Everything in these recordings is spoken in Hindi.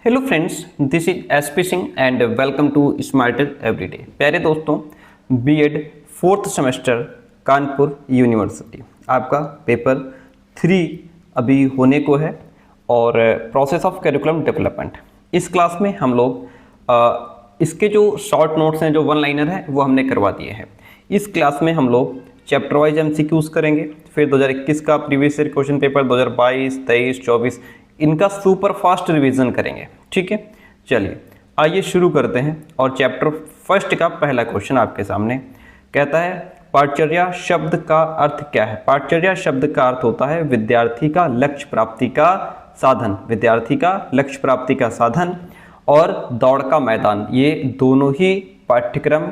Hello friends, this is SP Singh and welcome to Smarter Everyday. प्यारे दोस्तों, BEd 4th semester Kanpur university आपका पेपर 3 अभी होने को है और प्रोसेस ऑफ करिकुलम डेवलपमेंट। इस क्लास में हम लोग इसके जो शॉर्ट नोट्स हैं, जो वन लाइनर है, वो हमने करवा दिए हैं। इस क्लास में हम लोग चैप्टर वाइज एमसीक्यूज करेंगे, फिर 2021 का प्रीवियस ईयर क्वेश्चन पेपर, 2022, 23, 24 इनका सुपर फास्ट रिवीजन करेंगे। ठीक है, चलिए आइए शुरू करते हैं। और चैप्टर फर्स्ट का पहला क्वेश्चन आपके सामने कहता है, पाठचर्या शब्द का अर्थ क्या है? पाठचर्या शब्द का अर्थ होता है विद्यार्थी का लक्ष्य प्राप्ति का साधन, विद्यार्थी का लक्ष्य प्राप्ति का साधन और दौड़ का मैदान। ये दोनों ही पाठ्यक्रम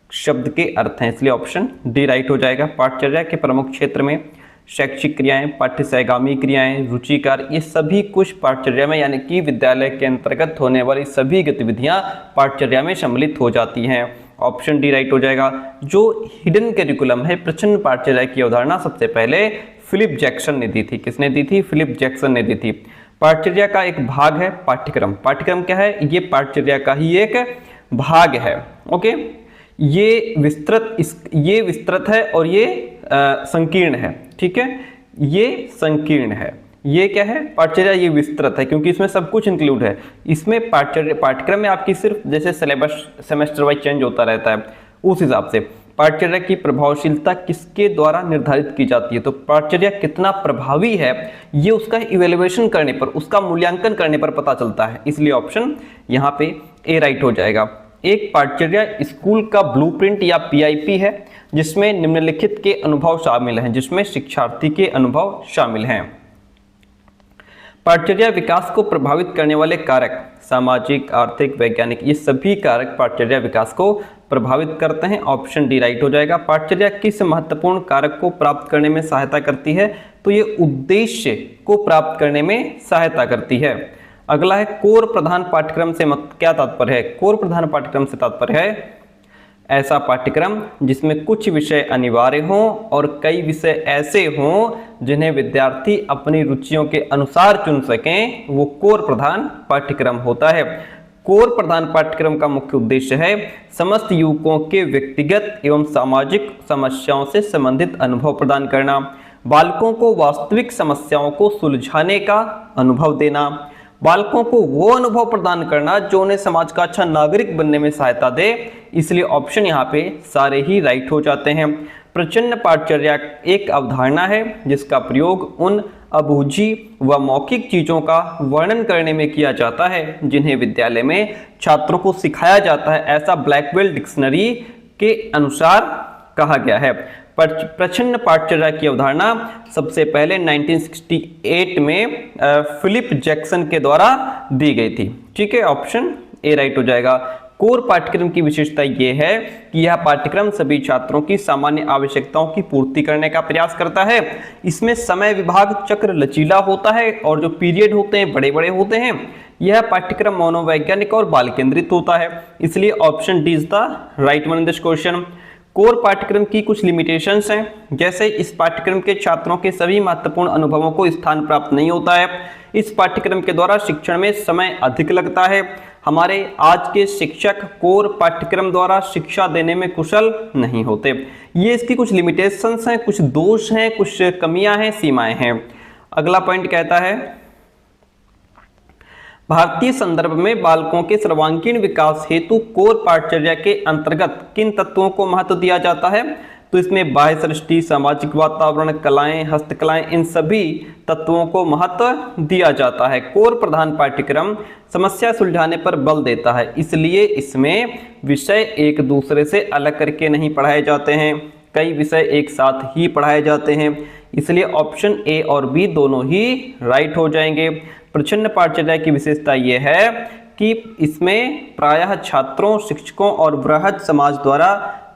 शब्द के अर्थ हैं, इसलिए ऑप्शन डी राइट हो जाएगा। पाठचर्या के प्रमुख क्षेत्र में शैक्षिक क्रियाएं, पाठ्य सहगामी क्रियाएं, रुचिकार, ये सभी कुछ पाठचर्या में यानी कि विद्यालय के अंतर्गत होने वाली सभी गतिविधियां पाठचर्या में सम्मिलित हो जाती हैं। ऑप्शन डी राइट हो जाएगा। जो हिडन करिकुलम है, प्रच्छन्न पाठचर्या की अवधारणा सबसे पहले फिलिप जैक्सन ने दी थी। किसने दी थी? फिलिप जैक्सन ने दी थी। पाठचर्या का एक भाग है पाठ्यक्रम। पाठ्यक्रम क्या है? ये पाठचर्या का ही एक भाग है। ओके, ये विस्तृत है और ये संकीर्ण है। ठीक है, ये संकीर्ण है। ये क्या है? पाठचर्या ये विस्तृत है क्योंकि इसमें सब कुछ इंक्लूड है। इसमें पाठ्यक्रम में आपकी सिर्फ जैसे सिलेबस सेमेस्टर वाइज चेंज होता रहता है, उस हिसाब से पाठचर्या की प्रभावशीलता किसके द्वारा निर्धारित की जाती है? तो पाठचर्या कितना प्रभावी है ये उसका इवेल्युएशन करने पर, उसका मूल्यांकन करने पर पता चलता है। इसलिए ऑप्शन यहाँ पे ए राइट हो जाएगा। एक पाठचर्या स्कूल का ब्लूप्रिंट या पीआईपी है जिसमें निम्नलिखित के अनुभव शामिल हैं, जिसमें शिक्षार्थी के अनुभव शामिल हैं। पाठचर्या विकास को प्रभावित करने वाले कारक सामाजिक, आर्थिक, वैज्ञानिक, ये सभी कारक पाठचर्या विकास को प्रभावित करते हैं। ऑप्शन डी राइट हो जाएगा। पाठचर्या किस महत्वपूर्ण कारक को प्राप्त करने में सहायता करती है? तो ये उद्देश्य को प्राप्त करने में सहायता करती है। अगला है कोर प्रधान पाठ्यक्रम से क्या तात्पर्य है? कोर प्रधान पाठ्यक्रम से तात्पर्य है ऐसा पाठ्यक्रम जिसमें कुछ विषय अनिवार्य हों और कई विषय ऐसे हों जिन्हें विद्यार्थी अपनी रुचियों के अनुसार चुन सकें, वो कोर प्रधान पाठ्यक्रम होता है। कोर प्रधान पाठ्यक्रम का मुख्य उद्देश्य है समस्त युवकों के व्यक्तिगत एवं सामाजिक समस्याओं से संबंधित अनुभव प्रदान करना, बालकों को वास्तविक समस्याओं को सुलझाने का अनुभव देना, बालकों को वो अनुभव प्रदान करना जो उन्हें समाज का अच्छा नागरिक बनने में सहायता दे। इसलिए ऑप्शन यहाँ पे सारे ही राइट हो जाते हैं। प्रच्छन्न पाठचर्या एक अवधारणा है जिसका प्रयोग उन अबूझी व मौखिक चीजों का वर्णन करने में किया जाता है जिन्हें विद्यालय में छात्रों को सिखाया जाता है, ऐसा ब्लैकबेल डिक्शनरी के अनुसार कहा गया है। प्रच्छन्न पाठचर्या की अवधारणा सबसे पहले 1968 में फिलिप जैक्सन के द्वारा दी गई थी। ठीक है, ऑप्शन ए राइट हो जाएगा। कोर पाठ्यक्रम की विशेषता यह है कि यह पाठ्यक्रम सभी छात्रों की सामान्य आवश्यकताओं की पूर्ति करने का प्रयास करता है। इसमें समय विभाग चक्र लचीला होता है और जो पीरियड होते हैं बड़े बड़े होते हैं। यह पाठ्यक्रम मनोवैज्ञानिक और बाल केंद्रित होता है। इसलिए option D is the right one in this question. Core पाठ्यक्रम की कुछ लिमिटेशंस हैं, जैसे इस पाठ्यक्रम के छात्रों के सभी महत्वपूर्ण अनुभवों को स्थान प्राप्त नहीं होता है। इस पाठ्यक्रम के द्वारा शिक्षण में समय अधिक लगता है। हमारे आज के शिक्षक कोर पाठ्यक्रम द्वारा शिक्षा देने में कुशल नहीं होते। ये इसकी कुछ लिमिटेशंस हैं, कुछ दोष हैं, कुछ कमियां हैं, सीमाएं हैं। अगला पॉइंट कहता है, भारतीय संदर्भ में बालकों के सर्वांगीण विकास हेतु कोर पाठचर्या के अंतर्गत किन तत्वों को महत्व दिया जाता है? तो इसमें बाह्य सृष्टि, सामाजिक वातावरण, कलाएं, हस्तकलाएं, इन सभी तत्वों को महत्व दिया जाता है। कोर प्रधान पाठ्यक्रम समस्या सुलझाने पर बल देता है, इसलिए इसमें विषय एक दूसरे से अलग करके नहीं पढ़ाए जाते हैं, कई विषय एक साथ ही पढ़ाए जाते हैं। इसलिए ऑप्शन ए और बी दोनों ही राइट हो जाएंगे। प्रच्छन्न पाठचर्या की विशेषता यह है कि इसमें प्रायः छात्रों, शिक्षकों और बृहद समाज द्वारा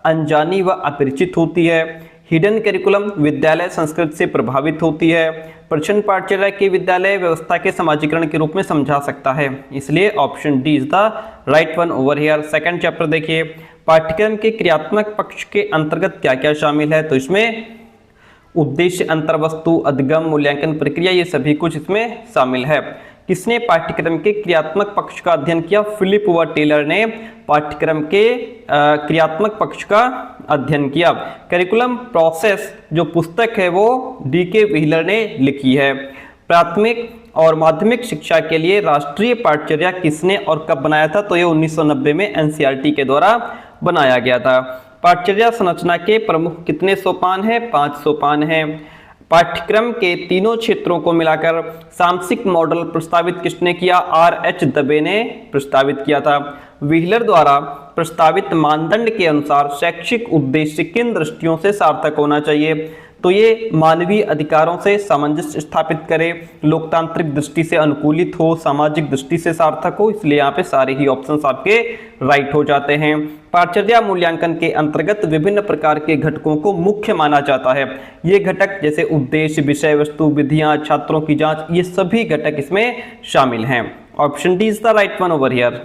अनजानी व अपरिचित होती है। हिडन करिकुलम विद्यालय संस्कृति से प्रभावित होती है। प्रच्छन्न पाठचर्या की विद्यालय व्यवस्था के समाजीकरण के रूप में समझा सकता है। इसलिए option D is the right one over here. Second chapter देखिए, पाठ्यक्रम के क्रियात्मक पक्ष के अंतर्गत क्या क्या शामिल है? तो इसमें उद्देश्य, अंतर्वस्तु, अधिगम, मूल्यांकन प्रक्रिया, ये सभी कुछ इसमें शामिल है। किसने पाठ्यक्रम के क्रियात्मक पक्ष का अध्ययन किया? फिलिप व टेलर ने पाठ्यक्रम के क्रियात्मक पक्ष का अध्ययन किया। करिकुलम प्रोसेस जो पुस्तक है वो डी.के. व्हीलर ने लिखी है। प्राथमिक और माध्यमिक शिक्षा के लिए राष्ट्रीय पाठ्यचर्या किसने और कब बनाया था? तो ये 1990 में एनसीईआरटी के द्वारा बनाया गया था। पाठ्यचर्या संरचना के प्रमुख कितने सोपान हैं? 5 सोपान हैं। पाठ्यक्रम के तीनों क्षेत्रों को मिलाकर सामसिक मॉडल प्रस्तावित किसने किया? आर.एच. दबे ने प्रस्तावित किया था। व्हीलर द्वारा प्रस्तावित मानदंड के अनुसार शैक्षिक उद्देश्य किन दृष्टियों से सार्थक होना चाहिए? तो ये मानवीय अधिकारों से सामंजस्य स्थापित करे, लोकतांत्रिक दृष्टि से अनुकूलित हो, सामाजिक दृष्टि से सार्थक हो, इसलिए यहाँ पे सारे ही ऑप्शंस आपके राइट हो जाते हैं। पाठ्यचर्या मूल्यांकन के अंतर्गत विभिन्न प्रकार के घटकों को मुख्य माना जाता है। ये घटक जैसे उद्देश्य, विषय वस्तु, विधियां, छात्रों की जांच, ये सभी घटक इसमें शामिल हैं। Option D is the right one over here.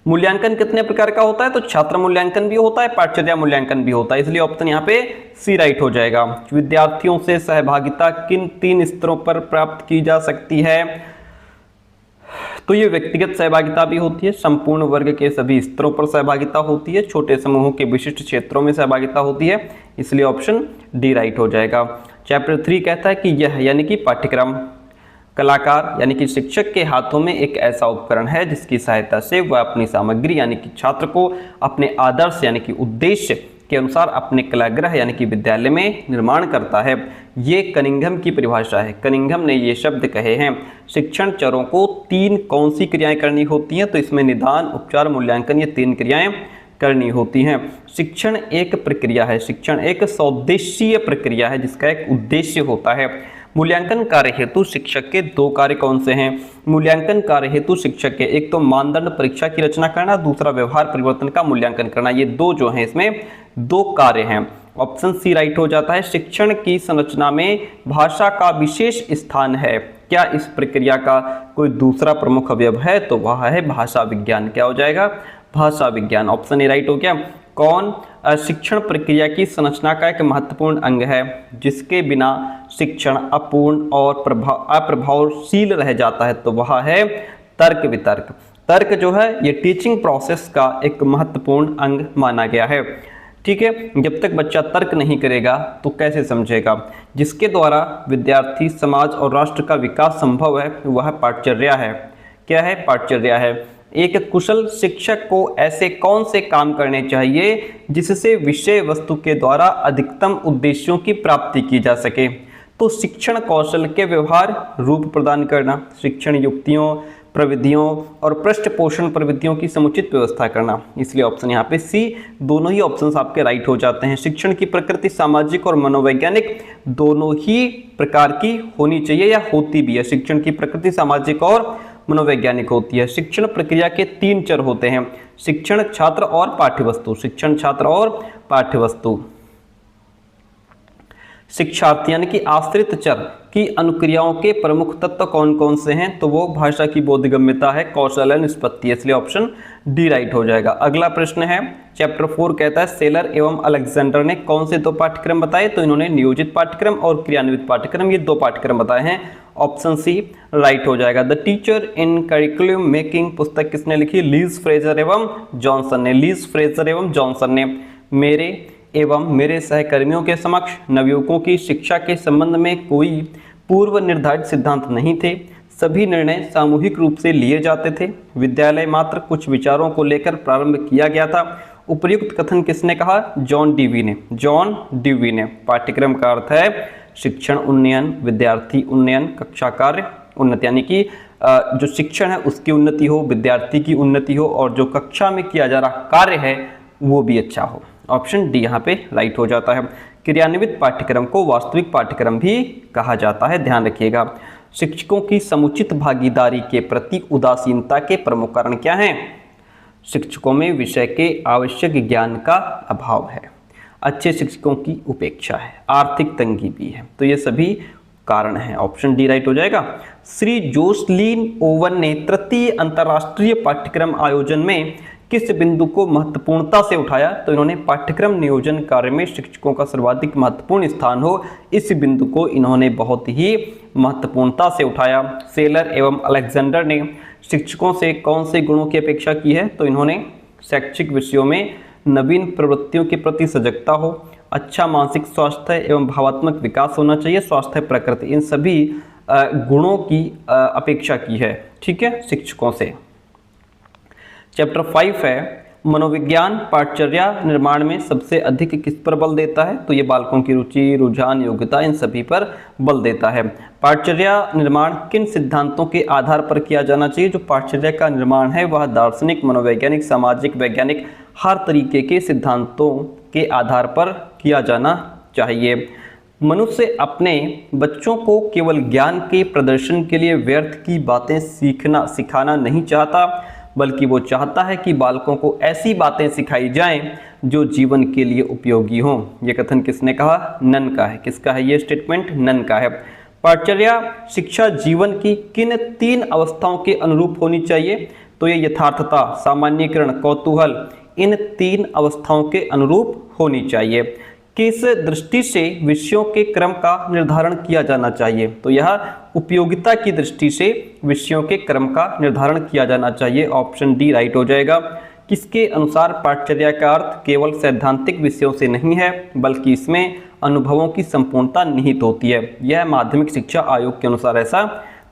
मूल्यांकन कितने प्रकार का होता है? तो छात्र मूल्यांकन भी होता है, पाठ्यचर्या मूल्यांकन भी होता है, इसलिए ऑप्शन यहाँ पे सी राइट हो जाएगा। विद्यार्थियों से सहभागिता किन 3 स्तरों पर प्राप्त की जा सकती है? तो ये व्यक्तिगत सहभागिता भी होती है, संपूर्ण वर्ग के सभी स्तरों पर सहभागिता होती है, छोटे समूहों के विशिष्ट क्षेत्रों में सहभागिता होती है, इसलिए ऑप्शन डी राइट हो जाएगा। चैप्टर 3 कहता है कि यह यानी कि पाठ्यक्रम कलाकार यानी कि शिक्षक के हाथों में एक ऐसा उपकरण है जिसकी सहायता से वह अपनी सामग्री यानी कि छात्र को अपने आदर्श यानी कि उद्देश्य के अनुसार अपने कलागृह यानी कि विद्यालय में निर्माण करता है। ये कनिंघम की परिभाषा है, कनिंघम ने ये शब्द कहे हैं। शिक्षण चरों को 3 कौन सी क्रियाएं करनी होती हैं? तो इसमें निदान, उपचार, मूल्यांकन, ये 3 क्रियाएं करनी होती हैं। शिक्षण एक प्रक्रिया है, शिक्षण एक सौद्देशीय प्रक्रिया है जिसका एक उद्देश्य होता है। मूल्यांकन कार्य हेतु शिक्षक के 2 कार्य कौन से हैं? मूल्यांकन कार्य हेतु शिक्षक के एक तो मानदंड परीक्षा की रचना करना, दूसरा व्यवहार परिवर्तन का मूल्यांकन करना। ये 2 जो हैं इसमें 2 कार्य हैं। ऑप्शन सी राइट हो जाता है। शिक्षण की संरचना में भाषा का विशेष स्थान है। क्या इस प्रक्रिया का कोई दूसरा प्रमुख अवयव है? तो वह है भाषा विज्ञान। क्या हो जाएगा? भाषा विज्ञान। ऑप्शन ए राइट हो गया। कौन शिक्षण प्रक्रिया की संरचना का एक महत्वपूर्ण अंग है जिसके बिना शिक्षण अपूर्ण और अप्रभावशील रह जाता है? तो वह है तर्क वितर्क। तर्क जो है ये टीचिंग प्रोसेस का एक महत्वपूर्ण अंग माना गया है। ठीक है, जब तक बच्चा तर्क नहीं करेगा तो कैसे समझेगा? जिसके द्वारा विद्यार्थी, समाज और राष्ट्र का विकास संभव है वह पाठ्यचर्या है। क्या है? पाठ्यचर्या है। एक कुशल शिक्षक को ऐसे कौन से काम करने चाहिए जिससे विषय वस्तु के द्वारा अधिकतम उद्देश्यों की प्राप्ति की जा सके? तो शिक्षण कौशल के व्यवहार रूप प्रदान करना, शिक्षण युक्तियों, प्रविधियों और पृष्ठ पोषण प्रविधियों की समुचित व्यवस्था करना, इसलिए ऑप्शन यहाँ पे सी, दोनों ही ऑप्शंस आपके राइट हो जाते हैं। शिक्षण की प्रकृति सामाजिक और मनोवैज्ञानिक दोनों ही प्रकार की होनी चाहिए या होती भी है। शिक्षण की प्रकृति सामाजिक और मनोवैज्ञानिक होती है। शिक्षण प्रक्रिया के 3 चर होते हैं, शिक्षण, छात्र और पाठ्यवस्तु। शिक्षण, छात्र और पाठ्यवस्तु। शिक्षार्थी यानी कि आश्रित चर की अनुक्रियाओं के प्रमुख तत्व कौन कौन से हैं? तो वो भाषा की बोधगम्यता है, कौशल है, निष्पत्ति है, इसलिए ऑप्शन डी राइट हो जाएगा। अगला प्रश्न है चैप्टर 4 कहता है सेलर एवं अलेक्जेंडर ने कौन से 2 पाठ्यक्रम बताए? तो इन्होंने नियोजित पाठ्यक्रम और क्रियान्वित पाठ्यक्रम, ये 2 पाठ्यक्रम बताए हैं। ऑप्शन सी राइट हो जाएगा। The teacher in curriculum making पुस्तक किसने लिखी? लीज फ्रेजर एवं जॉनसन ने। लीज फ्रेजर एवं जॉनसन ने मेरे एवं मेरे सहकर्मियों के समक्ष नवयुवकों की शिक्षा के संबंध में कोई पूर्व निर्धारित सिद्धांत नहीं थे। सभी निर्णय सामूहिक रूप से लिए जाते थे। विद्यालय मात्र कुछ विचारों को लेकर प्रारंभ किया गया था। उपर्युक्त कथन किसने कहा? जॉन डीवी ने। जॉन डीवी ने। पाठ्यक्रम का अर्थ है शिक्षण उन्नयन, विद्यार्थी उन्नयन, कक्षा कार्य उन्नति, यानी कि जो शिक्षण है उसकी उन्नति हो, विद्यार्थी की उन्नति हो और जो कक्षा में किया जा रहा कार्य है वो भी अच्छा हो। ऑप्शन डी यहाँ पे राइट हो जाता है। क्रियान्वित पाठ्यक्रम को वास्तविक पाठ्यक्रम भी कहा जाता है, ध्यान रखिएगा। शिक्षकों की समुचित भागीदारी के प्रति उदासीनता के प्रमुख कारण क्या हैं? शिक्षकों में विषय के आवश्यक ज्ञान का अभाव है, अच्छे शिक्षकों की उपेक्षा है, आर्थिक तंगी भी है, तो ये सभी कारण हैं। ऑप्शन डी राइट हो जाएगा। श्री जोसलीन ओवन ने तृतीय अंतर्राष्ट्रीय पाठ्यक्रम आयोजन में किस बिंदु को महत्वपूर्णता से उठाया? तो इन्होंने पाठ्यक्रम नियोजन कार्य में शिक्षकों का सर्वाधिक महत्वपूर्ण स्थान हो, इस बिंदु को इन्होंने बहुत ही महत्वपूर्णता से उठाया। सेलर एवं अलेक्जेंडर ने शिक्षकों से कौन से गुणों की अपेक्षा की है? तो इन्होंने शैक्षिक विषयों में नवीन प्रवृत्तियों के प्रति सजगता हो, अच्छा मानसिक स्वास्थ्य एवं भावात्मक विकास होना चाहिए, स्वास्थ्य प्रकृति, इन सभी गुणों की अपेक्षा की है, ठीक है, शिक्षकों से। चैप्टर 5 है मनोविज्ञान पाठचर्या निर्माण में सबसे अधिक किस पर बल देता है? तो ये बालकों की रुचि, रुझान, योग्यता, इन सभी पर बल देता है। पाठचर्या निर्माण किन सिद्धांतों के आधार पर किया जाना चाहिए? जो पाठचर्या का निर्माण है वह दार्शनिक, मनोवैज्ञानिक, सामाजिक, वैज्ञानिक, हर तरीके के सिद्धांतों के आधार पर किया जाना चाहिए। मनुष्य अपने बच्चों को केवल ज्ञान के प्रदर्शन के लिए व्यर्थ की बातें सिखाना नहीं चाहता, बल्कि वो चाहता है कि बालकों को ऐसी बातें सिखाई जाएं जो जीवन के लिए उपयोगी हों। ये कथन किसने कहा? नन का है। किसका है ये स्टेटमेंट? नन का है। पाठचर्या शिक्षा जीवन की किन 3 अवस्थाओं के अनुरूप होनी चाहिए? तो ये यथार्थता, सामान्यीकरण, कौतूहल, इन 3 अवस्थाओं के अनुरूप होनी चाहिए। किस दृष्टि से विषयों के क्रम का निर्धारण किया जाना चाहिए? तो यह उपयोगिता की दृष्टि से विषयों के क्रम का निर्धारण किया जाना चाहिए। ऑप्शन डी राइट हो जाएगा। किसके अनुसार पाठचर्या का अर्थ केवल सैद्धांतिक विषयों से नहीं है, बल्कि इसमें अनुभवों की संपूर्णता निहित होती है। यह माध्यमिक शिक्षा आयोग के अनुसार ऐसा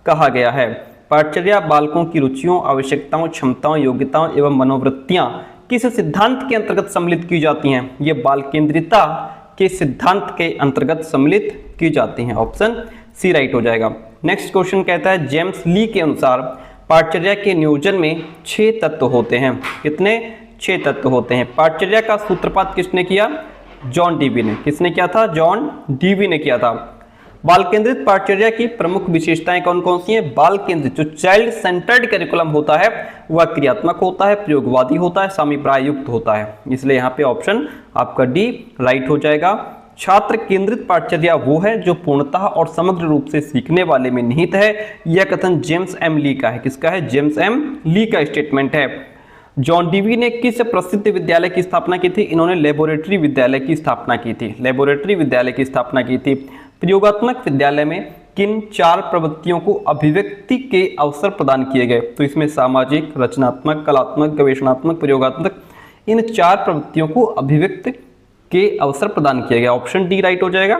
कहा गया है। पाठचर्या बालकों की रुचियों, आवश्यकताओं, क्षमताओं, योग्यताओं एवं मनोवृत्तियां किस सिद्धांत के अंतर्गत सम्मिलित की जाती हैं? ये बाल केंद्रिता के सिद्धांत के अंतर्गत सम्मिलित की जाती हैं। ऑप्शन सी राइट हो जाएगा। नेक्स्ट क्वेश्चन कहता है जेम्स ली के अनुसार पाठचर्या के नियोजन में 6 तत्व होते हैं। कितने? 6 तत्व होते हैं। पाठचर्या का सूत्रपात किसने किया? जॉन डीवी ने। किसने किया था? जॉन डीवी ने किया था। बाल केंद्रित पाठचर्या की प्रमुख विशेषताएं कौन कौन सी हैं? बाल केंद्रित जो चाइल्ड सेंटर्ड करिकुलम होता है वह क्रियात्मक होता है, प्रयोगवादी होता है, सामीप्राय युक्त होता है। इसलिए यहाँ पे ऑप्शन आपका डी राइट हो जाएगा। छात्र केंद्रित पाठचर्या वो है जो पूर्णतः और समग्र रूप से सीखने वाले में निहित है। यह कथन जेम्स एम ली का है। किसका है? जेम्स एम ली का स्टेटमेंट है। जॉन डीवी ने किस प्रसिद्ध विद्यालय की स्थापना की थी? इन्होंने लेबोरेटरी विद्यालय की स्थापना की थी। लेबोरेटरी विद्यालय की स्थापना की थी। प्रयोगात्मक विद्यालय में किन 4 प्रवृत्तियों को अभिव्यक्ति के अवसर प्रदान किए गए? तो इसमें सामाजिक, रचनात्मक, कलात्मक, गवेषणात्मक, प्रयोगात्मक, इन 4 प्रवृत्तियों को अभिव्यक्ति के अवसर प्रदान किए गए। ऑप्शन डी राइट हो जाएगा।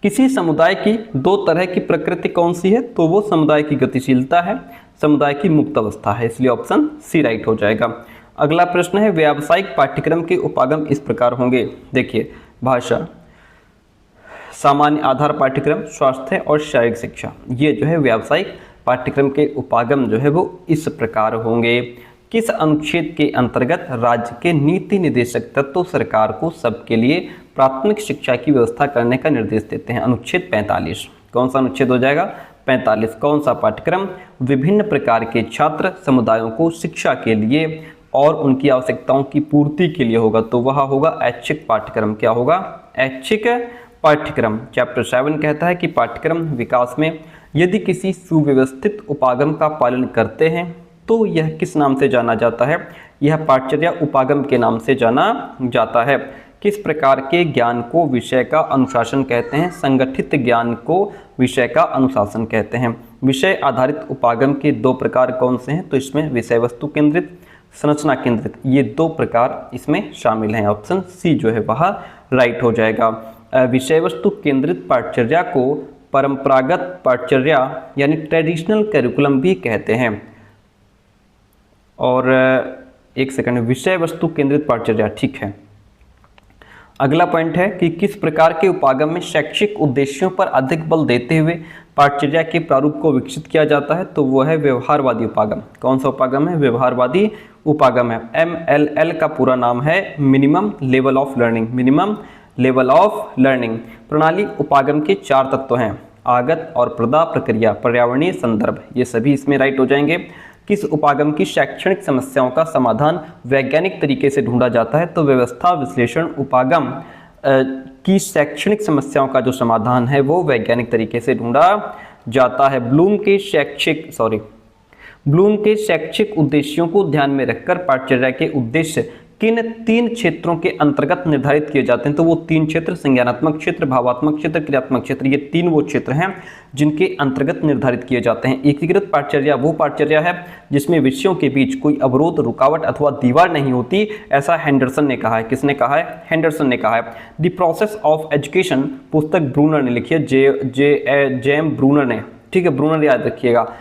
किसी समुदाय की 2 तरह की प्रकृति कौन सी है? तो वो समुदाय की गतिशीलता है, समुदाय की मुक्त अवस्था है। इसलिए ऑप्शन सी राइट हो जाएगा। अगला प्रश्न है व्यावसायिक पाठ्यक्रम के उपागम इस प्रकार होंगे। देखिए, भाषा, सामान्य आधार पाठ्यक्रम, स्वास्थ्य और शारीरिक शिक्षा, ये जो है व्यावसायिक पाठ्यक्रम के उपागम जो है वो इस प्रकार होंगे। किस अनुच्छेद के अंतर्गत राज्य के नीति निदेशक तत्व सरकार को सबके लिए प्राथमिक शिक्षा की व्यवस्था करने का निर्देश देते हैं? अनुच्छेद 45। कौन सा अनुच्छेद हो जाएगा? 45। कौन सा पाठ्यक्रम विभिन्न प्रकार के छात्र समुदायों को शिक्षा के लिए और उनकी आवश्यकताओं की पूर्ति के लिए होगा? तो वह होगा ऐच्छिक पाठ्यक्रम। क्या होगा? ऐच्छिक पाठ्यक्रम। चैप्टर 7 कहता है कि पाठ्यक्रम विकास में यदि किसी सुव्यवस्थित उपागम का पालन करते हैं तो यह किस नाम से जाना जाता है? यह पाठचर्या उपागम के नाम से जाना जाता है। किस प्रकार के ज्ञान को विषय का अनुशासन कहते हैं? संगठित ज्ञान को विषय का अनुशासन कहते हैं। विषय आधारित उपागम के 2 प्रकार कौन से हैं? तो इसमें विषय वस्तु केंद्रित, संरचना केंद्रित, ये 2 प्रकार इसमें शामिल हैं। ऑप्शन सी जो है वह राइट हो जाएगा। विषय वस्तु केंद्रित पाठचर्या को परंपरागत पाठचर्या यानी ट्रेडिशनल करिकुलम भी कहते हैं। और एक सेकंड, विषय वस्तु केंद्रित पाठचर्या, ठीक है। अगला पॉइंट है कि किस प्रकार के उपागम में शैक्षिक उद्देश्यों पर अधिक बल देते हुए पाठचर्या के प्रारूप को विकसित किया जाता है? तो वह है व्यवहारवादी उपागम। कौन सा उपागम है? व्यवहारवादी उपागम है। MLL का पूरा नाम है minimum level of learning. Minimum level of learning. प्रणाली उपागम के 4 तत्व हैं: आगत और प्रदा, प्रक्रिया, पर्यावरणीय संदर्भ, ये सभी इसमें राइट हो जाएंगे। किस उपागम की शैक्षणिक समस्याओं का समाधान वैज्ञानिक तरीके से ढूंढा जाता है? तो व्यवस्था विश्लेषण उपागम की शैक्षणिक समस्याओं का जो समाधान है वो वैज्ञानिक तरीके से ढूंढा जाता है। ब्लूम के शैक्षिक उद्देश्यों को ध्यान में रखकर पाठचर्या के उद्देश्य किन 3 क्षेत्रों के अंतर्गत निर्धारित किए जाते हैं? तो वो 3 क्षेत्र, संज्ञानात्मक क्षेत्र, भावात्मक क्षेत्र, क्रियात्मक क्षेत्र, ये 3 वो क्षेत्र हैं जिनके अंतर्गत निर्धारित किए जाते हैं। एकीकृत पाठचर्या वो पाठचर्या है जिसमें विषयों के बीच कोई अवरोध, रुकावट अथवा दीवार नहीं होती, ऐसा हेंडरसन ने कहा है। किसने कहा है? हेंडरसन ने कहा है। द प्रोसेस ऑफ एजुकेशन पुस्तक ब्रूनर ने लिखी है, जेम ब्रूनर ने, ठीक है, ब्रूनर याद रखिएगा,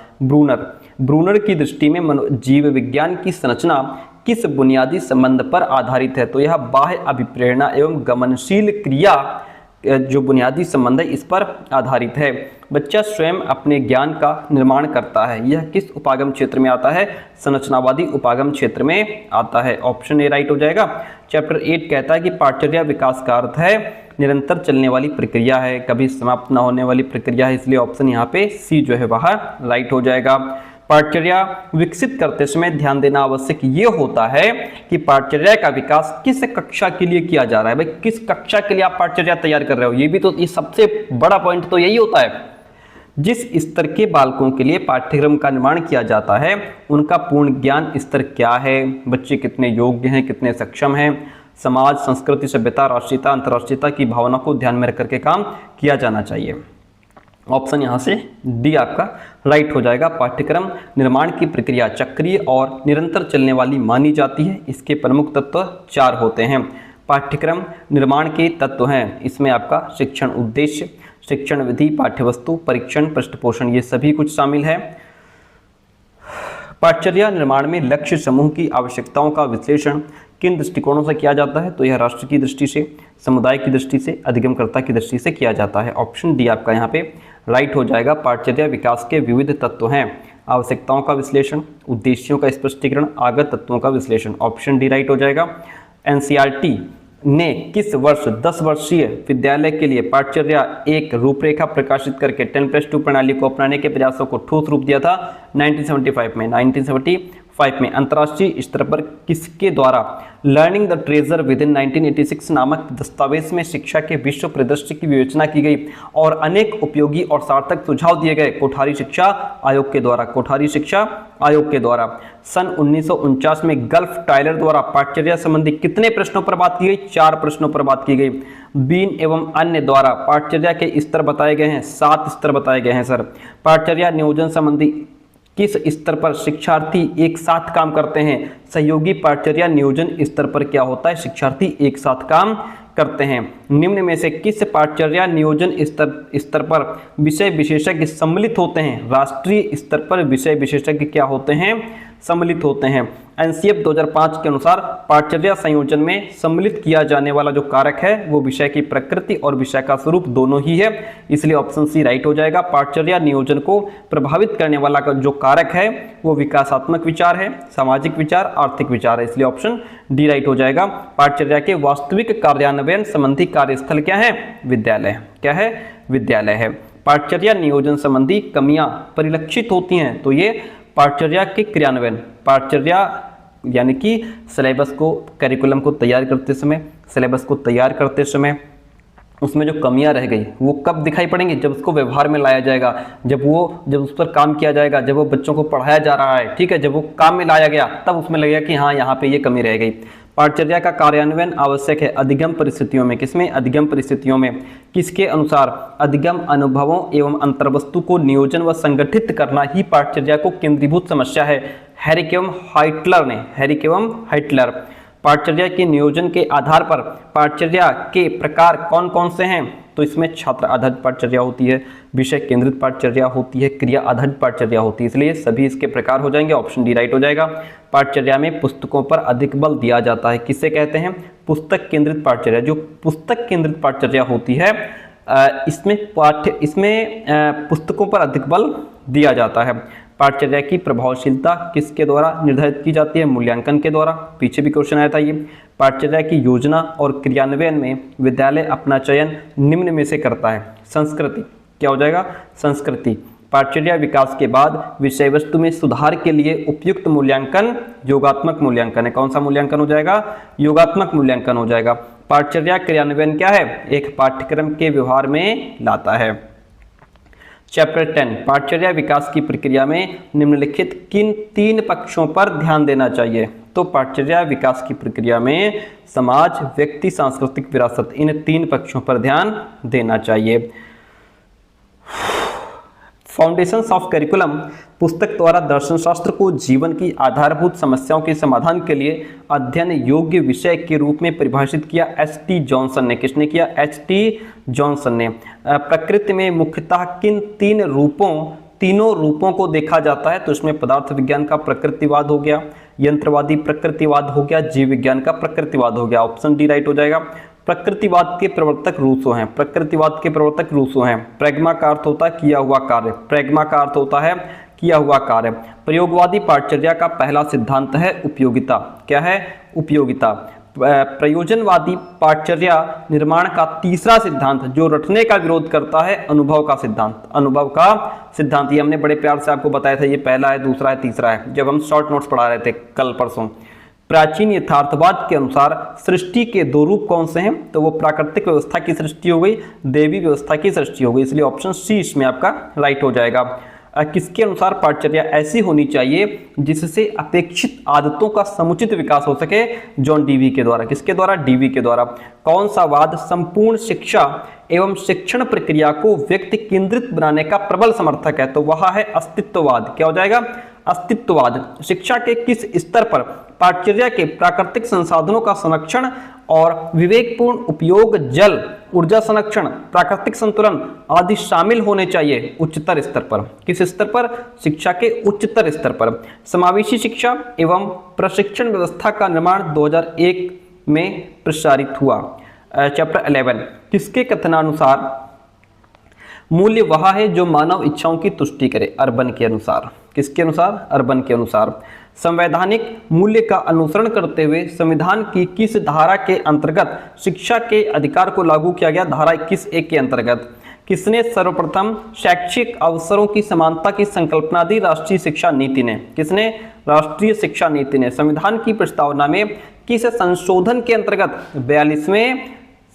ब्रूनर की दृष्टि में जीव विज्ञान की संरचना किस बुनियादी संबंध पर आधारित है? तो यह बाह्य अभिप्रेरणा एवं गमनशील क्रिया जो बुनियादी संबंध है इस पर आधारित है। बच्चा स्वयं अपने ज्ञान का निर्माण करता है। यह किस उपागम क्षेत्र में आता है? संरचनावादी उपागम क्षेत्र में आता है। ऑप्शन ए राइट हो जाएगा। चैप्टर 8 कहता है कि पाठचर्या विकास का अर्थ है निरंतर चलने वाली प्रक्रिया है, कभी समाप्त न होने वाली प्रक्रिया है, इसलिए ऑप्शन यहाँ पे सी जो है वह राइट हो जाएगा। पाठचर्या विकसित करते समय ध्यान देना आवश्यक ये होता है कि पाठचर्या का विकास किस कक्षा के लिए किया जा रहा है। भाई किस कक्षा के लिए आप पाठचर्या तैयार कर रहे हो, ये भी तो, ये सबसे बड़ा पॉइंट तो यही होता है। जिस स्तर के बालकों के लिए पाठ्यक्रम का निर्माण किया जाता है उनका पूर्ण ज्ञान स्तर क्या है, बच्चे कितने योग्य हैं, कितने सक्षम हैं, समाज, संस्कृति, सभ्यता, राष्ट्रीयता, अंतर्राष्ट्रीयता की भावना को ध्यान में रख करके काम किया जाना चाहिए। ऑप्शन यहाँ से डी आपका राइट हो जाएगा। पाठ्यक्रम निर्माण की प्रक्रिया चक्रीय और निरंतर चलने वाली मानी जाती है। इसके प्रमुख तत्व 4 होते हैं। पाठ्यक्रम निर्माण के तत्व हैं, इसमें आपका शिक्षण उद्देश्य, शिक्षण विधि, पाठ्यवस्तु, परीक्षण, पृष्ठपोषण, ये सभी कुछ शामिल है। पाठचर्या निर्माण में लक्ष्य समूह की आवश्यकताओं का विश्लेषण किन दृष्टिकोणों से किया जाता है? तो यह राष्ट्र की दृष्टि से, समुदाय की दृष्टि से, अधिगमकर्ता की दृष्टि से किया जाता है। ऑप्शन डी आपका यहाँ पे राइट हो जाएगा। पाठचर्या विकास के विविध तत्व हैं, आवश्यकताओं का विश्लेषण, उद्देश्यों का स्पष्टीकरण, आगत तत्वों का विश्लेषण। ऑप्शन डी राइट हो जाएगा। एनसीईआरटी ने किस वर्ष 10 वर्षीय विद्यालय के लिए पाठचर्या एक रूपरेखा प्रकाशित करके 10+2 प्रणाली को अपनाने के प्रयासों को ठोस रूप दिया था? 1975 में अंतर्राष्ट्रीय स्तर पर किसके द्वारा learning the treasure with in 1986 नामक दस्तावेज में शिक्षा के विश्व परिदृश्य की विवेचना की गई और अनेक उपयोगी और सार्थक सुझाव दिए गए? कोठारी शिक्षा आयोग के द्वारा, कोठारी शिक्षा आयोग के द्वारा। सन 1949 में गल्फ टाइलर द्वारा पाठचर्या संबंधी कितने प्रश्नों पर बात की गई? 4 प्रश्नों पर बात की गई। बीन एवं अन्य द्वारा पाठचर्या के स्तर बताए गए हैं, 7 स्तर बताए गए हैं सर। पाठचर्या नियोजन संबंधी किस स्तर पर शिक्षार्थी एक साथ काम करते हैं? सहयोगी पाठचर्या नियोजन स्तर पर क्या होता है? शिक्षार्थी एक साथ काम करते हैं। निम्न में से किस पाठचर्या नियोजन स्तर पर विषय विशेषज्ञ सम्मिलित होते हैं? राष्ट्रीय स्तर पर विषय विशेषज्ञ क्या होते हैं? सम्मिलित होते हैं। एनसीएफ 2005 के अनुसार पाठचर्या संयोजन में सम्मिलित किया जाने वाला जो कारक है वो विषय की प्रकृति और विषय का स्वरूप दोनों ही है, इसलिए ऑप्शन सी राइट हो जाएगा। पाठचर्या नियोजन को प्रभावित करने वाला जो कारक है वो विकासात्मक विचार है, सामाजिक विचार, आर्थिक विचार है, इसलिए ऑप्शन डी राइट हो जाएगा। पाठचर्या के वास्तविक कार्यान्वयन संबंधी कार्यस्थल क्या है? विद्यालय। क्या है? विद्यालय है। पाठचर्या नियोजन संबंधी कमियां परिलक्षित होती हैं, तो ये पाठचर्या के क्रियान्वयन, पाठचर्या यानी कि सिलेबस को, करिकुलम को तैयार करते समय, सिलेबस को तैयार करते समय उसमें जो कमियां रह गई वो कब दिखाई पड़ेंगी? जब उसको व्यवहार में लाया जाएगा, जब उस पर काम किया जाएगा, जब वो बच्चों को पढ़ाया जा रहा है, ठीक है, जब वो काम में लाया गया तब उसमें लगेगा कि हाँ यहाँ पे ये कमी रह गई। पाठचर्या का कार्यान्वयन आवश्यक है अधिगम परिस्थितियों में। किसमें? अधिगम परिस्थितियों में। किसके अनुसार? अधिगम अनुभवों एवं अंतर्वस्तु को नियोजन व संगठित करना ही पाठचर्या को केंद्रीभूत समस्या है। हैरिक एवं हाइटलर। पाठचर्या के नियोजन के आधार पर पाठचर्या के प्रकार कौन कौन से हैं? तो इसमें छात्र आधारित पाठचर्या होती है, विषय केंद्रित पाठचर्या होती है, क्रिया आधारित पाठचर्या होती है, इसलिए सभी इसके प्रकार हो जाएंगे। ऑप्शन डी राइट हो जाएगा। पाठचर्या में पुस्तकों पर अधिक बल दिया जाता है, किसे कहते हैं? पुस्तक केंद्रित पाठचर्या। जो पुस्तक केंद्रित पाठचर्या होती है इसमें पुस्तकों पर अधिक बल दिया जाता है। पाठचर्या की प्रभावशीलता किसके द्वारा निर्धारित की जाती है? मूल्यांकन के द्वारा। पीछे भी क्वेश्चन आया था ये। पाठचर्या की योजना और क्रियान्वयन में विद्यालय अपना चयन निम्न में से करता है। संस्कृति क्या हो जाएगा? संस्कृति। पाठचर्या विकास के बाद विषय वस्तु में सुधार के लिए उपयुक्त मूल्यांकन योगात्मक मूल्यांकन है। कौन सा मूल्यांकन हो जाएगा? योगात्मक मूल्यांकन हो जाएगा। पाठचर्या क्रियान्वयन क्या है? एक पाठ्यक्रम के व्यवहार में लाता है। चैप्टर 10 पाठचर्या विकास की प्रक्रिया में निम्नलिखित किन 3 पक्षों पर ध्यान देना चाहिए? तो पाठचर्या विकास की प्रक्रिया में समाज, व्यक्ति, सांस्कृतिक विरासत, इन 3 पक्षों पर ध्यान देना चाहिए। फाउंडेशंस ऑफ करिकुलम पुस्तक द्वारा दर्शन शास्त्र को जीवन की आधारभूत समस्याओं के समाधान के लिए अध्ययन योग्य विषय के रूप में परिभाषित किया एच.टी. जॉनसन ने। किसने किया? एच.टी. जॉनसन ने। प्रकृति में मुख्यतः किन तीनों रूपों को देखा जाता है? तो इसमें पदार्थ विज्ञान का प्रकृतिवाद हो गया, यंत्रवादी प्रकृतिवाद हो गया, जीव विज्ञान का प्रकृतिवाद हो गया। ऑप्शन डी राइट हो जाएगा। प्रकृतिवाद के प्रवर्तक रूसो हैं। प्रकृतिवाद के प्रवर्तक रूसो हैं। प्रैग्मा का अर्थ होता है किया हुआ कार्य। प्रैग्मा का अर्थ होता है किया हुआ कार्य। प्रयोगवादी पाठचर्या का पहला सिद्धांत है उपयोगिता। क्या है? उपयोगिता। प्रयोजनवादी पाठचर्या निर्माण का तीसरा सिद्धांत जो रटने का विरोध करता है अनुभव का सिद्धांत। अनुभव का सिद्धांत ये हमने बड़े प्यार से आपको बताया था, ये पहला है, दूसरा है, तीसरा है, जब हम शॉर्ट नोट्स पढ़ा रहे थे कल परसों। प्राचीन यथार्थवाद के अनुसार सृष्टि के 2 रूप कौन से हैं? तो वो प्राकृतिक व्यवस्था की सृष्टि हो गई, देवी व्यवस्था की सृष्टि हो गई, इसलिए ऑप्शन सी इसमें आपका राइट हो जाएगा। किसके अनुसार पाठचर्या ऐसी होनी चाहिए जिससे अपेक्षित आदतों का समुचित विकास हो सके? जॉन डीवी के द्वारा। किसके द्वारा? डीवी के द्वारा। कौन सा वाद संपूर्ण शिक्षा एवं शिक्षण प्रक्रिया को व्यक्ति केंद्रित बनाने का प्रबल समर्थक है? तो वह है अस्तित्ववाद। क्या हो जाएगा? अस्तित्ववाद। शिक्षा के किस स्तर पर पाठचर्या के प्राकृतिक संसाधनों का संरक्षण और विवेकपूर्ण उपयोग, जल, ऊर्जा संरक्षण, प्राकृतिक संतुलन आदि शामिल होने चाहिए? उच्चतर स्तर पर। किस स्तर पर? शिक्षा के उच्चतर स्तर पर। समावेशी शिक्षा एवं प्रशिक्षण व्यवस्था का निर्माण 2001 में प्रसारित हुआ। चैप्टर 11 किसके कथनानुसार मूल्य वह है जो मानव इच्छाओं की तुष्टि करे? अर्बन के अनुसार। किसके अनुसार? अर्बन के अनुसार। संवैधानिक मूल्य का अनुसरण करते हुए संविधान की किस धारा के अंतर्गत शिक्षा के अधिकार को लागू किया गया? धारा 21(1) के अंतर्गत। किसने सर्वप्रथम शैक्षिक अवसरों की समानता की संकल्पना दी? राष्ट्रीय शिक्षा नीति ने। किसने? राष्ट्रीय शिक्षा नीति ने। संविधान की प्रस्तावना में किस संशोधन के अंतर्गत 42वें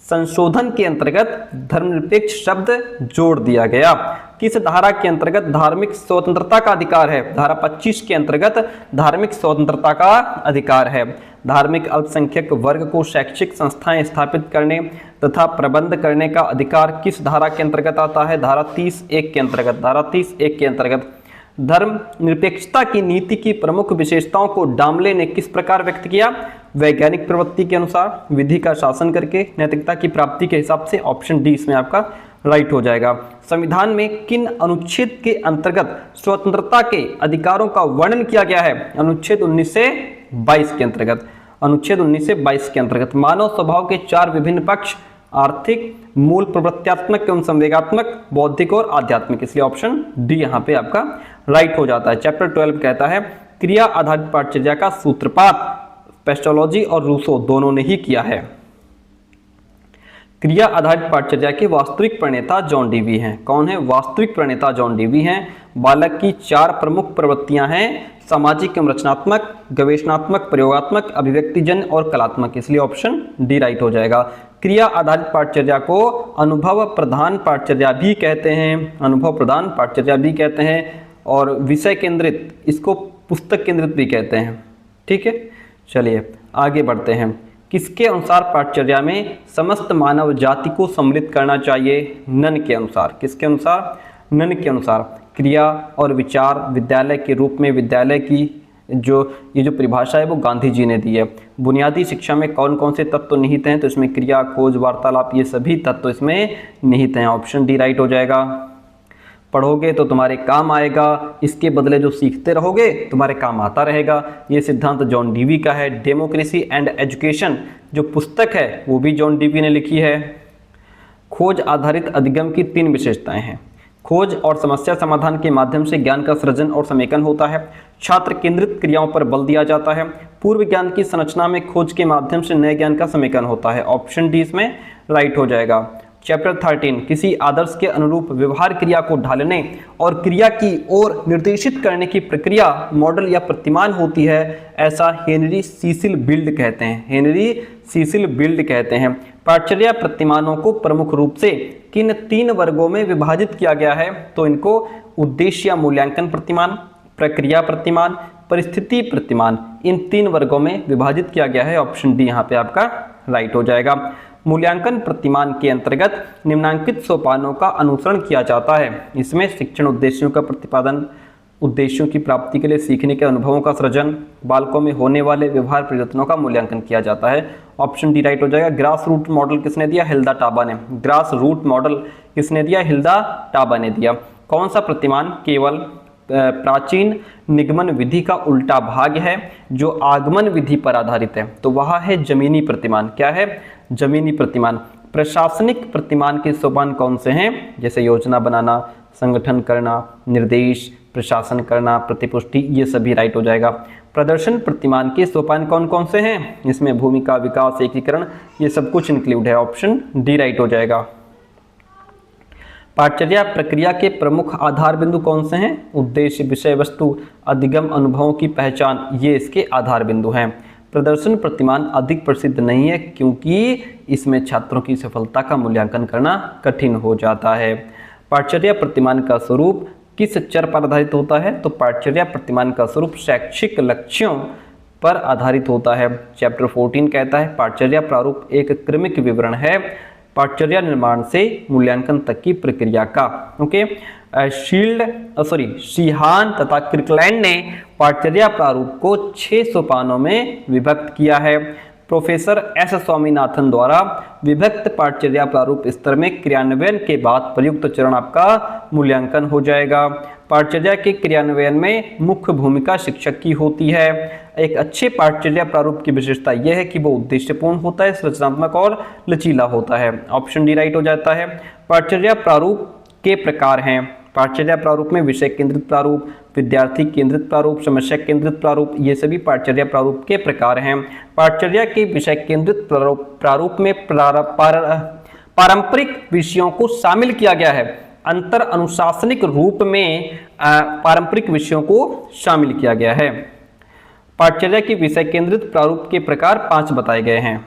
संशोधन के अंतर्गत धर्मनिरपेक्ष शब्द जोड़ दिया गया? किस धारा के अंतर्गत धार्मिक स्वतंत्रता का अधिकार है? धारा 25 के अंतर्गत धार्मिक स्वतंत्रता का अधिकार है। धार्मिक अल्पसंख्यक वर्ग को शैक्षिक संस्थाएं स्थापित करने तथा प्रबंध करने का अधिकार किस धारा के अंतर्गत आता है? धारा 30(1) के अंतर्गत। धारा 30(1) के अंतर्गत। धर्म निरपेक्षता की नीति की प्रमुख विशेषताओं को डामले ने किस प्रकार व्यक्त किया? वैज्ञानिक प्रवृत्ति के अनुसार, विधि का शासन करके, नैतिकता की प्राप्ति के हिसाब से। ऑप्शन डी इसमें आपका राइट हो जाएगा। संविधान में किन अनुच्छेद के अंतर्गत स्वतंत्रता के अधिकारों का वर्णन किया गया है? अनुच्छेद 19 से 22 के अंतर्गत। अनुच्छेद 19 से 22 के अंतर्गत। मानव स्वभाव के 4 विभिन्न पक्ष: आर्थिक, मूल प्रवृत्त्यात्मक एवं संवेगात्मक, बौद्धिक और आध्यात्मिक, इसलिए ऑप्शन डी यहाँ पे आपका राइट हो जाता है। चैप्टर 12 कहता है क्रिया आधारित पाठचर्या का सूत्रपात पेस्टोलॉजी और रूसो दोनों ने ही किया है। क्रिया आधारित पाठचर्या के वास्तविक प्रणेता जॉन डीवी हैं। कौन है वास्तविक प्रणेता? जॉन डीवी हैं। बालक की 4 प्रमुख प्रवृत्तियां हैं: सामाजिक एवं रचनात्मक, गवेषणात्मक, प्रयोगात्मक, अभिव्यक्तिजन्य और कलात्मक, इसलिए ऑप्शन डी राइट हो जाएगा। क्रिया आधारित पाठचर्या को अनुभव प्रधान पाठचर्या भी कहते हैं। अनुभव प्रधान पाठचर्या भी कहते हैं और विषय केंद्रित, इसको पुस्तक केंद्रित भी कहते हैं। ठीक है, चलिए आगे बढ़ते हैं। किसके अनुसार पाठचर्या में समस्त मानव जाति को सम्मिलित करना चाहिए? नन के अनुसार। किसके अनुसार? नन के अनुसार। क्रिया और विचार विद्यालय के रूप में विद्यालय की ये जो परिभाषा है वो गांधी जी ने दी है। बुनियादी शिक्षा में कौन कौन से तत्व निहित हैं? तो इसमें क्रिया, खोज, वार्तालाप, ये सभी तत्व इसमें निहित हैं। ऑप्शन डी राइट हो जाएगा। पढ़ोगे तो तुम्हारे काम आएगा, इसके बदले जो सीखते रहोगे तुम्हारे काम आता रहेगा। ये सिद्धांत जॉन डीवी का है। डेमोक्रेसी एंड एजुकेशन जो पुस्तक है वो भी जॉन डीवी ने लिखी है। खोज आधारित अधिगम की 3 विशेषताएं हैं। खोज और समस्या समाधान के माध्यम से ज्ञान का सृजन और समेकन होता है। छात्र केंद्रित क्रियाओं पर बल दिया जाता है। पूर्व ज्ञान की संरचना में खोज के माध्यम से नए ज्ञान का समेकन होता है। ऑप्शन डी इसमें राइट हो जाएगा। चैप्टर 13 किसी आदर्श के अनुरूप व्यवहार क्रिया को ढालने और क्रिया की ओर निर्देशित करने की प्रक्रिया मॉडल या प्रतिमान होती है, ऐसा हेनरी सीसिल बिल्ड कहते हैं। हेनरी सीसिल बिल्ड कहते हैं। पाठचर्या प्रतिमानों को प्रमुख रूप से किन 3 वर्गों में विभाजित किया गया है? तो इनको उद्देश्य या मूल्यांकन प्रतिमान, प्रक्रिया प्रतिमान, परिस्थिति प्रतिमान, इन 3 वर्गों में विभाजित किया गया है। ऑप्शन डी यहाँ पे आपका राइट हो जाएगा। मूल्यांकन प्रतिमान के अंतर्गत निम्नांकित सोपानों का अनुसरण किया जाता है। इसमें शिक्षण उद्देश्यों का प्रतिपादन, उद्देश्यों की प्राप्ति के लिए सीखने के अनुभवों का सृजन, बालकों में होने वाले व्यवहार परिवर्तनों का मूल्यांकन किया जाता है। ऑप्शन डी राइट हो जाएगा। ग्रास रूट मॉडल किसने दिया? हिल्डा टाबा ने। ग्रास रूट मॉडल किसने दिया? हिल्डा टाबा ने दिया। कौन सा प्रतिमान केवल प्राचीन निगमन विधि का उल्टा भाग है जो आगमन विधि पर आधारित है? तो वह है जमीनी प्रतिमान। क्या है? जमीनी प्रतिमान। प्रशासनिक प्रतिमान के सोपान कौन से हैं? जैसे योजना बनाना, संगठन करना, निर्देश, प्रशासन करना, प्रतिपुष्टि, ये सभी राइट हो जाएगा। प्रदर्शन प्रतिमान के सोपान कौन कौन से हैं? इसमें भूमिका, विकास, एकीकरण, ये सब कुछ इंक्लूड है। ऑप्शन डी राइट हो जाएगा। पाठचर्या प्रक्रिया के प्रमुख आधार बिंदु कौन से हैं? उद्देश्य, विषय वस्तु, अधिगम, अनुभवों की पहचान, ये इसके आधार बिंदु हैं। प्रदर्शन प्रतिमान अधिक प्रसिद्ध नहीं है क्योंकि इसमें छात्रों की सफलता का मूल्यांकन करना कठिन हो जाता है। पाठचर्या प्रतिमान का स्वरूप किस चर पर आधारित होता है? तो पाठचर्या प्रतिमान का स्वरूप शैक्षिक लक्ष्यों पर आधारित होता है। चैप्टर 14 कहता है पाठचर्या प्रारूप एक क्रमिक विवरण है पाठचर्या निर्माण से मूल्यांकन तक की प्रक्रिया का। ओके, शीहान तथा क्रिकलैंड ने पाठचर्या प्रारूप को 6 सोपानों में विभक्त किया है। प्रोफेसर एस स्वामीनाथन द्वारा विभक्त पाठचर्या प्रारूप स्तर में क्रियान्वयन के बाद प्रयुक्त चरण आपका मूल्यांकन हो जाएगा। पाठचर्या के क्रियान्वयन में मुख्य भूमिका शिक्षक की होती है। एक अच्छे पाठचर्या प्रारूप की विशेषता यह है कि वो उद्देश्यपूर्ण होता है, रचनात्मक और लचीला होता है। ऑप्शन डी राइट हो जाता है। पाठचर्या प्रारूप के प्रकार हैं। पाठचर्या प्रारूप में विषय केंद्रित प्रारूप, विद्यार्थी केंद्रित प्रारूप, समस्या केंद्रित प्रारूप, ये सभी पाठचर्या प्रारूप के प्रकार हैं। पाठचर्या के विषय केंद्रित प्रारूप में पारंपरिक विषयों को शामिल किया गया है। अंतर अनुशासनिक रूप में पारंपरिक विषयों को शामिल किया गया है। पाठचर्या के विषय केंद्रित प्रारूप के प्रकार 5 बताए गए हैं।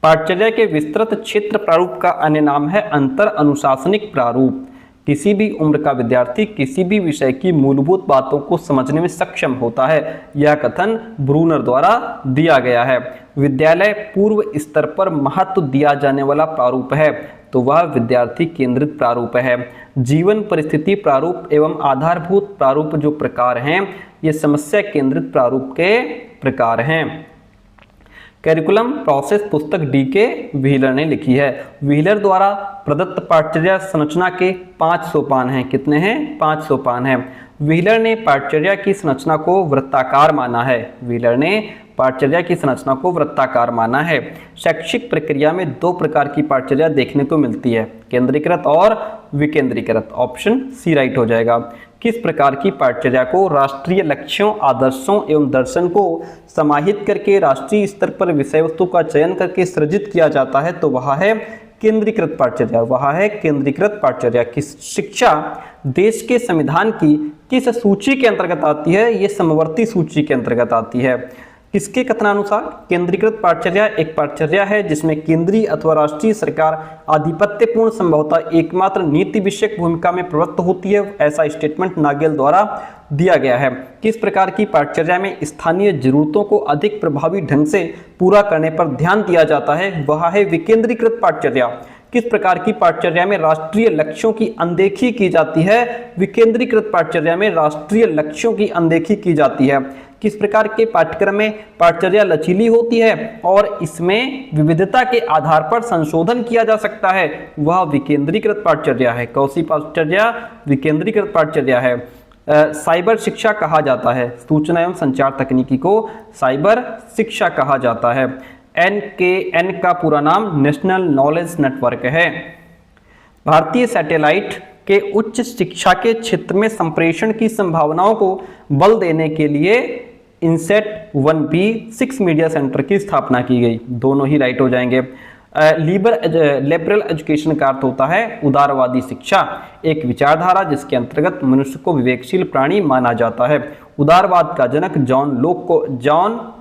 पाठचर्या के विस्तृत क्षेत्र प्रारूप का अन्य नाम है अंतर अनुशासनिक प्रारूप। किसी भी उम्र का विद्यार्थी किसी भी विषय की मूलभूत बातों को समझने में सक्षम होता है, यह कथन ब्रूनर द्वारा दिया गया है। विद्यालय पूर्व स्तर पर महत्व दिया जाने वाला प्रारूप है, तो वह विद्यार्थी केंद्रित प्रारूप है। जीवन परिस्थिति प्रारूप एवं आधारभूत प्रारूप जो प्रकार हैं, ये समस्या केंद्रित प्रारूप के प्रकार हैं। कैरिकुलम प्रोसेस पुस्तक डी.के. व्हीलर ने लिखी है। व्हीलर द्वारा प्रदत्त पाठचर्या संरचना के 5 सोपान हैं। कितने हैं? 5 सोपान हैं। व्हीलर ने पाठचर्या की संरचना को वृत्ताकार माना है। व्हीलर ने पाठचर्या की संरचना को वृत्ताकार माना है। शैक्षिक प्रक्रिया में 2 प्रकार की पाठचर्या देखने को मिलती है, केंद्रीकृत और विकेंद्रीकृत। ऑप्शन सी राइट हो जाएगा। किस प्रकार की पाठचर्या को राष्ट्रीय लक्ष्यों, आदर्शों एवं दर्शन को समाहित करके राष्ट्रीय स्तर पर विषय वस्तु का चयन करके सृजित किया जाता है? तो वह है केंद्रीकृत पाठचर्या। वह है केंद्रीकृत पाठचर्या। किस शिक्षा देश के संविधान की किस सूची के अंतर्गत आती है? ये समवर्ती सूची के अंतर्गत आती है। किसके कथनानुसार? केंद्रीकृत पाठचर्या एक पाठचर्या है जिसमें केंद्रीय अथवा राष्ट्रीय सरकार आधिपत्यपूर्ण संभवतः एकमात्र नीति विषयक भूमिका में प्रवृत्त होती है, ऐसा स्टेटमेंट नागेल द्वारा दिया गया है। किस प्रकार की पाठचर्या में स्थानीय जरूरतों को अधिक प्रभावी ढंग से पूरा करने पर ध्यान दिया जाता है? वह है विकेंद्रीकृत पाठचर्या। किस प्रकार की पाठचर्या में राष्ट्रीय लक्ष्यों की अनदेखी की जाती है? विकेंद्रीकृत पाठचर्या में राष्ट्रीय लक्ष्यों की अनदेखी की जाती है। किस प्रकार के पाठ्यक्रम में पाठचर्या लचीली होती है और इसमें विविधता के आधार पर संशोधन किया जा सकता है? वह विकेंद्रीकृत पाठचर्या है। कौन सी पाठचर्या? विकेंद्रीकृत पाठचर्या है। साइबर शिक्षा कहा जाता है। सूचना एवं संचार तकनीकी को साइबर शिक्षा कहा जाता है। NKN का पूरा नाम नेशनल नॉलेज नेटवर्क है। भारतीय सैटेलाइट के उच्च शिक्षा के क्षेत्र में संप्रेषण की संभावनाओं को बल देने के लिए इनसेट 1B 6 मीडिया सेंटर की स्थापना की गई। दोनों ही राइट हो जाएंगे। लिबरल एजुकेशन का अर्थ होता है उदारवादी शिक्षा, एक विचारधारा जिसके अंतर्गत मनुष्य को विवेकशील प्राणी माना जाता है। उदारवाद का जनक जॉन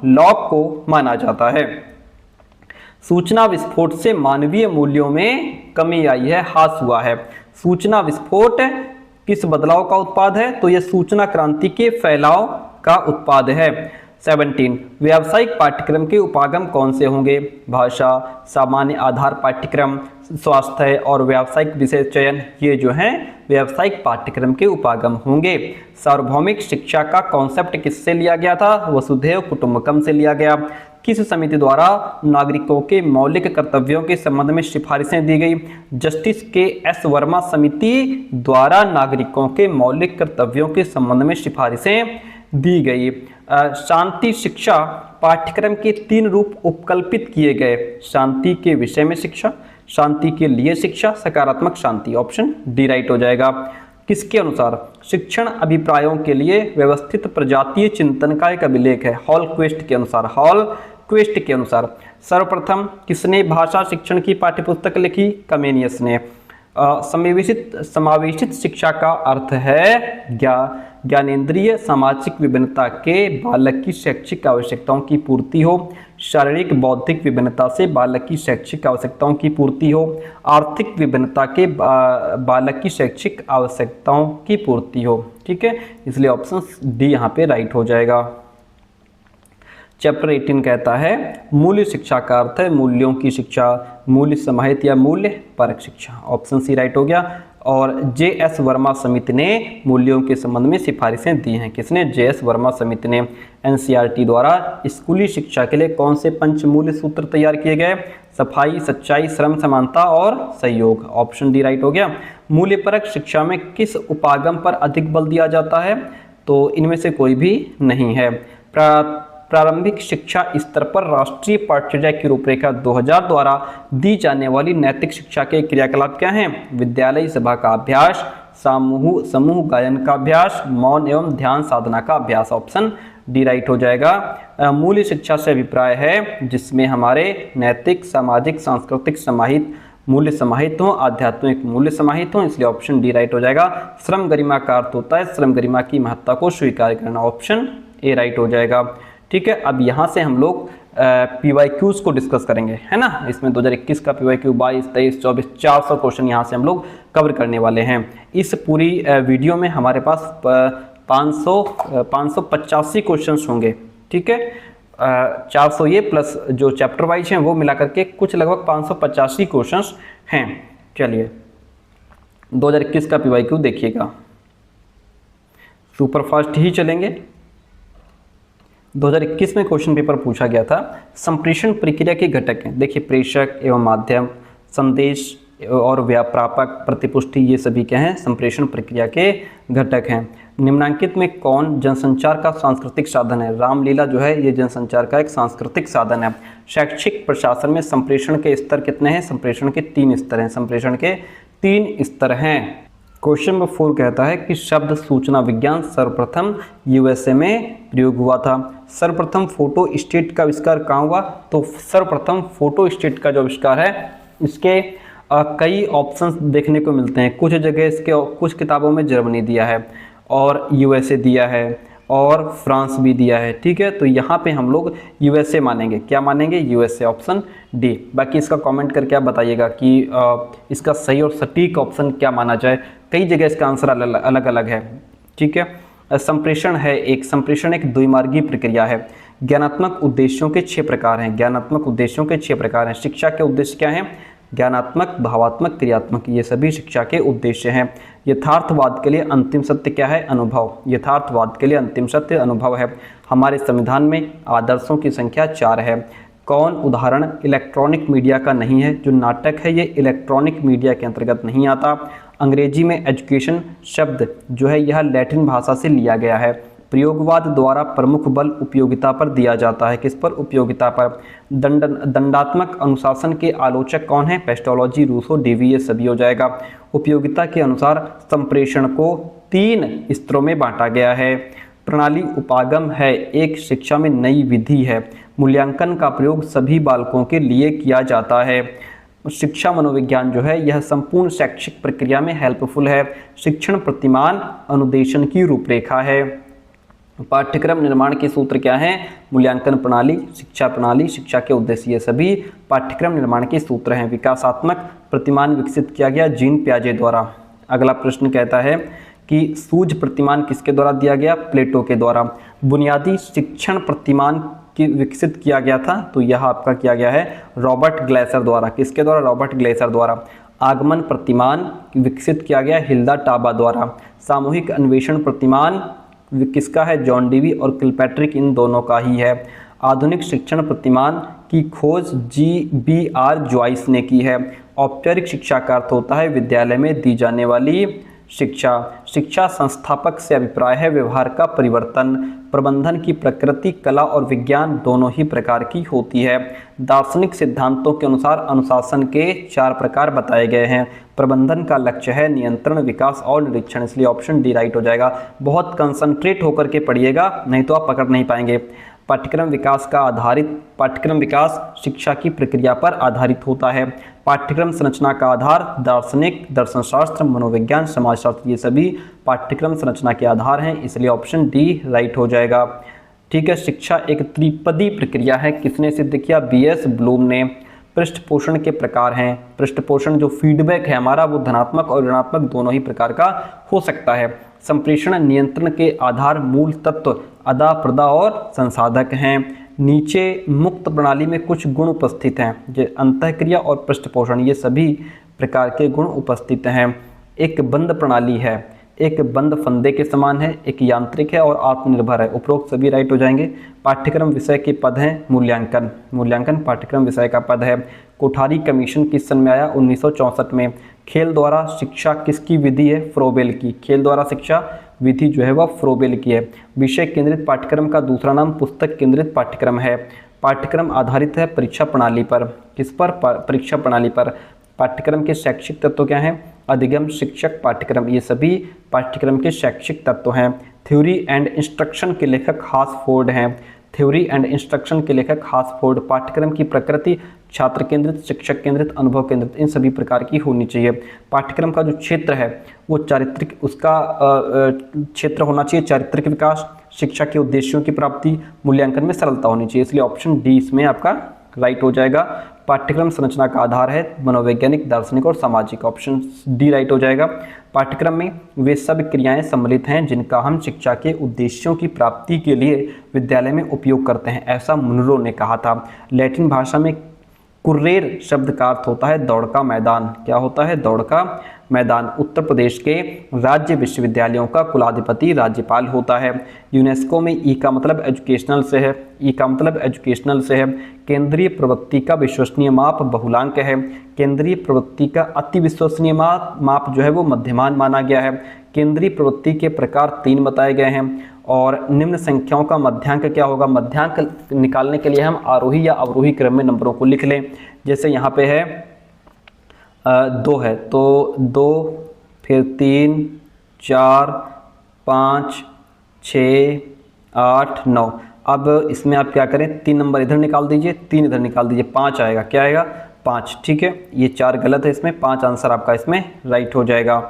लॉक को माना जाता है। सूचना विस्फोट से मानवीय मूल्यों में कमी आई है, ह्रास हुआ है। सूचना विस्फोट किस बदलाव का उत्पाद है? तो यह सूचना क्रांति के फैलाव का उत्पाद है। 17 व्यावसायिक पाठ्यक्रम के उपागम कौन से होंगे? भाषा, सामान्य आधार पाठ्यक्रम, स्वास्थ्य और व्यावसायिक विषय चयन, ये जो हैं व्यावसायिक पाठ्यक्रम के उपागम होंगे। सार्वभौमिक शिक्षा का कॉन्सेप्ट किससे लिया गया था? वसुधैव कुटुंबकम से लिया गया। किस समिति द्वारा नागरिकों के मौलिक कर्तव्यों के संबंध में सिफारिशें दी गई? जस्टिस के एस वर्मा समिति द्वारा नागरिकों के मौलिक कर्तव्यों के संबंध में सिफारिशें दी गई। शांति शिक्षा पाठ्यक्रम के 3 रूप उपकल्पित किए गए। शांति के विषय में शिक्षा, शांति के लिए शिक्षा, सकारात्मक शांति। ऑप्शन डी राइट हो जाएगा। किसके अनुसार? शिक्षण अभिप्रायों के लिए व्यवस्थित प्रजातीय चिंतन का एक अभिलेख है। हॉलक्विस्ट के अनुसार, हॉलक्विस्ट के अनुसार। सर्वप्रथम किसने भाषा शिक्षण की पाठ्यपुस्तक लिखी? कमेनियस ने। समावेशित शिक्षा का अर्थ है ज्ञानेंद्रिय सामाजिक विभिन्नता के बालक की शैक्षिक आवश्यकताओं की पूर्ति हो, शारीरिक बौद्धिक विभिन्नता से बालक की शैक्षिक आवश्यकताओं की पूर्ति हो, आर्थिक विभिन्नता के बालक की शैक्षिक आवश्यकताओं की पूर्ति हो। ठीक है, इसलिए ऑप्शन डी यहाँ पे राइट हो जाएगा। चैप्टर 18 कहता है मूल्य शिक्षा का अर्थ है मूल्यों की शिक्षा, मूल्य समाहित या मूल्य परक शिक्षा। ऑप्शन सी राइट हो गया। और जे.एस. वर्मा समिति ने मूल्यों के संबंध में सिफारिशें दी हैं। किसने? जे.एस. वर्मा समिति ने। एनसीईआरटी द्वारा स्कूली शिक्षा के लिए कौन से 5 मूल्य सूत्र तैयार किए गए? सफाई, सच्चाई, श्रम, समानता और सहयोग। ऑप्शन डी राइट हो गया। मूल्य परक शिक्षा में किस उपागम पर अधिक बल दिया जाता है? तो इनमें से कोई भी नहीं है। प्रारंभिक शिक्षा स्तर पर राष्ट्रीय पाठ्यचर्या की रूपरेखा 2000 द्वारा दी जाने वाली नैतिक शिक्षा के क्रियाकलाप क्या हैं? विद्यालय सभा का अभ्यास, समूह गायन का अभ्यास, मौन एवं ध्यान साधना का अभ्यास। ऑप्शन डी राइट हो जाएगा। मूल्य शिक्षा से अभिप्राय है जिसमें हमारे नैतिक, सामाजिक, सांस्कृतिक समाहित मूल्य समाहित हों, आध्यात्मिक मूल्य समाहित हों, इसलिए ऑप्शन डी राइट हो जाएगा। श्रम गरिमा का अर्थ होता है श्रम गरिमा की महत्ता को स्वीकार करना। ऑप्शन ए राइट हो जाएगा। ठीक है, अब यहाँ से हम लोग PYQs को डिस्कस करेंगे, है ना। इसमें 2021 का PYQ 22, 23, 24, 400 क्वेश्चन यहाँ से हम लोग कवर करने वाले हैं। इस पूरी वीडियो में हमारे पास 585 क्वेश्चन होंगे। ठीक है, 400 ये प्लस जो चैप्टर वाइज हैं वो मिला करके कुछ लगभग 585 क्वेश्चन हैं। चलिए 2021 का PYQ देखिएगा, सुपरफास्ट ही चलेंगे। 2021 में क्वेश्चन पेपर पूछा गया था संप्रेषण प्रक्रिया के घटक हैं। देखिए प्रेषक एवं माध्यम, संदेश और प्रापक, प्रतिपुष्टि, ये सभी क्या हैं? संप्रेषण प्रक्रिया के घटक हैं। निम्नांकित में कौन जनसंचार का सांस्कृतिक साधन है? रामलीला जो है ये जनसंचार का एक सांस्कृतिक साधन है। शैक्षिक प्रशासन में संप्रेषण के स्तर कितने हैं? संप्रेषण के 3 स्तर हैं। संप्रेषण के 3 स्तर हैं। क्वेश्चन नंबर 4 कहता है कि शब्द सूचना विज्ञान सर्वप्रथम USA में प्रयोग हुआ था। सर्वप्रथम फोटो स्टेट का आविष्कार कहाँ हुआ? तो सर्वप्रथम फोटो स्टेट का जो आविष्कार है इसके कई ऑप्शंस देखने को मिलते हैं। कुछ जगह इसके कुछ किताबों में जर्मनी दिया है और USA दिया है और फ्रांस भी दिया है। ठीक है, तो यहाँ पे हम लोग USA मानेंगे। क्या मानेंगे? USA। Option D. बाकी इसका कमेंट करके आप बताइएगा कि इसका सही और सटीक ऑप्शन क्या माना जाए। कई जगह इसका आंसर अलग अलग है। ठीक है, संप्रेषण एक द्विमार्गी प्रक्रिया है। ज्ञानात्मक उद्देश्यों के 6 प्रकार हैं। ज्ञानात्मक उद्देश्यों के 6 प्रकार हैं। शिक्षा के उद्देश्य क्या हैं? ज्ञानात्मक, भावात्मक, क्रियात्मक, ये सभी शिक्षा के उद्देश्य हैं। यथार्थवाद के लिए अंतिम सत्य क्या है? अनुभव। यथार्थवाद के लिए अंतिम सत्य अनुभव है। हमारे संविधान में आदर्शों की संख्या 4 है। कौन उदाहरण इलेक्ट्रॉनिक मीडिया का नहीं है? जो नाटक है ये इलेक्ट्रॉनिक मीडिया के अंतर्गत नहीं आता। अंग्रेजी में एजुकेशन शब्द जो है यह लैटिन भाषा से लिया गया है। प्रयोगवाद द्वारा प्रमुख बल उपयोगिता पर दिया जाता है। किस पर? उपयोगिता पर। दंडात्मक अनुशासन के आलोचक कौन है? पेस्टोलॉजी, रूसो, डेवी, ये सभी हो जाएगा। उपयोगिता के अनुसार संप्रेषण को 3 स्तरों में बांटा गया है। प्रणाली उपागम है, एक शिक्षा में नई विधि है। मूल्यांकन का प्रयोग सभी बालकों के लिए किया जाता है। शिक्षा मनोविज्ञान जो है यह संपूर्ण शैक्षिक प्रक्रिया में हेल्पफुल है। शिक्षण प्रतिमान अनुदेशन की रूपरेखा है। पाठ्यक्रम निर्माण के सूत्र क्या हैं? मूल्यांकन प्रणाली, शिक्षा प्रणाली, शिक्षा के उद्देश्य, ये सभी पाठ्यक्रम निर्माण के सूत्र हैं। विकासात्मक प्रतिमान विकसित किया गया जीन पियाजे द्वारा। अगला प्रश्न कहता है कि सूझ प्रतिमान किसके द्वारा दिया गया? प्लेटो के द्वारा। बुनियादी शिक्षण प्रतिमान की विकसित किया गया था, तो यह आपका किया गया है रॉबर्ट ग्लेसर द्वारा। किसके द्वारा? रॉबर्ट ग्लेसर द्वारा। आगमन प्रतिमान विकसित किया गया हिल्डा टाबा द्वारा। सामूहिक अन्वेषण प्रतिमान किसका है? जॉन डीवी और किलपैट्रिक, इन दोनों का ही है। आधुनिक शिक्षण प्रतिमान की खोज GBR जॉइस ने की है। औपचारिक शिक्षा का अर्थ होता है विद्यालय में दी जाने वाली शिक्षा। शिक्षा संस्थापक से अभिप्राय है व्यवहार का परिवर्तन। प्रबंधन की प्रकृति कला और विज्ञान दोनों ही प्रकार की होती है। दार्शनिक सिद्धांतों के अनुसार अनुशासन के 4 प्रकार बताए गए हैं। प्रबंधन का लक्ष्य है नियंत्रण, विकास और निरीक्षण, इसलिए ऑप्शन डी राइट हो जाएगा। बहुत कंसंट्रेट होकर के पढ़िएगा, नहीं तो आप पकड़ नहीं पाएंगे। पाठ्यक्रम विकास शिक्षा की प्रक्रिया पर आधारित होता है। पाठ्यक्रम संरचना का आधार दार्शनिक, दर्शनशास्त्र, मनोविज्ञान, समाजशास्त्र, ये सभी पाठ्यक्रम संरचना के आधार हैं, इसलिए ऑप्शन डी राइट हो जाएगा। ठीक है, शिक्षा एक त्रिपदी प्रक्रिया है, किसने सिद्ध किया? BS ब्लूम ने। पृष्ठपोषण के प्रकार हैं। पृष्ठपोषण जो फीडबैक है हमारा, वो धनात्मक और ऋणात्मक दोनों ही प्रकार का हो सकता है। संप्रेषण नियंत्रण के आधार मूल तत्व अदा, प्रदा और संसाधक हैं। नीचे मुक्त प्रणाली में कुछ गुण उपस्थित हैं, जो अंतःक्रिया और पृष्ठपोषण, ये सभी प्रकार के गुण उपस्थित हैं। एक बंद प्रणाली है, एक बंद फंदे के समान है, एक यांत्रिक है और आत्मनिर्भर है। उपरोक्त सभी राइट हो जाएंगे। पाठ्यक्रम विषय के पद हैं मूल्यांकन। मूल्यांकन पाठ्यक्रम विषय का पद है। कोठारी कमीशन किस सन में आया? 1964 में। खेल द्वारा शिक्षा किसकी विधि है? फ्रोबेल की। खेल द्वारा शिक्षा विधि जो है वह फ्रोबेल की है। विषय केंद्रित पाठ्यक्रम का दूसरा नाम पुस्तक केंद्रित पाठ्यक्रम है। पाठ्यक्रम आधारित है परीक्षा प्रणाली पर। किस पर? परीक्षा प्रणाली पर। पाठ्यक्रम के शैक्षिक तत्व क्या हैं? अधिगम, शिक्षक, पाठ्यक्रम, ये सभी पाठ्यक्रम के शैक्षिक तत्व हैं। थ्योरी एंड इंस्ट्रक्शन के लेखक हासफोर्ड हैं। थ्योरी एंड इंस्ट्रक्शन के लेखक हासफोर्ड। पाठ्यक्रम की प्रकृति छात्र केंद्रित, शिक्षक केंद्रित, अनुभव केंद्रित, इन सभी प्रकार की होनी चाहिए। पाठ्यक्रम का जो क्षेत्र है वो चारित्रिक, उसका क्षेत्र होना चाहिए चारित्रिक विकास, शिक्षा के उद्देश्यों की प्राप्ति, मूल्यांकन में सरलता होनी चाहिए, इसलिए ऑप्शन डी इसमें आपका राइट हो जाएगा। पाठ्यक्रम संरचना का आधार है मनोवैज्ञानिक, दार्शनिक और सामाजिक, ऑप्शन डी राइट हो जाएगा। पाठ्यक्रम में वे सब क्रियाएं सम्मिलित हैं जिनका हम शिक्षा के उद्देश्यों की प्राप्ति के लिए विद्यालय में उपयोग करते हैं, ऐसा मुनरो ने कहा था। लैटिन भाषा में कुर्रेर शब्द का अर्थ होता है दौड़ का मैदान। क्या होता है? दौड़ का मैदान। उत्तर प्रदेश के राज्य विश्वविद्यालयों का कुलाधिपति राज्यपाल होता है। यूनेस्को में ई का मतलब एजुकेशनल से है। ई का मतलब एजुकेशनल से है। केंद्रीय प्रवृत्ति का विश्वसनीय माप बहुलांक है। केंद्रीय प्रवृत्ति का अति विश्वसनीय माप जो है वो मध्यमान माना गया है। केंद्रीय प्रवृत्ति के प्रकार 3 बताए गए हैं। और निम्न संख्याओं का मध्यांक क्या होगा? मध्यांक निकालने के लिए हम आरोही या अवरोही क्रम में नंबरों को लिख लें। जैसे यहाँ पे है 2 है तो 2, फिर 3, 4, 5, 6, 8, 9। अब इसमें आप क्या करें? 3 नंबर इधर निकाल दीजिए, 3 इधर निकाल दीजिए, 5 आएगा। क्या आएगा? 5। ठीक है, ये 4 गलत है, इसमें 5 आंसर आपका इसमें राइट हो जाएगा।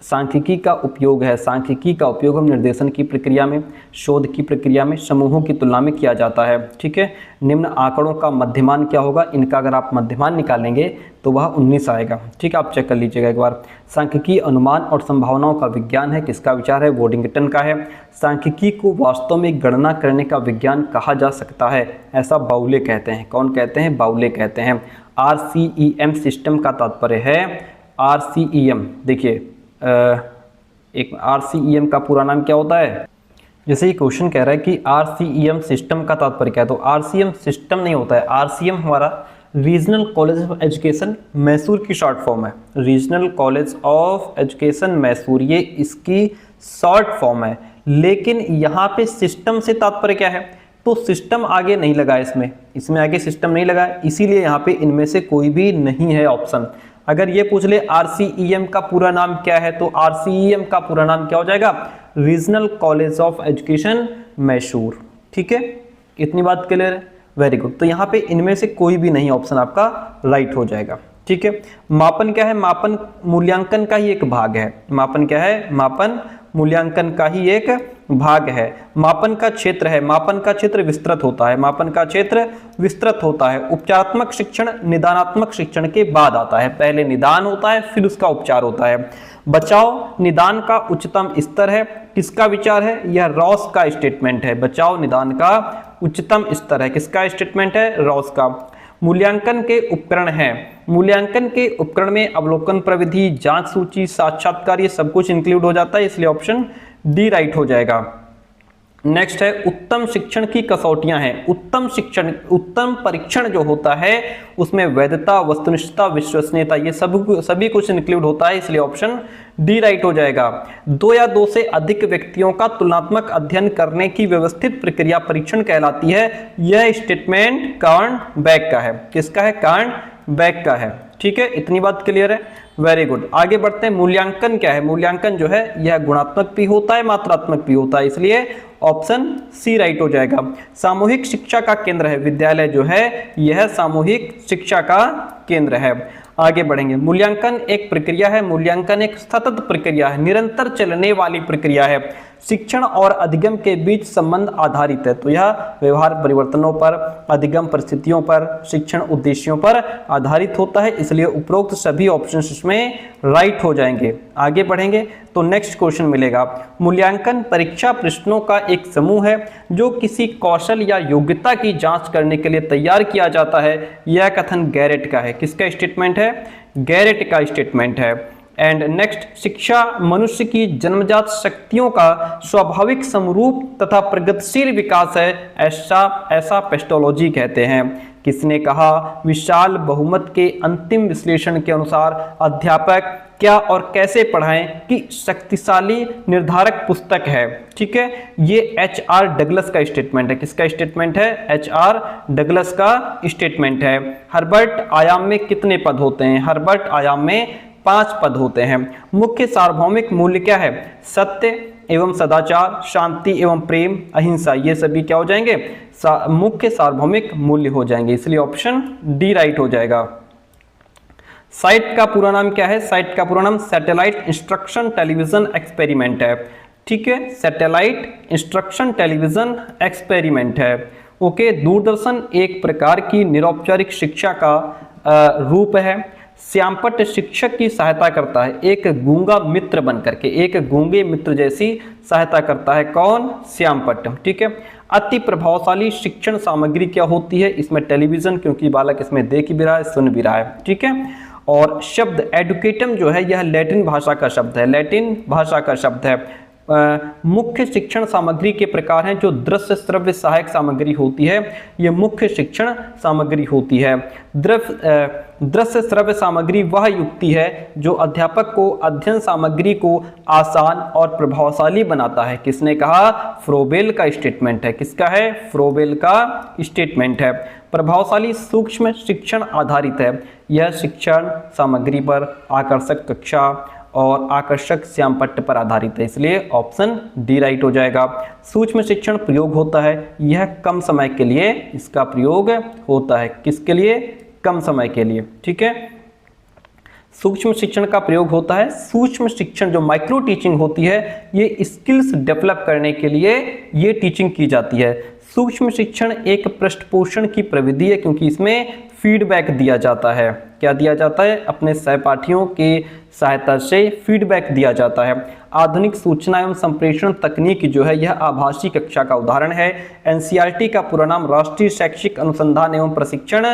सांख्यिकी का उपयोग है। सांख्यिकी का उपयोग हम निर्देशन की प्रक्रिया में, शोध की प्रक्रिया में, समूहों की तुलना में किया जाता है। ठीक है, निम्न आंकड़ों का मध्यमान क्या होगा? इनका अगर आप मध्यमान निकालेंगे तो वह 19 आएगा। ठीक है, आप चेक कर लीजिएगा एक बार। सांख्यिकी अनुमान और संभावनाओं का विज्ञान है। किसका विचार है? वोडिंगटन का है। सांख्यिकी को वास्तव में गणना करने का विज्ञान कहा जा सकता है, ऐसा बाउले कहते हैं। कौन कहते हैं? बाउले कहते हैं। RCEM सिस्टम का तात्पर्य है, RCEM देखिए एक RCEM का पूरा नाम क्या होता है? जैसे ये क्वेश्चन कह रहा है कि RCEM सिस्टम का तात्पर्य क्या है, तो RCEM सिस्टम नहीं होता है। RCM हमारा regional college of education Mysore की शॉर्ट फॉर्म है। Regional college of education Mysore, ये इसकी शॉर्ट फॉर्म है। लेकिन यहाँ पे सिस्टम से तात्पर्य क्या है? तो सिस्टम आगे नहीं लगा इसमें आगे सिस्टम नहीं लगा, इसीलिए यहाँ पे इनमें से कोई भी नहीं है ऑप्शन। अगर ये पूछ ले RCEM का पूरा नाम क्या है, तो RCEM का पूरा नाम क्या हो जाएगा? Regional college of education Mysore. ठीक है, इतनी बात क्लियर है? Very good. तो यहाँ पे इनमें से कोई भी नहीं ऑप्शन आपका राइट हो जाएगा। ठीक है, मापन क्या है? मापन मूल्यांकन का ही एक भाग है। मापन क्या है? मापन मूल्यांकन का ही एक भाग है। मापन का क्षेत्र है, मापन का क्षेत्र विस्तृत होता है, मापन का क्षेत्र विस्तृत होता है। उपचारात्मक शिक्षण निदानात्मक शिक्षण के बाद आता है, पहले निदान होता है फिर उसका उपचार होता है। बचाव निदान का उच्चतम स्तर है, किसका विचार है? यह रॉस का स्टेटमेंट है। बचाव निदान का उच्चतम स्तर है, किसका स्टेटमेंट है? रॉस का। मूल्यांकन के उपकरण हैं, मूल्यांकन के उपकरण में अवलोकन प्रविधि, जांच सूची, साक्षात्कार, ये सब कुछ इंक्लूड हो जाता है, इसलिए ऑप्शन डी राइट हो जाएगा। नेक्स्ट है उत्तम शिक्षण की कसौटियां हैं। उत्तम शिक्षण, उत्तम परीक्षण जो होता है उसमें वैधता, वस्तुनिष्ठता, विश्वसनीयता, ये सभी कुछ इंक्लूड होता है, इसलिए ऑप्शन डी राइट हो जाएगा। 2 या 2 से अधिक व्यक्तियों का तुलनात्मक अध्ययन करने की व्यवस्थित प्रक्रिया परीक्षण कहलाती है। यह स्टेटमेंट कार्नबैक का है, किसका है? कार्नबैक का है। ठीक है, इतनी बात क्लियर है, वेरी गुड। आगे बढ़ते हैं। मूल्यांकन क्या है? मूल्यांकन जो है यह गुणात्मक भी होता है, मात्रात्मक भी होता है, इसलिए ऑप्शन सी राइट हो जाएगा। सामूहिक शिक्षा का केंद्र है विद्यालय, जो है यह सामूहिक शिक्षा का केंद्र है। आगे बढ़ेंगे। मूल्यांकन एक प्रक्रिया है, मूल्यांकन एक सतत प्रक्रिया है, निरंतर चलने वाली प्रक्रिया है। शिक्षण और अधिगम के बीच संबंध आधारित है, तो यह व्यवहार परिवर्तनों पर, अधिगम परिस्थितियों पर, शिक्षण उद्देश्यों पर आधारित होता है, इसलिए उपरोक्त सभी ऑप्शंस इसमें राइट हो जाएंगे। आगे बढ़ेंगे तो नेक्स्ट क्वेश्चन मिलेगा। मूल्यांकन परीक्षा प्रश्नों का एक समूह है जो किसी कौशल या योग्यता की जांच करने के लिए तैयार किया जाता है। यह कथन गैरेट का है, किसका स्टेटमेंट है? गैरेट का स्टेटमेंट है। एंड नेक्स्ट, शिक्षा मनुष्य की जन्मजात शक्तियों का स्वाभाविक समरूप तथा प्रगतिशील विकास है, ऐसा पेस्टोलॉजी कहते हैं। किसने कहा? विशाल बहुमत के अंतिम विश्लेषण के अनुसार अध्यापक क्या और कैसे पढ़ाएं की शक्तिशाली निर्धारक पुस्तक है। ठीक है, ये HR डगलस का स्टेटमेंट है, किसका स्टेटमेंट है? HR डगलस का स्टेटमेंट है। हर्बर्ट आयाम में कितने पद होते हैं? हर्बर्ट आयाम में 5 पद होते हैं। मुख्य सार्वभौमिक मूल्य क्या है? सत्य एवं सदाचार, शांति एवं प्रेम, अहिंसा, ये सभी क्या हो जाएंगे? मुख्य सार्वभौमिक मूल्य हो जाएंगे, इसलिए ऑप्शन डी राइट हो जाएगा। साइट का पूरा नाम क्या है? साइट का पूरा नाम सैटेलाइट इंस्ट्रक्शन टेलीविजन एक्सपेरिमेंट है। ठीक है, सैटेलाइट इंस्ट्रक्शन टेलीविजन एक्सपेरिमेंट है। ओके, दूरदर्शन एक प्रकार की निरौपचारिक शिक्षा का रूप है। श्यामपट्ट शिक्षक की सहायता करता है एक गूंगा मित्र बनकर के, एक गूंगे मित्र जैसी सहायता करता है। कौन? श्यामपट्ट। ठीक है, अति प्रभावशाली शिक्षण सामग्री क्या होती है? इसमें टेलीविजन, क्योंकि बालक इसमें देख भी रहा है, सुन भी रहा है। ठीक है, और शब्द एडुकेटम जो है यह लैटिन भाषा का शब्द है, लैटिन भाषा का शब्द है। मुख्य शिक्षण सामग्री के प्रकार हैं जो दृश्य श्रव्य सहायक सामग्री होती है, यह मुख्य शिक्षण सामग्री होती है। दृश्य श्रव्य सामग्री वह युक्ति है जो अध्यापक को अध्ययन सामग्री को आसान और प्रभावशाली बनाता है। किसने कहा? फ्रोबेल का स्टेटमेंट है, किसका है? फ्रोबेल का स्टेटमेंट है। प्रभावशाली सूक्ष्म शिक्षण आधारित है, यह शिक्षण सामग्री पर आकर्षक कक्षा और आकर्षक श्यामपट्ट पर आधारित है, इसलिए ऑप्शन डी राइट हो जाएगा। सूक्ष्म शिक्षण प्रयोग होता है, यह कम समय के लिए इसका प्रयोग होता है, किसके लिए? कम समय के लिए। ठीक है, सूक्ष्म शिक्षण का प्रयोग होता है। सूक्ष्म शिक्षण जो माइक्रो टीचिंग होती है, ये स्किल्स डेवलप करने के लिए ये टीचिंग की जाती है। सूक्ष्म शिक्षण एक पृष्ठपोषण की प्रविधि है, क्योंकि इसमें फीडबैक दिया जाता है। क्या दिया जाता है? अपने सहपाठियों के सहायता से फीडबैक दिया जाता है। आधुनिक सूचना एवं संप्रेषण तकनीक जो है यह आभासी कक्षा का उदाहरण है। NCERT का पूरा नाम राष्ट्रीय शैक्षिक अनुसंधान एवं प्रशिक्षण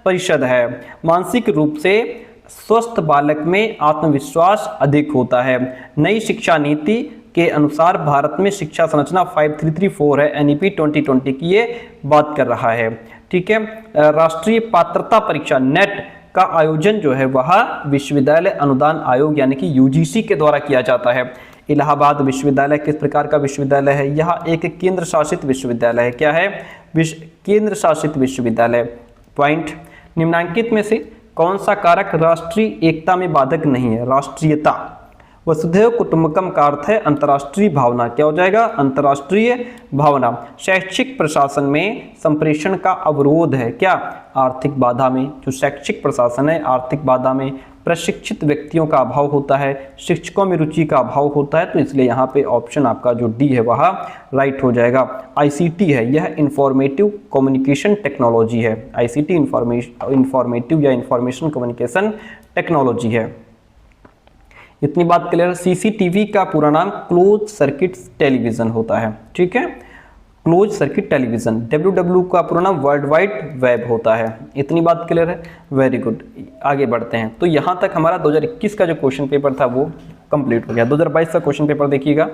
परिषद है। मानसिक रूप से स्वस्थ बालक में आत्मविश्वास अधिक होता है। नई शिक्षा नीति के अनुसार भारत में शिक्षा संरचना 5334 है, NEP 2020 की ये बात कर रहा है। ठीक है, राष्ट्रीय पात्रता परीक्षा नेट का आयोजन जो है वह विश्वविद्यालय अनुदान आयोग यानी कि UGC के द्वारा किया जाता है। इलाहाबाद विश्वविद्यालय किस प्रकार का विश्वविद्यालय है? यह एक केंद्र शासित विश्वविद्यालय है। क्या है? केंद्र शासित विश्वविद्यालय। पॉइंट, निम्नांकित में से कौन सा कारक राष्ट्रीय एकता में बाधक नहीं है? राष्ट्रीयता, वसुधैव कुटुंबकम का अर्थ है अंतर्राष्ट्रीय भावना। क्या हो जाएगा? अंतर्राष्ट्रीय भावना। शैक्षिक प्रशासन में संप्रेषण का अवरोध है क्या? आर्थिक बाधा में। जो शैक्षिक प्रशासन है आर्थिक बाधा में, प्रशिक्षित व्यक्तियों का अभाव होता है, शिक्षकों में रुचि का अभाव होता है, तो इसलिए यहाँ पे ऑप्शन आपका जो डी है वह राइट हो जाएगा। आईसीटी है, यह इंफॉर्मेटिव कम्युनिकेशन टेक्नोलॉजी है। आईसीटी इंफॉर्मेटिव या इंफॉर्मेशन कम्युनिकेशन टेक्नोलॉजी है। इतनी बात क्लियर। सीसीटीवी का पूरा नाम क्लोज सर्किट टेलीविजन होता है, ठीक है, क्लोज सर्किट टेलीविजन। डब्ल्यूडब्ल्यू का पूरा नाम वर्ल्ड वाइड वेब होता है। इतनी बात क्लियर है, वेरी गुड। आगे बढ़ते हैं। तो यहाँ तक हमारा 2021 का जो क्वेश्चन पेपर था वो कंप्लीट हो गया। 2022 का क्वेश्चन पेपर देखिएगा।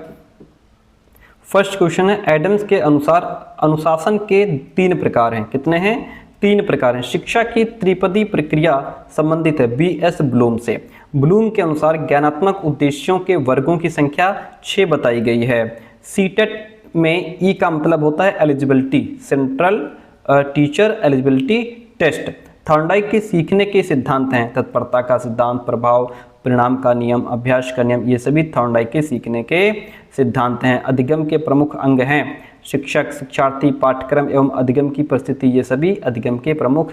फर्स्ट क्वेश्चन है, एडम्स के अनुसार अनुशासन के 3 प्रकार हैं। कितने हैं? 3 प्रकार हैं। शिक्षा की त्रिपदी प्रक्रिया संबंधित है BS ब्लूम से। ब्लूम के अनुसार ज्ञानात्मक उद्देश्यों के वर्गों की संख्या 6 बताई गई है। सीटेट में ई का मतलब होता है eligibility, central teacher eligibility test. Thorndike के सीखने के सिद्धांत हैं तत्परता का सिद्धांत, प्रभाव, परिणाम का नियम, अभ्यास का नियम, ये सभी थॉर्नडाइक के सीखने के सिद्धांत हैं। अधिगम के प्रमुख अंग हैं शिक्षक, शिक्षार्थी, पाठ्यक्रम एवं अधिगम की परिस्थिति, ये सभी अधिगम के प्रमुख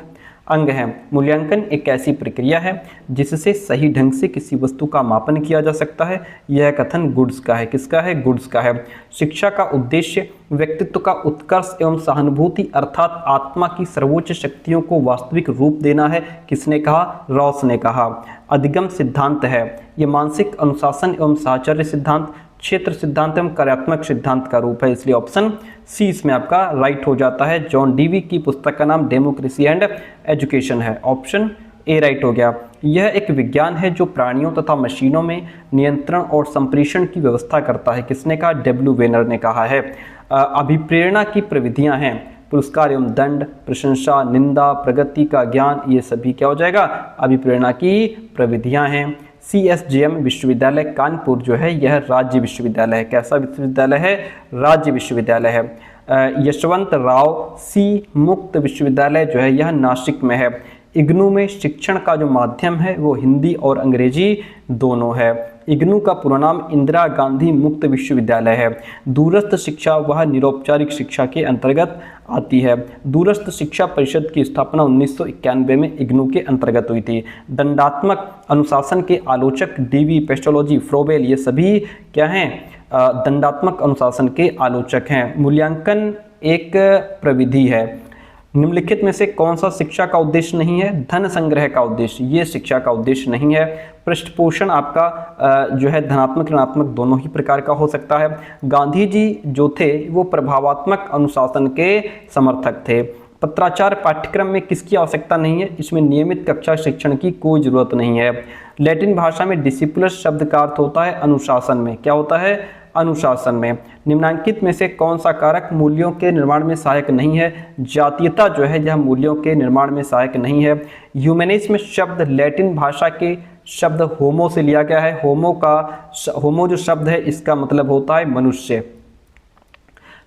अंग हैं। मूल्यांकन एक ऐसी प्रक्रिया है जिससे सही ढंग से किसी वस्तु का मापन किया जा सकता है। यह कथन गुड्स का है। किसका है? गुड्स का है। शिक्षा का उद्देश्य व्यक्तित्व का उत्कर्ष एवं सहानुभूति अर्थात आत्मा की सर्वोच्च शक्तियों को वास्तविक रूप देना है। किसने कहा? रॉस ने कहा। अधिगम सिद्धांत है, ये मानसिक अनुशासन एवं साहचर्य सिद्धांत, क्षेत्र सिद्धांत एवं कार्यात्मक सिद्धांत का रूप है, इसलिए ऑप्शन सी इसमें आपका राइट हो जाता है। जॉन डीवी की पुस्तक का नाम डेमोक्रेसी एंड एजुकेशन है, ऑप्शन ए राइट हो गया। यह एक विज्ञान है जो प्राणियों तथा मशीनों में नियंत्रण और संप्रेषण की व्यवस्था करता है। किसने कहा? डब्ल्यू वेनर ने कहा है। अभिप्रेरणा की प्रविधियां हैं पुरस्कार एवं दंड, प्रशंसा, निंदा, प्रगति का ज्ञान, ये सभी क्या हो जाएगा? अभिप्रेरणा की प्रविधियां हैं। CSJM विश्वविद्यालय कानपुर जो है यह राज्य विश्वविद्यालय है। कैसा विश्वविद्यालय है? राज्य विश्वविद्यालय है। यशवंत राव सी मुक्त विश्वविद्यालय जो है यह नासिक में है। इग्नू में शिक्षण का जो माध्यम है वो हिंदी और अंग्रेजी दोनों है। इग्नू का पूरा नाम इंदिरा गांधी मुक्त विश्वविद्यालय है। दूरस्थ शिक्षा वह निरौपचारिक शिक्षा के अंतर्गत आती है। दूरस्थ शिक्षा परिषद की स्थापना 1991 में इग्नू के अंतर्गत हुई थी। दंडात्मक अनुशासन के आलोचक डीवी, पेस्टोलॉजी, फ्रोबेल, ये सभी क्या हैं? दंडात्मक अनुशासन के आलोचक हैं। मूल्यांकन एक प्रविधि है। निम्नलिखित में से कौन सा शिक्षा का उद्देश्य नहीं है? धन संग्रह का उद्देश्य, ये शिक्षा का उद्देश्य नहीं है। पृष्ठपोषण आपका जो है धनात्मक ऋणात्मक दोनों ही प्रकार का हो सकता है। गांधी जी जो थे वो प्रभावात्मक अनुशासन के समर्थक थे। पत्राचार पाठ्यक्रम में किसकी आवश्यकता नहीं है? इसमें नियमित कक्षा शिक्षण की कोई जरूरत नहीं है। लैटिन भाषा में डिसिप्लिस शब्द का अर्थ होता है अनुशासन में। क्या होता है? अनुशासन में। निम्नांकित में से कौन सा कारक मूल्यों के निर्माण में सहायक नहीं है? जातीयता जो है यह मूल्यों के निर्माण में सहायक नहीं है। ह्यूमनिज्म शब्द लैटिन भाषा के शब्द होमो से लिया गया है। होमो जो शब्द है इसका मतलब होता है मनुष्य।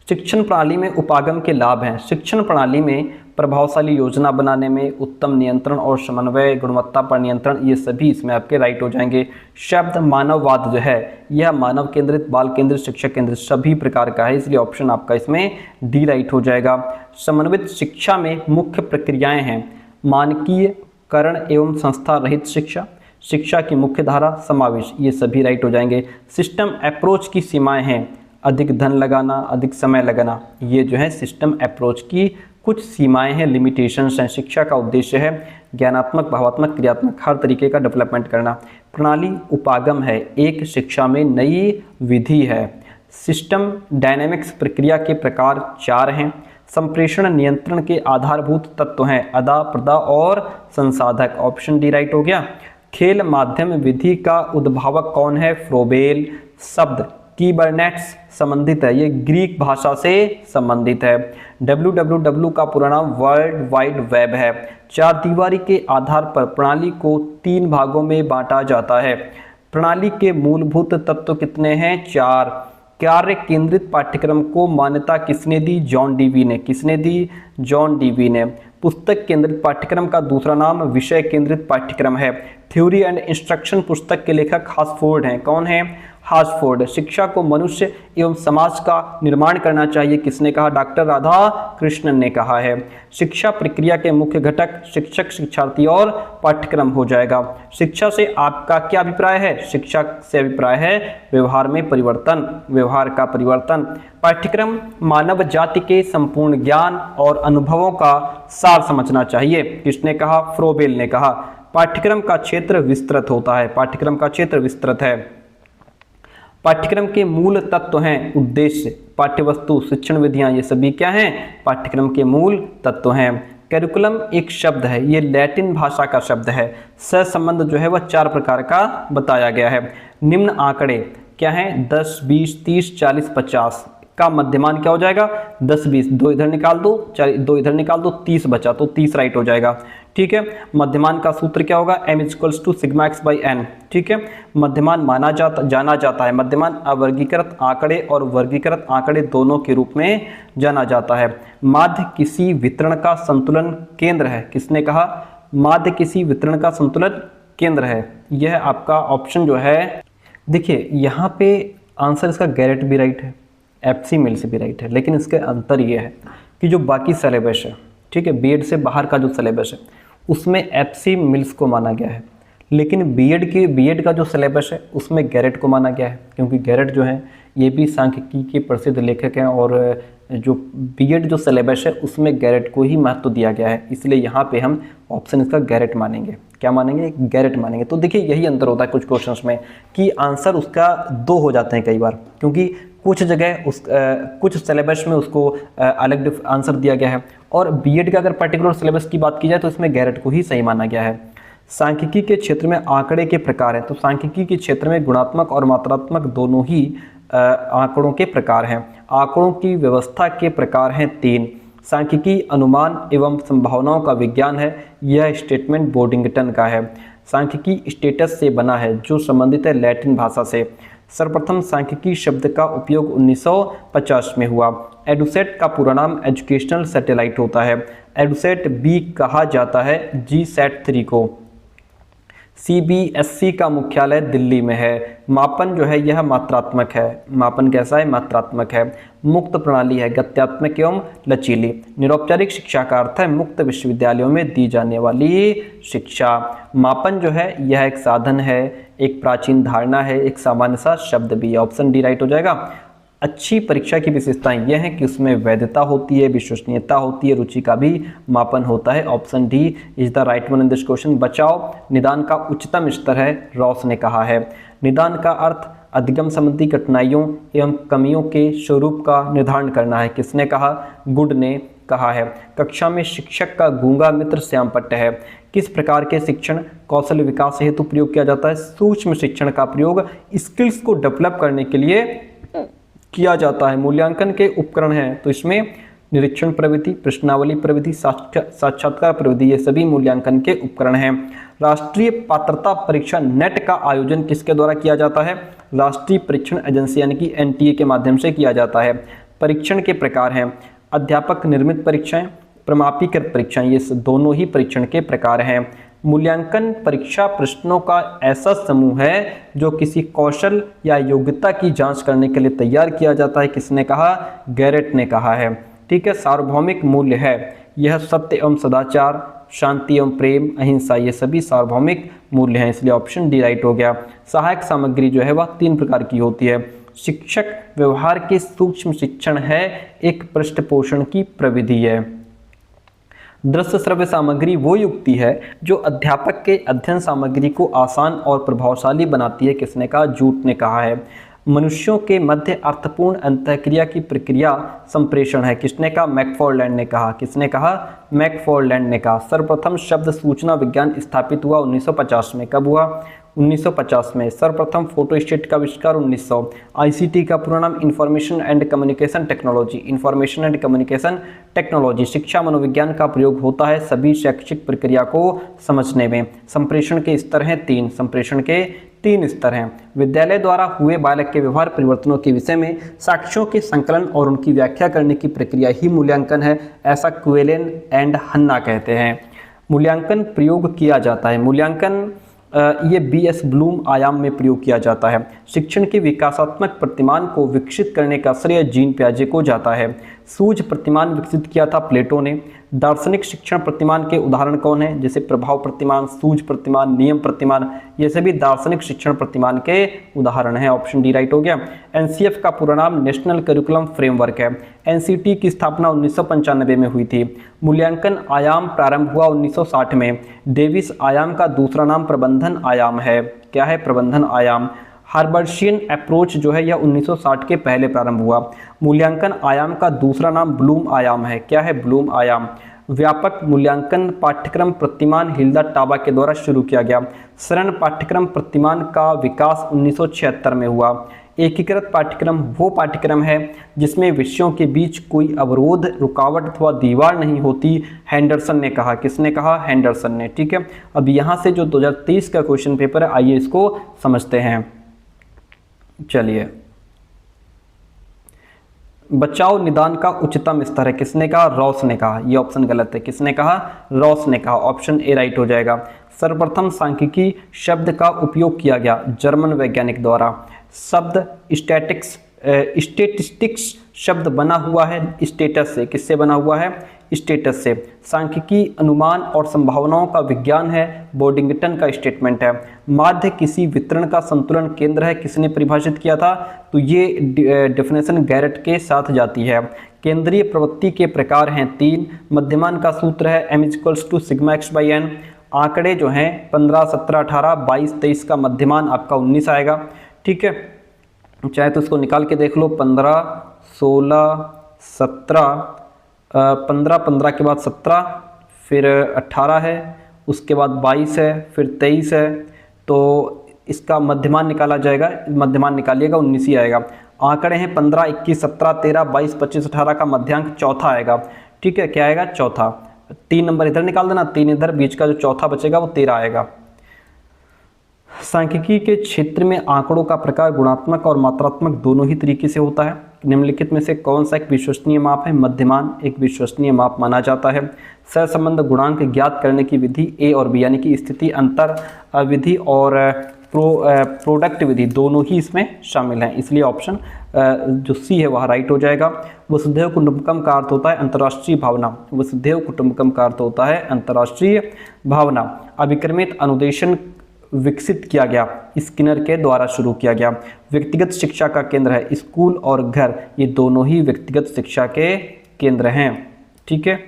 शिक्षण प्रणाली में उपागम के लाभ हैं। शिक्षण प्रणाली में प्रभावशाली योजना बनाने में, उत्तम नियंत्रण और समन्वय, गुणवत्ता पर नियंत्रण, ये सभी इसमें आपके राइट हो जाएंगे। शब्द मानववाद जो है यह मानव केंद्रित, बाल केंद्रित, शिक्षक केंद्रित सभी प्रकार का है, इसलिए ऑप्शन आपका इसमें डी राइट हो जाएगा। समन्वित शिक्षा में मुख्य प्रक्रियाएं हैं मानकीयकरण एवं संस्था रहित शिक्षा, शिक्षा की मुख्य धारा, समावेश, ये सभी राइट हो जाएंगे। सिस्टम अप्रोच की सीमाएं हैं अधिक धन लगाना, अधिक समय लगाना, ये जो है सिस्टम अप्रोच की कुछ सीमाएं हैं, लिमिटेशंस हैं। शिक्षा का उद्देश्य है ज्ञानात्मक, भावात्मक, क्रियात्मक हर तरीके का डेवलपमेंट करना। प्रणाली उपागम है, एक शिक्षा में नई विधि है। सिस्टम डायनेमिक्स प्रक्रिया के प्रकार 4 हैं। संप्रेषण नियंत्रण के आधारभूत तत्व हैं अदा, प्रदा और संसाधक, ऑप्शन डी राइट हो गया। खेल माध्यम विधि का उद्भावक कौन है? फ्रोबेल। शब्द कीबरनेट्स संबंधित है, ये ग्रीक भाषा से संबंधित है। www का पूरा नाम वर्ल्ड वाइड वेब है। 4 दीवारी के आधार पर प्रणाली को 3 भागों में बांटा जाता है। प्रणाली के मूलभूत तत्व कितने हैं? 4। कार्य केंद्रित पाठ्यक्रम को मान्यता किसने दी? जॉन डीवी ने। किसने दी? जॉन डीवी ने। पुस्तक केंद्रित पाठ्यक्रम का दूसरा नाम विषय केंद्रित पाठ्यक्रम है। थ्योरी एंड इंस्ट्रक्शन पुस्तक के लेखक हार्सफोर्ड हैं। कौन है? हार्सफोर्ड। शिक्षा को मनुष्य एवं समाज का निर्माण करना चाहिए, किसने कहा? डॉक्टर राधा कृष्णन ने कहा है। शिक्षा प्रक्रिया के मुख्य घटक शिक्षक, शिक्षार्थी और पाठ्यक्रम हो जाएगा। शिक्षा से आपका क्या अभिप्राय है? शिक्षा से अभिप्राय है व्यवहार में परिवर्तन, व्यवहार का परिवर्तन। पाठ्यक्रम मानव जाति के संपूर्ण ज्ञान और अनुभवों का सार समझना चाहिए, किसने कहा? फ्रोबेल ने कहा। पाठ्यक्रम का क्षेत्र विस्तृत होता है, पाठ्यक्रम का क्षेत्र विस्तृत है। पाठ्यक्रम के मूल तत्व हैं उद्देश्य, पाठ्यवस्तु, शिक्षण विधियां, ये सभी क्या हैं? पाठ्यक्रम के मूल तत्व हैं। कैरिकुलम एक शब्द है, ये लैटिन भाषा का शब्द है। सहसंबंध जो है वह 4 प्रकार का बताया गया है। निम्न आंकड़े क्या हैं? 10, 20, 30, 40, 50 का मध्यमान क्या हो जाएगा? 10, 20, 2 इधर निकाल दो, 2 इधर निकाल दो, 30 बचा, तो 30 राइट हो जाएगा। ठीक है, मध्यमान का सूत्र क्या होगा? m = sigma x by n। ठीक है, मध्यमान जाना जाता है, मध्यमान अवर्गीकृत आंकड़े और वर्गीकृत आंकड़े दोनों के रूप में जाना जाता है। माध्य किसी वितरण का संतुलन केंद्र है, किसने कहा? माध्य किसी वितरण का संतुलन केंद्र है। यह आपका ऑप्शन जो है, देखिए यहाँ पे आंसर इसका गैरेट भी राइट है, एफसी मिल्स भी राइट है, लेकिन इसके अंतर ये है कि जो बाकी सिलेबस है, ठीक है, बीएड से बाहर का जो सिलेबस है उसमें एफसी मिल्स को माना गया है, लेकिन बीएड का जो सिलेबस है उसमें गैरेट को माना गया है, क्योंकि गैरेट जो है ये भी सांख्यिकी के प्रसिद्ध लेखक हैं और जो बीएड जो सिलेबस है उसमें गैरेट को ही महत्व दिया गया है, इसलिए यहाँ पे हम ऑप्शन इसका गैरेट मानेंगे। क्या मानेंगे? गैरेट मानेंगे। तो देखिए यही अंतर होता है कुछ क्वेश्चंस में कि आंसर उसका 2 हो जाते हैं कई बार, क्योंकि कुछ जगह कुछ सिलेबस में उसको अलग आंसर दिया गया है, और बीएड का अगर पर्टिकुलर सिलेबस की बात की जाए तो इसमें गैरेट को ही सही माना गया है। सांख्यिकी के क्षेत्र में आंकड़े के प्रकार हैं, तो सांख्यिकी के क्षेत्र में गुणात्मक और मात्रात्मक दोनों ही आंकड़ों के प्रकार हैं। आंकड़ों की व्यवस्था के प्रकार हैं 3। सांख्यिकी अनुमान एवं संभावनाओं का विज्ञान है, यह स्टेटमेंट बोर्डिंगटन का है। सांख्यिकी स्टेटस से बना है, जो संबंधित है लैटिन भाषा से। सर्वप्रथम सांख्यिकी शब्द का उपयोग 1950 में हुआ। एडुसेट का पूरा नाम एजुकेशनल सैटेलाइट होता है। एडुसेट बी कहा जाता है GSAT-3 को। CBSE का मुख्यालय दिल्ली में है। मापन जो है यह मात्रात्मक है। मापन कैसा है? मात्रात्मक है। मुक्त प्रणाली है, गत्यात्मक एवं लचीली। निरौपचारिक शिक्षा का अर्थ है मुक्त विश्वविद्यालयों में दी जाने वाली शिक्षा। मापन जो है यह एक साधन है, एक प्राचीन धारणा है, एक सामान्य सा शब्द भी है। ऑप्शन डी राइट हो जाएगा। अच्छी परीक्षा की विशेषताएं यह है कि उसमें वैधता होती है, विश्वसनीयता होती है, रुचि का भी मापन होता है। Option D is the right one in this question. बचाव निदान का उच्चतम स्तर है, रॉस ने कहा है। निदान का अर्थ अधिगम संबंधी कठिनाइयों एवं कमियों के स्वरूप का निर्धारण करना है, किसने कहा? गुड ने कहा है। कक्षा में शिक्षक का गूंगा मित्र श्यामपट्ट है। किस प्रकार के शिक्षण कौशल विकास हेतु प्रयोग किया जाता है? सूक्ष्म शिक्षण का प्रयोग स्किल्स को डेवलप करने के लिए किया जाता है। मूल्यांकन के उपकरण हैं, तो इसमें निरीक्षण प्रविधि, प्रश्नावली प्रविधि, साक्षात्कार प्रविधि, ये सभी मूल्यांकन के उपकरण हैं। राष्ट्रीय पात्रता परीक्षा नेट का आयोजन किसके द्वारा किया जाता है? राष्ट्रीय परीक्षण एजेंसी यानी कि NTA के माध्यम से किया जाता है। परीक्षण के प्रकार हैं अध्यापक निर्मित परीक्षाएं, प्रमापीकृत परीक्षाएं, ये दोनों ही परीक्षण के प्रकार हैं। मूल्यांकन परीक्षा प्रश्नों का ऐसा समूह है जो किसी कौशल या योग्यता की जांच करने के लिए तैयार किया जाता है, किसने कहा? गैरेट ने कहा है। ठीक है, सार्वभौमिक मूल्य है, यह सत्य एवं सदाचार, शांति एवं प्रेम, अहिंसा, ये सभी सार्वभौमिक मूल्य हैं, इसलिए ऑप्शन डी राइट हो गया। सहायक सामग्री जो है वह 3 प्रकार की होती है। शिक्षक व्यवहार के सूक्ष्म शिक्षण है, एक पृष्ठपोषण की प्रविधि है। दृश्य श्रव्य सामग्री वो युक्ति है जो अध्यापक के अध्ययन सामग्री को आसान और प्रभावशाली बनाती है, किसने कहा? जूट ने कहा है। मनुष्यों के मध्य अर्थपूर्ण अंतःक्रिया की प्रक्रिया संप्रेषण है, किसने कहा? मैकफॉर्लैंड ने कहा। किसने कहा? मैकफॉर्लैंड ने कहा। सर्वप्रथम शब्द सूचना विज्ञान स्थापित हुआ 1950 में। कब हुआ? 1950 में। सर्वप्रथम फोटोस्टेट का आविष्कार 1900। ICT का पूरा नाम information and communication technology, information and communication technology. शिक्षा मनोविज्ञान का प्रयोग होता है सभी शैक्षिक प्रक्रिया को समझने में। संप्रेषण के स्तर हैं 3, संप्रेषण के 3 स्तर हैं। विद्यालय द्वारा हुए बालक के व्यवहार परिवर्तनों के विषय में साक्ष्यों के संकलन और उनकी व्याख्या करने की प्रक्रिया ही मूल्यांकन है, ऐसा क्वेलेन एंड हन्ना कहते हैं। मूल्यांकन प्रयोग किया जाता है। मूल्यांकन ये BS ब्लूम आयाम में प्रयोग किया जाता है। शिक्षण के विकासात्मक प्रतिमान को विकसित करने का श्रेय जीन पियाजे को जाता है। सूझ प्रतिमान विकसित किया था प्लेटो ने। दार्शनिक शिक्षण प्रतिमान के उदाहरण कौन है? जैसे प्रभाव प्रतिमान, सूझ प्रतिमान, नियम प्रतिमान, ये सभी दार्शनिक शिक्षण प्रतिमान के उदाहरण हैं। ऑप्शन डी राइट हो गया। NCF का पूरा नाम नेशनल करिकुलम फ्रेमवर्क है। NCT की स्थापना 1995 में हुई थी। मूल्यांकन आयाम प्रारंभ हुआ 1960 में। डेविस आयाम का दूसरा नाम प्रबंधन आयाम है। क्या है? प्रबंधन आयाम। हार्बर्शियन अप्रोच जो है यह 1960 के पहले प्रारंभ हुआ। मूल्यांकन आयाम का दूसरा नाम ब्लूम आयाम है। क्या है? ब्लूम आयाम। व्यापक मूल्यांकन पाठ्यक्रम प्रतिमान हिल्दा टाबा के द्वारा शुरू किया गया। सरल पाठ्यक्रम प्रतिमान का विकास 1976 में हुआ। एकीकृत पाठ्यक्रम वो पाठ्यक्रम है जिसमें विषयों के बीच कोई अवरोध, रुकावट अथवा दीवार नहीं होती। हैंडरसन ने कहा। किसने कहा? हैंडरसन ने। ठीक है, अब यहाँ से जो 2023 का क्वेश्चन पेपर है, आइए इसको समझते हैं। चलिए, बचाव निदान का उच्चतम स्तर है। किसने कहा? रॉस ने कहा। यह ऑप्शन गलत है। किसने कहा? रॉस ने कहा। ऑप्शन ए राइट हो जाएगा। सर्वप्रथम सांख्यिकी शब्द का उपयोग किया गया जर्मन वैज्ञानिक द्वारा। शब्द स्टेटिस्टिक्स शब्द बना हुआ है स्टेटस से। किससे बना हुआ है? स्टेटस से। सांख्यिकी अनुमान और संभावनाओं का विज्ञान है। बोर्डिंगटन का स्टेटमेंट है। माध्य किसी वितरण का संतुलन केंद्र है। किसने परिभाषित किया था? तो ये डेफिनेशन गैरेट के साथ जाती है। केंद्रीय प्रवृत्ति के प्रकार हैं 3। मध्यमान का सूत्र है m=σx/n। आंकड़े जो हैं 15, 17, 18, 22, 23 का मध्यमान आपका 19 आएगा। ठीक है, चाहे तो उसको निकाल के देख लो। 15, 16, 17, 15 के बाद 17, फिर 18 है, उसके बाद 22 है, फिर 23 है। तो इसका मध्यमान निकाला जाएगा। मध्यमान निकालिएगा 19 ही आएगा। आंकड़े हैं 15, 21, 17, 13, 22, 25, 18 का मध्यांक चौथा आएगा। ठीक है, क्या आएगा? चौथा। 3 नंबर इधर निकाल देना, 3 इधर, बीच का जो चौथा बचेगा वो 13 आएगा। सांख्यिकी के क्षेत्र में आंकड़ों का प्रकार गुणात्मक और मात्रात्मक दोनों ही तरीके से होता है। निम्नलिखित में से कौन सा एक विश्वसनीय माप है? मध्यमान एक विश्वसनीय माप माना जाता है। सहसंबंध गुणांक ज्ञात करने की विधि ए और बी, यानी कि स्थिति अंतर विधि और प्रोडक्ट विधि दोनों ही इसमें शामिल हैं, इसलिए ऑप्शन जो सी है वह राइट हो जाएगा। वसुधैव कुटुंबकम का अर्थ होता है अंतर्राष्ट्रीय भावना। वसुधैव कुटुंबकम का अर्थ होता है अंतर्राष्ट्रीय भावना। अभिक्रमित अनुदेशन विकसित किया गया, स्किनर के द्वारा शुरू किया गया। व्यक्तिगत शिक्षा का केंद्र है स्कूल और घर, ये दोनों ही व्यक्तिगत शिक्षा के केंद्र हैं। ठीक है,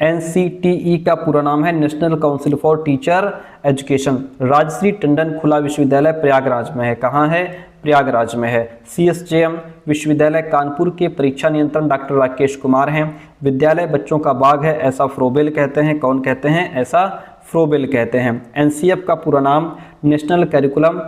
NCTE का पूरा नाम है national council for teacher education. Rajshri Tandon खुला विश्वविद्यालय प्रयागराज में है। कहाँ है? प्रयागराज में है। CSJM विश्वविद्यालय कानपुर के परीक्षा नियंत्रण डॉक्टर राकेश कुमार हैं। विद्यालय बच्चों का बाग है, ऐसा फ्रोबेल कहते हैं। कौन कहते हैं? ऐसा फ्रोबेल कहते हैं। NCF का पूरा नाम नेशनल करिकुलम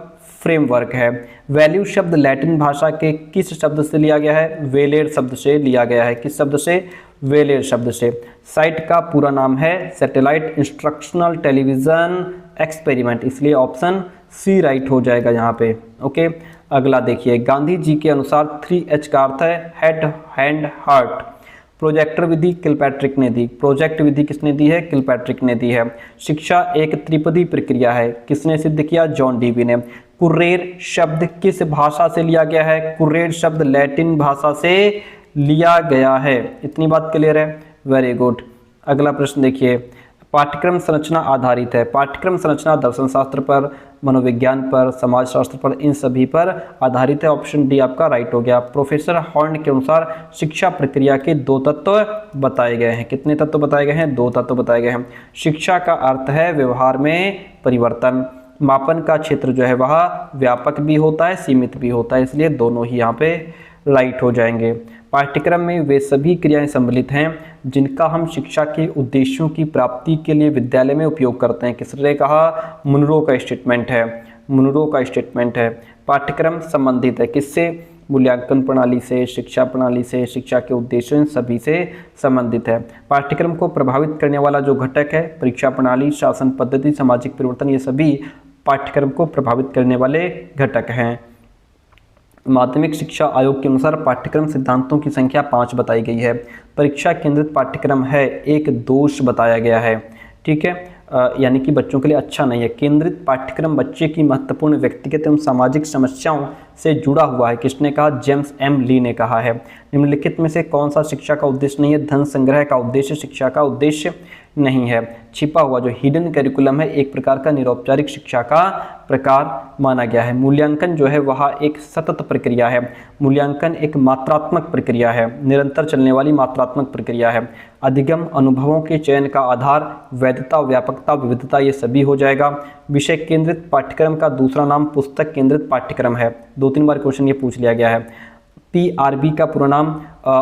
फ्रेमवर्क है। वैल्यू शब्द लैटिन भाषा के किस शब्द से लिया गया है? वेलेर शब्द से लिया गया है। किस शब्द से? वेलेर शब्द से। साइट का पूरा नाम है सैटेलाइट इंस्ट्रक्शनल टेलीविजन एक्सपेरिमेंट, इसलिए ऑप्शन सी राइट हो जाएगा यहाँ पे। ओके, अगला देखिए। गांधी जी के अनुसार 3H का अर्थ है हेड, हैंड, हार्ट। प्रोजेक्टर विधि किलपैट्रिक ने दी। प्रोजेक्ट विधि किसने दी है? किलपैट्रिक ने दी है। शिक्षा एक त्रिपदी प्रक्रिया है, किसने सिद्ध किया? जॉन डीवी ने। कुर्रेर शब्द किस भाषा से लिया गया है? कुर्रेर शब्द लैटिन भाषा से लिया गया है। इतनी बात क्लियर है? Very good. अगला प्रश्न देखिए। पाठ्यक्रम संरचना आधारित है। पाठ्यक्रम संरचना दर्शन शास्त्र पर, मनोविज्ञान पर, समाजशास्त्र पर, इन सभी पर आधारित है। ऑप्शन डी आपका राइट हो गया। प्रोफेसर हॉर्न के अनुसार शिक्षा प्रक्रिया के 2 तत्व बताए गए हैं। कितने तत्व बताए गए हैं? 2 तत्व बताए गए हैं। शिक्षा का अर्थ है व्यवहार में परिवर्तन। मापन का क्षेत्र जो है वह व्यापक भी होता है, सीमित भी होता है, इसलिए दोनों ही यहाँ पे राइट हो जाएंगे। पाठ्यक्रम में वे सभी क्रियाएं सम्मिलित हैं जिनका हम शिक्षा के उद्देश्यों की प्राप्ति के लिए विद्यालय में उपयोग करते हैं। किसने कहा? मुनरो का स्टेटमेंट है। मुनरो का स्टेटमेंट है। पाठ्यक्रम संबंधित है किससे? मूल्यांकन प्रणाली से, शिक्षा प्रणाली से, शिक्षा के उद्देश्यों सभी से संबंधित है। पाठ्यक्रम को प्रभावित करने वाला जो घटक है परीक्षा प्रणाली, शासन पद्धति, सामाजिक परिवर्तन, ये सभी पाठ्यक्रम को प्रभावित करने वाले घटक हैं। माध्यमिक शिक्षा आयोग के अनुसार पाठ्यक्रम सिद्धांतों की संख्या 5 बताई गई है। परीक्षा केंद्रित पाठ्यक्रम है, एक दोष बताया गया है। ठीक है, यानी कि बच्चों के लिए अच्छा नहीं है। केंद्रित पाठ्यक्रम बच्चे की महत्वपूर्ण व्यक्तिगत एवं सामाजिक समस्याओं से जुड़ा हुआ है। किसने कहा? जेम्स एम ली ने कहा है। निम्नलिखित में से कौन सा शिक्षा का उद्देश्य नहीं है? धन संग्रह का उद्देश्य शिक्षा का उद्देश्य नहीं है। छिपा हुआ जो हिडन करिकुलम है एक प्रकार का निरौपचारिक शिक्षा का प्रकार माना गया है। मूल्यांकन जो है वह एक सतत प्रक्रिया है। मूल्यांकन एक मात्रात्मक प्रक्रिया है, निरंतर चलने वाली मात्रात्मक प्रक्रिया है। अधिगम अनुभवों के चयन का आधार वैधता, व्यापकता, विविधता ये सभी हो जाएगा। विषय केंद्रित पाठ्यक्रम का दूसरा नाम पुस्तक केंद्रित पाठ्यक्रम है। 2-3 बार क्वेश्चन ये पूछ लिया गया है। PRB का पूरा नाम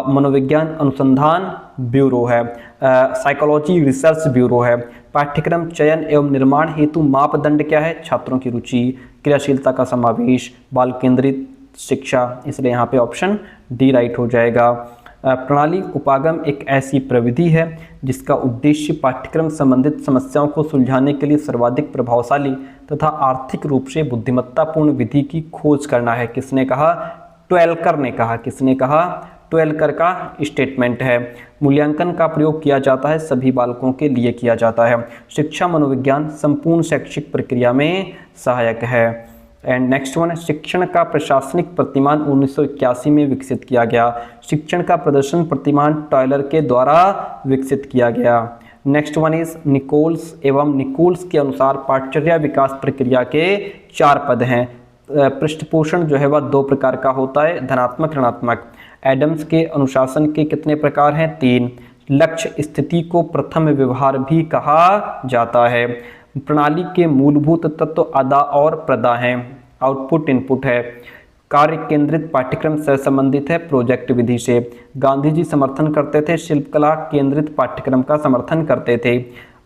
मनोविज्ञान अनुसंधान ब्यूरो है, साइकोलॉजी रिसर्च ब्यूरो है। पाठ्यक्रम चयन एवं निर्माण हेतु मापदंड क्या है? छात्रों की रुचि, क्रियाशीलता का समावेश, बाल केंद्रित शिक्षा, इसलिए यहाँ पे ऑप्शन डी राइट हो जाएगा। प्रणाली उपागम एक ऐसी प्रविधि है जिसका उद्देश्य पाठ्यक्रम संबंधित समस्याओं को सुलझाने के लिए सर्वाधिक प्रभावशाली तथा आर्थिक रूप से बुद्धिमत्तापूर्ण विधि की खोज करना है। किसने कहा? ट्वेलकर ने कहा। किसने कहा? ट्वेलकर का स्टेटमेंट है। मूल्यांकन का प्रयोग किया जाता है, सभी बालकों के लिए किया जाता है। शिक्षा मनोविज्ञान संपूर्ण शैक्षिक प्रक्रिया में सहायक है। एंड नेक्स्ट वन है शिक्षण का प्रशासनिक प्रतिमान 1981 में विकसित किया गया। शिक्षण का प्रदर्शन प्रतिमान टॉयलर के द्वारा विकसित किया गया। नेक्स्ट वन इज निकोल्स एवं निकोल्स के अनुसार पाठचर्या विकास प्रक्रिया के 4 पद हैं। पृष्ठपोषण जो है वह 2 प्रकार का होता है, धनात्मक ऋणात्मक। एडम्स के अनुशासन के कितने प्रकार हैं? 3। लक्ष्य स्थिति को प्रथम व्यवहार भी कहा जाता है। प्रणाली के मूलभूत तत्व अदा और प्रदा हैं। आउटपुट इनपुट है। कार्य केंद्रित पाठ्यक्रम से संबंधित है प्रोजेक्ट विधि से। गांधी जी समर्थन करते थे, शिल्पकला केंद्रित पाठ्यक्रम का समर्थन करते थे।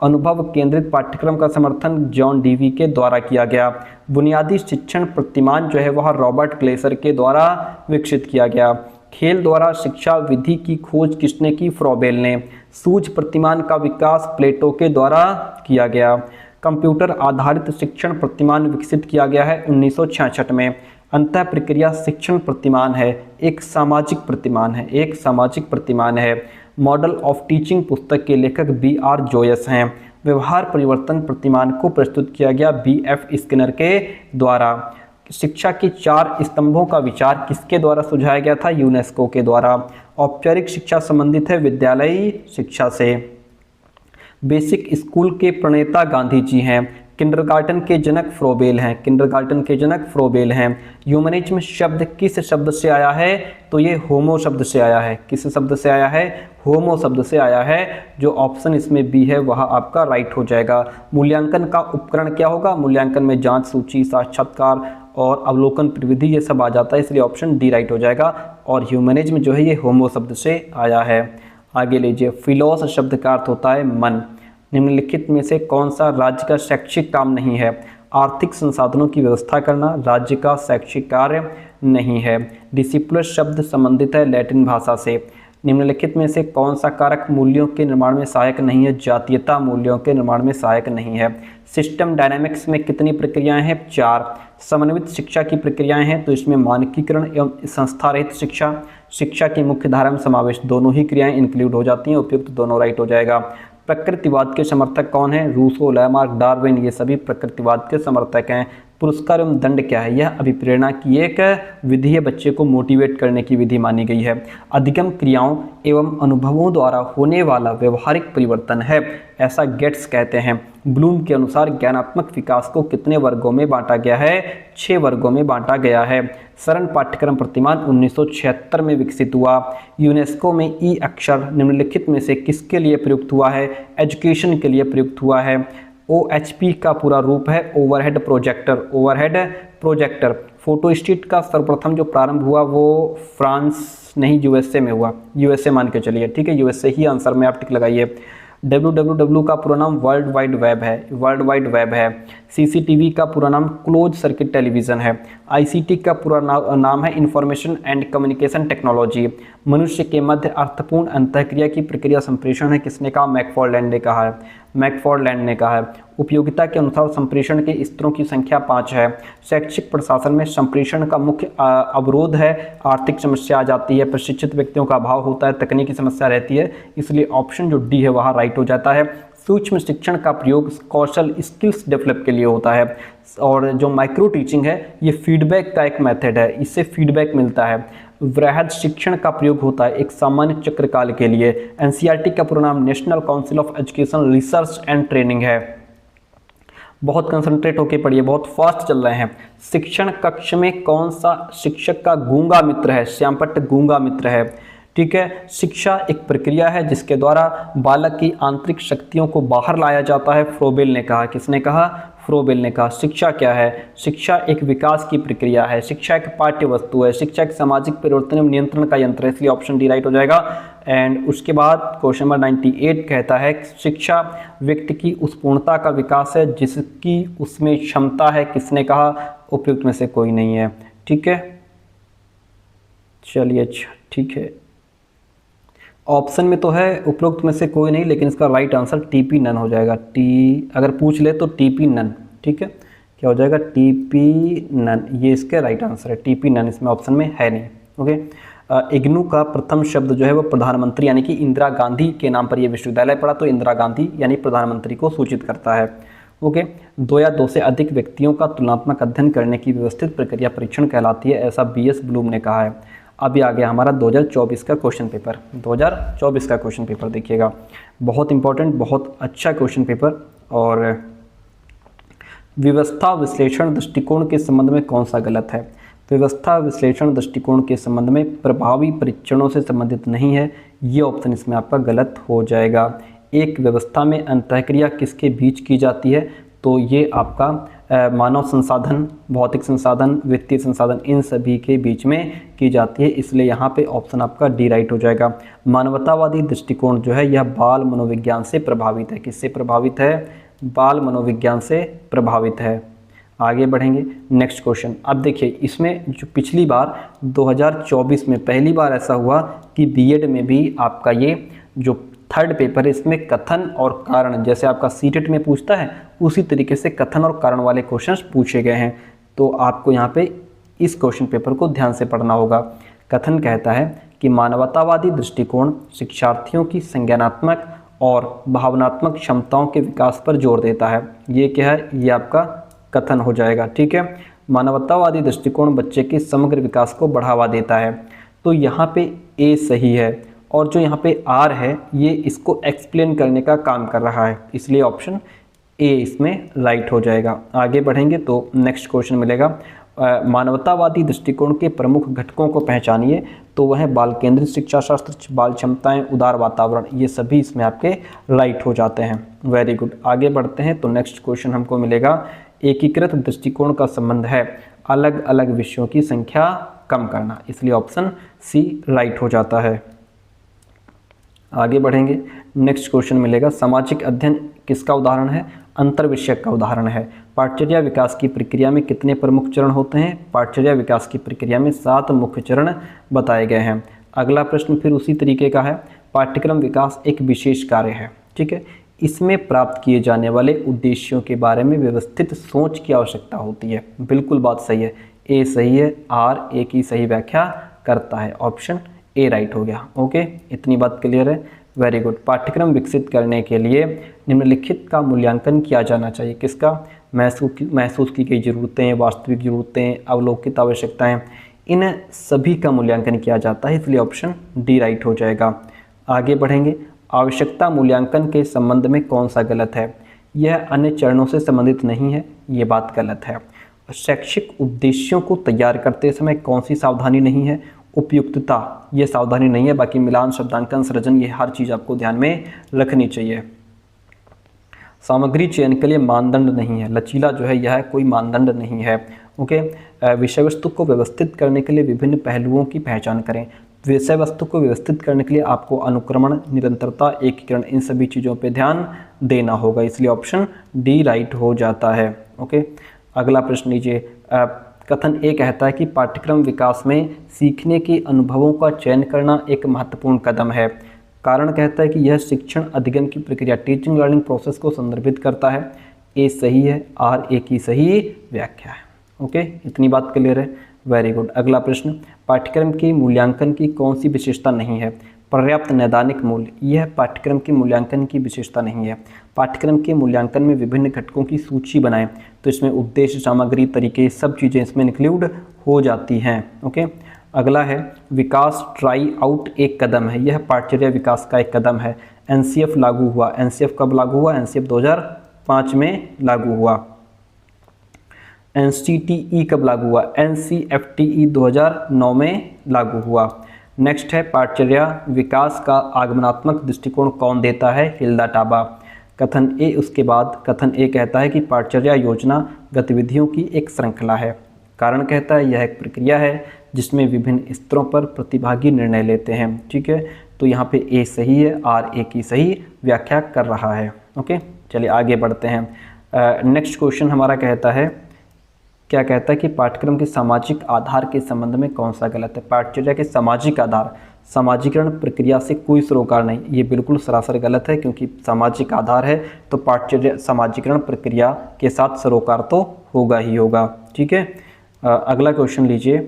अनुभव केंद्रित पाठ्यक्रम का समर्थन जॉन डीवी के द्वारा किया गया। बुनियादी शिक्षण प्रतिमान जो है वह रॉबर्ट क्लेसर के द्वारा विकसित किया गया। खेल द्वारा शिक्षा विधि की खोज किसने की? फ्रॉबेल ने। सूझ प्रतिमान का विकास प्लेटो के द्वारा किया गया। कंप्यूटर आधारित शिक्षण प्रतिमान विकसित किया गया है 1966 में। अंतः प्रक्रिया शिक्षण प्रतिमान है, एक सामाजिक प्रतिमान है, एक सामाजिक प्रतिमान है। मॉडल ऑफ टीचिंग पुस्तक के लेखक BR जोयस हैं। व्यवहार परिवर्तन प्रतिमान को प्रस्तुत किया गया BF स्किनर के द्वारा। शिक्षा की 4 स्तंभों का विचार किसके द्वारा सुझाया गया था? यूनेस्को के द्वारा। औपचारिक शिक्षा संबंधित है विद्यालयी शिक्षा से। बेसिक स्कूल के प्रणेता गांधी जी हैं। किंडरगार्टन के जनक फ्रोबेल हैं। किंडरगार्टन के जनक फ्रोबेल हैं। ह्यूमनिज्म शब्द किस शब्द से आया है? तो ये होमो शब्द से आया है। किस शब्द से आया है? होमो शब्द से आया है। जो ऑप्शन इसमें बी है वह आपका राइट हो जाएगा। मूल्यांकन का उपकरण क्या होगा? मूल्यांकन में जांच, सूची, साक्षात्कार और अवलोकन प्रविधि ये सब आ जाता है, इसलिए ऑप्शन डी राइट हो जाएगा। और ह्यूमनिज्म जो है ये होमो शब्द से आया है। आगे लीजिए। फिलोस शब्द का अर्थ होता है मन। निम्नलिखित में से कौन सा राज्य का शैक्षिक काम नहीं है? आर्थिक संसाधनों की व्यवस्था करना राज्य का शैक्षिक कार्य नहीं है। डिसिप्लिन शब्द संबंधित है लैटिन भाषा से। निम्नलिखित में से कौन सा कारक मूल्यों के निर्माण में सहायक नहीं है? जातीयता मूल्यों के निर्माण में सहायक नहीं है। सिस्टम डायनामिक्स में कितनी प्रक्रियाएं हैं? 4। समन्वित शिक्षा की प्रक्रियाएं हैं तो इसमें मानकीकरण एवं संस्था रहित शिक्षा, शिक्षा की मुख्य धारा में समावेश, दोनों ही क्रियाएं इंक्लूड हो जाती हैं। उपयुक्त दोनों राइट हो जाएगा। प्रकृतिवाद के समर्थक कौन है? रूसो, लैमार्क, डार्विन, ये सभी प्रकृतिवाद के समर्थक हैं। पुरस्कार एवं दंड क्या है? यह अभिप्रेरणा की एक विधि है, बच्चे को मोटिवेट करने की विधि मानी गई है। अधिगम क्रियाओं एवं अनुभवों द्वारा होने वाला व्यवहारिक परिवर्तन है, ऐसा गेट्स कहते हैं। ब्लूम के अनुसार ज्ञानात्मक विकास को कितने वर्गों में बांटा गया है? 6 वर्गों में बांटा गया है। सरल पाठ्यक्रम प्रतिमान 1976 में विकसित हुआ। यूनेस्को में ई अक्षर निम्नलिखित में से किसके लिए प्रयुक्त हुआ है? एजुकेशन के लिए प्रयुक्त हुआ है। OHP का पूरा रूप है overhead projector. Overhead projector. Photostat का सर्वप्रथम जो प्रारंभ हुआ वो फ्रांस नहीं USA में हुआ। USA मान के चलिए, ठीक है, USA ही आंसर में आप टिक लगाइए। www का पूरा नाम वर्ल्ड वाइड वेब है, वर्ल्ड वाइड वेब है। CCTV का पूरा नाम क्लोज सर्किट टेलीविज़न है। ICT का पूरा नाम है इंफॉर्मेशन एंड कम्युनिकेशन टेक्नोलॉजी। मनुष्य के मध्य अर्थपूर्ण अंतःक्रिया की प्रक्रिया संप्रेषण है, किसने कहा? मैकफॉर्लैंड ने कहा है। मैकफॉर्लैंड ने कहा है। उपयोगिता के अनुसार संप्रेषण के स्तरों की संख्या 5 है। शैक्षिक प्रशासन में संप्रेषण का मुख्य अवरोध है आर्थिक समस्या आ जाती है, प्रशिक्षित व्यक्तियों का अभाव होता है, तकनीकी समस्या रहती है, इसलिए ऑप्शन जो डी है वहाँ राइट हो जाता है। सूक्ष्म शिक्षण का प्रयोग कौशल स्किल्स डेवलप के लिए होता है। और जो माइक्रो टीचिंग है ये फीडबैक का एक मेथड है, इससे फीडबैक मिलता है। वृहद शिक्षण का प्रयोग होता है एक सामान्य चक्रकाल के लिए। एनसीईआरटी का पूरा नाम national council of education research and training है। बहुत कंसंट्रेट होके पढ़िए, बहुत फास्ट चल रहे हैं। शिक्षण कक्ष में कौन सा शिक्षक का गूंगा मित्र है? श्यामपट्ट गूंगा मित्र है। ठीक है, शिक्षा एक प्रक्रिया है जिसके द्वारा बालक की आंतरिक शक्तियों को बाहर लाया जाता है, फ्रोबेल ने कहा। किसने कहा? फ्रोबेल ने कहा। शिक्षा क्या है? शिक्षा एक विकास की प्रक्रिया है, शिक्षा एक पाठ्य वस्तु है, शिक्षा एक सामाजिक परिवर्तन एवं नियंत्रण का यंत्र है, इसलिए ऑप्शन डी राइट हो जाएगा। एंड उसके बाद क्वेश्चन नंबर 98 कहता है शिक्षा व्यक्ति की उस पूर्णता का विकास है जिसकी उसमें क्षमता है। किसने कहा? उपयुक्त में से कोई नहीं है। ठीक है, चलिए अच्छा ठीक है। ऑप्शन में तो है उपरोक्त में से कोई नहीं, लेकिन इसका राइट आंसर टीपी नन हो जाएगा। अगर पूछ ले तो टीपी नन। ठीक है, क्या हो जाएगा? टीपी नन, ये इसके राइट आंसर है। टीपी नन इसमें ऑप्शन में है नहीं। ओके, इग्नू का प्रथम शब्द जो है वो प्रधानमंत्री यानी कि इंदिरा गांधी के नाम पर यह विश्वविद्यालय पड़ा, तो इंदिरा गांधी यानी प्रधानमंत्री को सूचित करता है। ओके, दो या दो से अधिक व्यक्तियों का तुलनात्मक अध्ययन करने की व्यवस्थित प्रक्रिया परीक्षण कहलाती है, ऐसा बीएस ब्लूम ने कहा है। अभी आ गया हमारा 2024 का क्वेश्चन पेपर। 2024 का क्वेश्चन पेपर देखिएगा, बहुत इंपॉर्टेंट, बहुत अच्छा क्वेश्चन पेपर। और व्यवस्था विश्लेषण दृष्टिकोण के संबंध में कौन सा गलत है? व्यवस्था विश्लेषण दृष्टिकोण के संबंध में प्रभावी परीक्षणों से संबंधित नहीं है, ये ऑप्शन इसमें आपका गलत हो जाएगा। एक व्यवस्था में अंतःक्रिया किसके बीच की जाती है? तो ये आपका मानव संसाधन, भौतिक संसाधन, वित्तीय संसाधन, इन सभी के बीच में की जाती है, इसलिए यहाँ पे ऑप्शन आपका डी राइट हो जाएगा। मानवतावादी दृष्टिकोण जो है यह बाल मनोविज्ञान से प्रभावित है। किससे प्रभावित है? बाल मनोविज्ञान से प्रभावित है। आगे बढ़ेंगे, नेक्स्ट क्वेश्चन। अब देखिए, इसमें जो पिछली बार 2024 में पहली बार ऐसा हुआ कि बीएड में भी आपका ये जो थर्ड पेपर है इसमें कथन और कारण, जैसे आपका सीटेट में पूछता है उसी तरीके से कथन और कारण वाले क्वेश्चंस पूछे गए हैं। तो आपको यहाँ पे इस क्वेश्चन पेपर को ध्यान से पढ़ना होगा। कथन कहता है कि मानवतावादी दृष्टिकोण शिक्षार्थियों की संज्ञानात्मक और भावनात्मक क्षमताओं के विकास पर जोर देता है। ये क्या है? ये आपका कथन हो जाएगा। ठीक है, मानवतावादी दृष्टिकोण बच्चे के समग्र विकास को बढ़ावा देता है, तो यहाँ पे ए सही है। और जो यहाँ पे आर है ये इसको एक्सप्लेन करने का काम कर रहा है, इसलिए ऑप्शन ए इसमें राइट हो जाएगा। आगे बढ़ेंगे तो नेक्स्ट क्वेश्चन मिलेगा, मानवतावादी दृष्टिकोण के प्रमुख घटकों को पहचानिए। तो वह है बाल केंद्रित शिक्षा शास्त्र, बाल क्षमताएं, उदार वातावरण, ये सभी इसमें आपके राइट हो जाते हैं। Very good. आगे बढ़ते हैं तो नेक्स्ट क्वेश्चन हमको मिलेगा, एकीकृत दृष्टिकोण का संबंध है अलग अलग विषयों की संख्या कम करना, इसलिए ऑप्शन सी राइट हो जाता है। आगे बढ़ेंगे, नेक्स्ट क्वेश्चन मिलेगा, सामाजिक अध्ययन किसका उदाहरण है? अंतर्विषयक का उदाहरण है। पाठचर्या विकास की प्रक्रिया में कितने प्रमुख चरण होते हैं? पाठचर्या विकास की प्रक्रिया में 7 मुख्य चरण बताए गए हैं। अगला प्रश्न फिर उसी तरीके का है, पाठ्यक्रम विकास एक विशेष कार्य है। ठीक है, इसमें प्राप्त किए जाने वाले उद्देश्यों के बारे में व्यवस्थित सोच की आवश्यकता होती है। बिल्कुल बात सही है, ए सही है, आर ए की सही व्याख्या करता है, ऑप्शन ए राइट हो गया। ओके, इतनी बात क्लियर है, वेरी गुड। पाठ्यक्रम विकसित करने के लिए निम्नलिखित का मूल्यांकन किया जाना चाहिए। किसका? महसूस की गई ज़रूरतें, वास्तविक ज़रूरतें, अवलोकित आवश्यकताएं, इन सभी का मूल्यांकन किया जाता है, इसलिए ऑप्शन डी राइट हो जाएगा। आगे बढ़ेंगे, आवश्यकता मूल्यांकन के संबंध में कौन सा गलत है? यह अन्य चरणों से संबंधित नहीं है, ये बात गलत है। शैक्षिक उद्देश्यों को तैयार करते समय कौन सी सावधानी नहीं है? उपयुक्तता, ये सावधानी नहीं है। बाकी मिलान, शब्दांकन, सृजन, ये हर चीज़ आपको ध्यान में रखनी चाहिए। सामग्री चयन के लिए मानदंड नहीं है, लचीला जो है यह कोई मानदंड नहीं है। ओके, विषय वस्तु को व्यवस्थित करने के लिए विभिन्न पहलुओं की पहचान करें। विषय वस्तु को व्यवस्थित करने के लिए आपको अनुक्रमण, निरंतरता, एकीकरण, इन सभी चीज़ों पे ध्यान देना होगा, इसलिए ऑप्शन डी राइट हो जाता है। ओके, अगला प्रश्न लीजिए, कथन ए कहता है कि पाठ्यक्रम विकास में सीखने के अनुभवों का चयन करना एक महत्वपूर्ण कदम है। कारण कहता है कि यह शिक्षण अधिगम की प्रक्रिया, टीचिंग लर्निंग प्रोसेस को संदर्भित करता है। ए सही है, आर ए की सही व्याख्या है। ओके, इतनी बात क्लियर है, वेरी गुड। अगला प्रश्न, पाठ्यक्रम के मूल्यांकन की कौन सी विशेषता नहीं है? पर्याप्त नैदानिक मूल्य, यह पाठ्यक्रम के मूल्यांकन की विशेषता नहीं है। पाठ्यक्रम के मूल्यांकन में विभिन्न घटकों की सूची बनाएं, तो इसमें उद्देश्य, सामग्री, तरीके, सब चीज़ें इसमें इंक्लूड हो जाती हैं। ओके, अगला है विकास ट्राई आउट एक कदम है, यह पाठचर्या विकास का एक कदम है। एनसीएफ लागू हुआ, एनसीएफ कब लागू हुआ? एनसीएफ 2005 में लागू हुआ। एनसीटीई कब लागू हुआ? एनसीएफटीई 2009 में लागू हुआ। नेक्स्ट है पाठचर्या विकास का आगमनात्मक दृष्टिकोण कौन देता है? हिल्दा टाबा। कथन ए, उसके बाद कथन ए कहता है कि पाठचर्या योजना गतिविधियों की एक श्रृंखला है। कारण कहता है यह एक प्रक्रिया है जिसमें विभिन्न स्तरों पर प्रतिभागी निर्णय लेते हैं। ठीक है, तो यहाँ पे ए सही है, आर ए की सही व्याख्या कर रहा है। ओके, चलिए आगे बढ़ते हैं। नेक्स्ट क्वेश्चन हमारा कहता है, क्या कहता है कि पाठ्यक्रम के सामाजिक आधार के संबंध में कौन सा गलत है? पाठचर्या के सामाजिक आधार, समाजीकरण प्रक्रिया से कोई सरोकार नहीं, ये बिल्कुल सरासर गलत है, क्योंकि सामाजिक आधार है तो पाठचर्या समाजीकरण प्रक्रिया के साथ सरोकार तो होगा ही होगा। ठीक है, अगला क्वेश्चन लीजिए।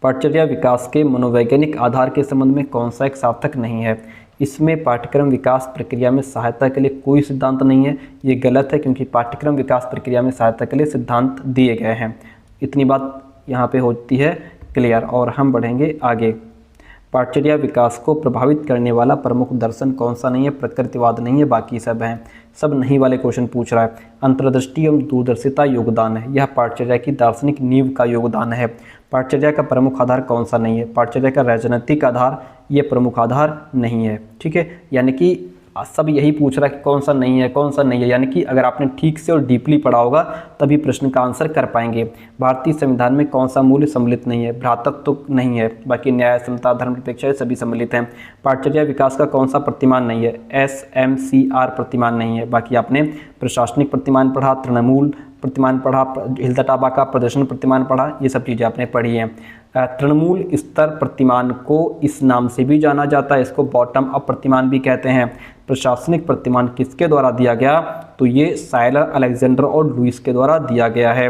पाठचर्या विकास के मनोवैज्ञानिक आधार के संबंध में कौन सा एक सार्थक नहीं है? इसमें पाठ्यक्रम विकास प्रक्रिया में सहायता के लिए कोई सिद्धांत नहीं है, ये गलत है, क्योंकि पाठ्यक्रम विकास प्रक्रिया में सहायता के लिए सिद्धांत दिए गए हैं। इतनी बात यहाँ पे होती है क्लियर, और हम बढ़ेंगे आगे। पाठचर्या विकास को प्रभावित करने वाला प्रमुख दर्शन कौन सा नहीं है? प्रकृतिवाद नहीं है, बाकी सब हैं। सब नहीं वाले क्वेश्चन पूछ रहा है। अंतर्दृष्टि एवं दूरदर्शिता योगदान है, यह पाठचर्या की दार्शनिक नींव का योगदान है। पाठचर्या का प्रमुख आधार कौन सा नहीं है? पाठचर्या का राजनीतिक आधार, ये प्रमुख आधार नहीं है। ठीक है, यानी कि सब यही पूछ रहा है कि कौन सा नहीं है, कौन सा नहीं है, यानी कि अगर आपने ठीक से और डीपली पढ़ा होगा तभी प्रश्न का आंसर कर पाएंगे। भारतीय संविधान में कौन सा मूल्य सम्मिलित नहीं है? भ्रातृत्व तो नहीं है, बाकी न्याय, समता, धर्म निरपेक्षता सभी सम्मिलित हैं। पाठचर्या विकास का कौन सा प्रतिमान नहीं है? SMCR प्रतिमान नहीं है, बाकी आपने प्रशासनिक प्रतिमान पढ़ा, तृणमूल प्रतिमान पढ़ा, हिल्दा टाबा का प्रदर्शन प्रतिमान पढ़ा, ये सब चीज़ें आपने पढ़ी हैं। तृणमूल स्तर प्रतिमान को इस नाम से भी जाना जाता है, इसको बॉटम अप प्रतिमान भी कहते हैं। प्रशासनिक प्रतिमान किसके द्वारा दिया गया? तो ये साइलर, अलेक्जेंडर और लुइस के द्वारा दिया गया है।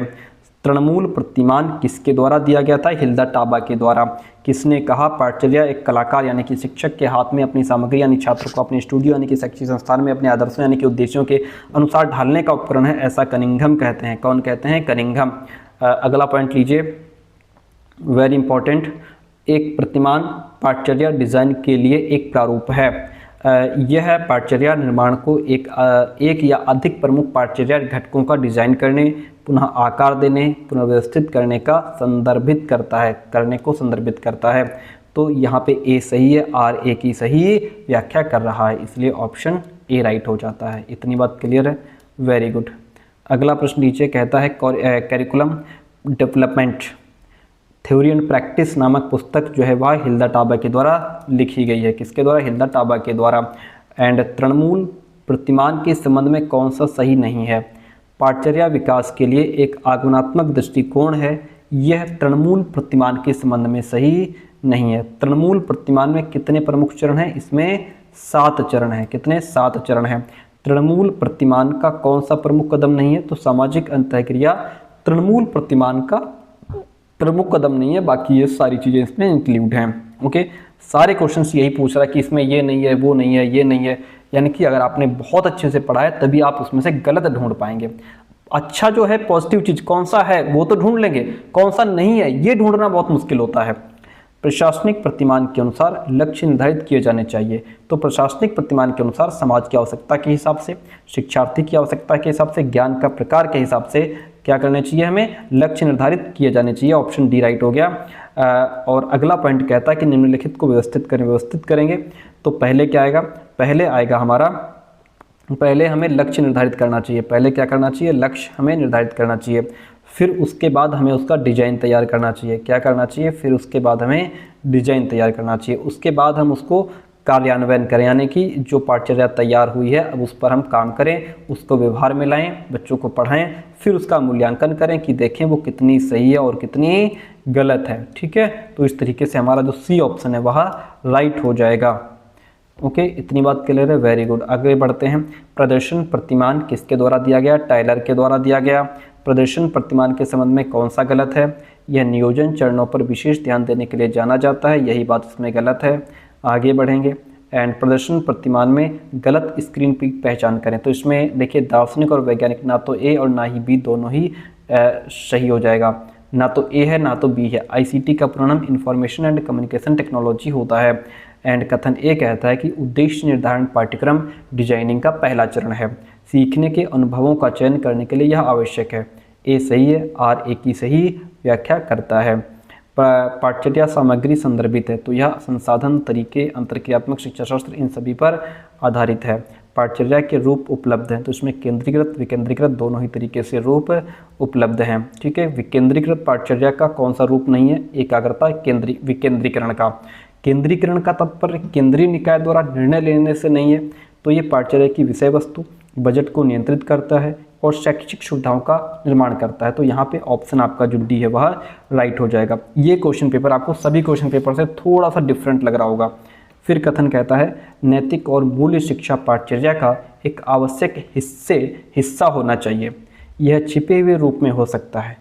तृणमूल प्रतिमान किसके द्वारा दिया गया था? हिल्दा टाबा के द्वारा। किसने कहा? पाठचर्या एक कलाकार यानी कि शिक्षक के हाथ में अपनी सामग्री यानी छात्र को अपने स्टूडियो यानी कि शैक्षिक संस्थान में अपने आदर्शों यानी कि उद्देश्यों के अनुसार ढालने का उपकरण है, ऐसा कनिंघम कहते हैं। कौन कहते हैं? कनिंघम। अगला पॉइंट लीजिए, वेरी इंपॉर्टेंट। एक प्रतिमान पाठचर्या डिजाइन के लिए एक प्रारूप है। यह पाठचर्या निर्माण को एक या अधिक प्रमुख पाठचर्या घटकों का डिजाइन करने, पुनः आकार देने, पुनर्व्यवस्थित करने का संदर्भित करता है, करने को संदर्भित करता है। तो यहाँ पे ए सही है, आर ए की सही व्याख्या कर रहा है, इसलिए ऑप्शन ए राइट हो जाता है। इतनी बात क्लियर है, वेरी गुड। अगला प्रश्न नीचे कहता है curriculum development theory and practice नामक पुस्तक जो है वह हिल्दा टाबा के द्वारा लिखी गई है। किसके द्वारा? हिल्दा टाबा के द्वारा। एंड तृणमूल प्रतिमान के संबंध में कौन सा सही नहीं है? पाठचर्या विकास के लिए एक आगमनात्मक दृष्टिकोण है, यह तृणमूल प्रतिमान के संबंध में सही नहीं है। तृणमूल प्रतिमान में कितने प्रमुख चरण हैं? इसमें 7 चरण हैं। कितने? 7 चरण हैं। तृणमूल प्रतिमान का कौन सा प्रमुख कदम नहीं है? तो सामाजिक अंतःक्रिया तृणमूल प्रतिमान का प्रमुख कदम नहीं है, बाकी ये सारी चीज़ें इसमें इंक्लूड हैं। ओके, सारे क्वेश्चंस यही पूछ रहा है कि इसमें ये नहीं है, वो नहीं है, ये नहीं है, यानी कि अगर आपने बहुत अच्छे से पढ़ा है तभी आप उसमें से गलत ढूंढ पाएंगे। अच्छा जो है पॉजिटिव चीज़ कौन सा है वो तो ढूंढ लेंगे, कौन सा नहीं है ये ढूंढना बहुत मुश्किल होता है। प्रशासनिक प्रतिमान के अनुसार लक्ष्य निर्धारित किए जाने चाहिए। तो प्रशासनिक प्रतिमान के अनुसार समाज की आवश्यकता के हिसाब से, शिक्षार्थी की आवश्यकता के हिसाब से, ज्ञान का प्रकार के हिसाब से क्या करना चाहिए? हमें लक्ष्य निर्धारित किए जाने चाहिए। ऑप्शन डी राइट हो गया। और अगला पॉइंट कहता है कि निम्नलिखित को व्यवस्थित करेंगे। तो पहले क्या आएगा? पहले आएगा हमारा, पहले हमें लक्ष्य निर्धारित करना चाहिए। पहले क्या करना चाहिए? लक्ष्य हमें निर्धारित करना चाहिए। फिर उसके बाद हमें उसका डिजाइन तैयार करना चाहिए। क्या करना चाहिए? फिर उसके बाद हमें डिजाइन तैयार करना चाहिए। उसके बाद हम उसको कार्यान्वयन करें, यानी कि जो पाठचर्या तैयार हुई है अब उस पर हम काम करें, उसको व्यवहार में लाएं, बच्चों को पढ़ाएं, फिर उसका मूल्यांकन करें कि देखें वो कितनी सही है और कितनी गलत है। ठीक है, तो इस तरीके से हमारा जो सी ऑप्शन है वह राइट हो जाएगा। ओके, इतनी बात क्लियर है, वेरी गुड। आगे बढ़ते हैं। प्रदर्शन प्रतिमान किसके द्वारा दिया गया? टाइलर के द्वारा दिया गया। प्रदर्शन प्रतिमान के संबंध में कौन सा गलत है? यह नियोजन चरणों पर विशेष ध्यान देने के लिए जाना जाता है, यही बात इसमें गलत है। आगे बढ़ेंगे। एंड प्रदर्शन प्रतिमान में गलत स्क्रीन की पहचान करें। तो इसमें देखिए दार्शनिक और वैज्ञानिक ना तो ए और ना ही बी दोनों ही सही हो जाएगा। ना तो ए है ना तो बी है। आईसीटी का पूरा नाम इंफॉर्मेशन एंड कम्युनिकेशन टेक्नोलॉजी होता है। एंड कथन ए कहता है कि उद्देश्य निर्धारण पाठ्यक्रम डिजाइनिंग का पहला चरण है। सीखने के अनुभवों का चयन करने के लिए यह आवश्यक है। ए सही है, आर ए की सही व्याख्या करता है। पाठ्यचर्या सामग्री संदर्भित है, तो यह संसाधन, तरीके, अंतरक्रियात्मक शिक्षा शास्त्र इन सभी पर आधारित है। पाठ्यचर्या के रूप उपलब्ध हैं, तो इसमें केंद्रीकृत विकेंद्रीकृत दोनों ही तरीके से रूप उपलब्ध हैं। ठीक है, विकेंद्रीकृत पाठ्यचर्या का कौन सा रूप नहीं है? एकाग्रता विकेंद्रीकरण का। केंद्रीकरण का तात्पर्य केंद्रीय निकाय द्वारा निर्णय लेने से नहीं है। तो ये पाठ्यचर्या की विषय वस्तु, बजट को नियंत्रित करता है और शैक्षिक सुविधाओं का निर्माण करता है। तो यहाँ पे ऑप्शन आपका जो डी है वह राइट हो जाएगा। ये क्वेश्चन पेपर आपको सभी क्वेश्चन पेपर से थोड़ा सा डिफरेंट लग रहा होगा। फिर कथन कहता है नैतिक और मूल्य शिक्षा पाठ्यचर्या का एक आवश्यक हिस्सा होना चाहिए। यह छिपे हुए रूप में हो सकता है।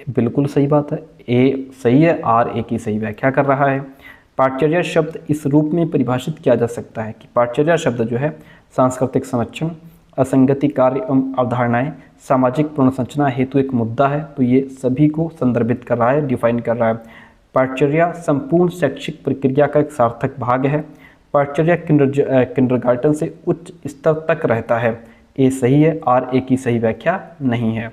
बिल्कुल सही बात है, ए सही है, आर ए की सही व्याख्या कर रहा है। पाठ्यचर्या शब्द इस रूप में परिभाषित किया जा सकता है कि पाठ्यचर्या शब्द जो है सांस्कृतिक संरक्षण, असंगति कार्य एवं अवधारणाएं, सामाजिक पुनर्संरचना हेतु एक मुद्दा है। तो ये सभी को संदर्भित कर रहा है, डिफाइन कर रहा है। पाठ्यचर्या संपूर्ण शैक्षिक प्रक्रिया का एक सार्थक भाग है। पाठ्यचर्या किंडरगार्टन से उच्च स्तर तक रहता है। ए सही है, आर ए की सही व्याख्या नहीं है।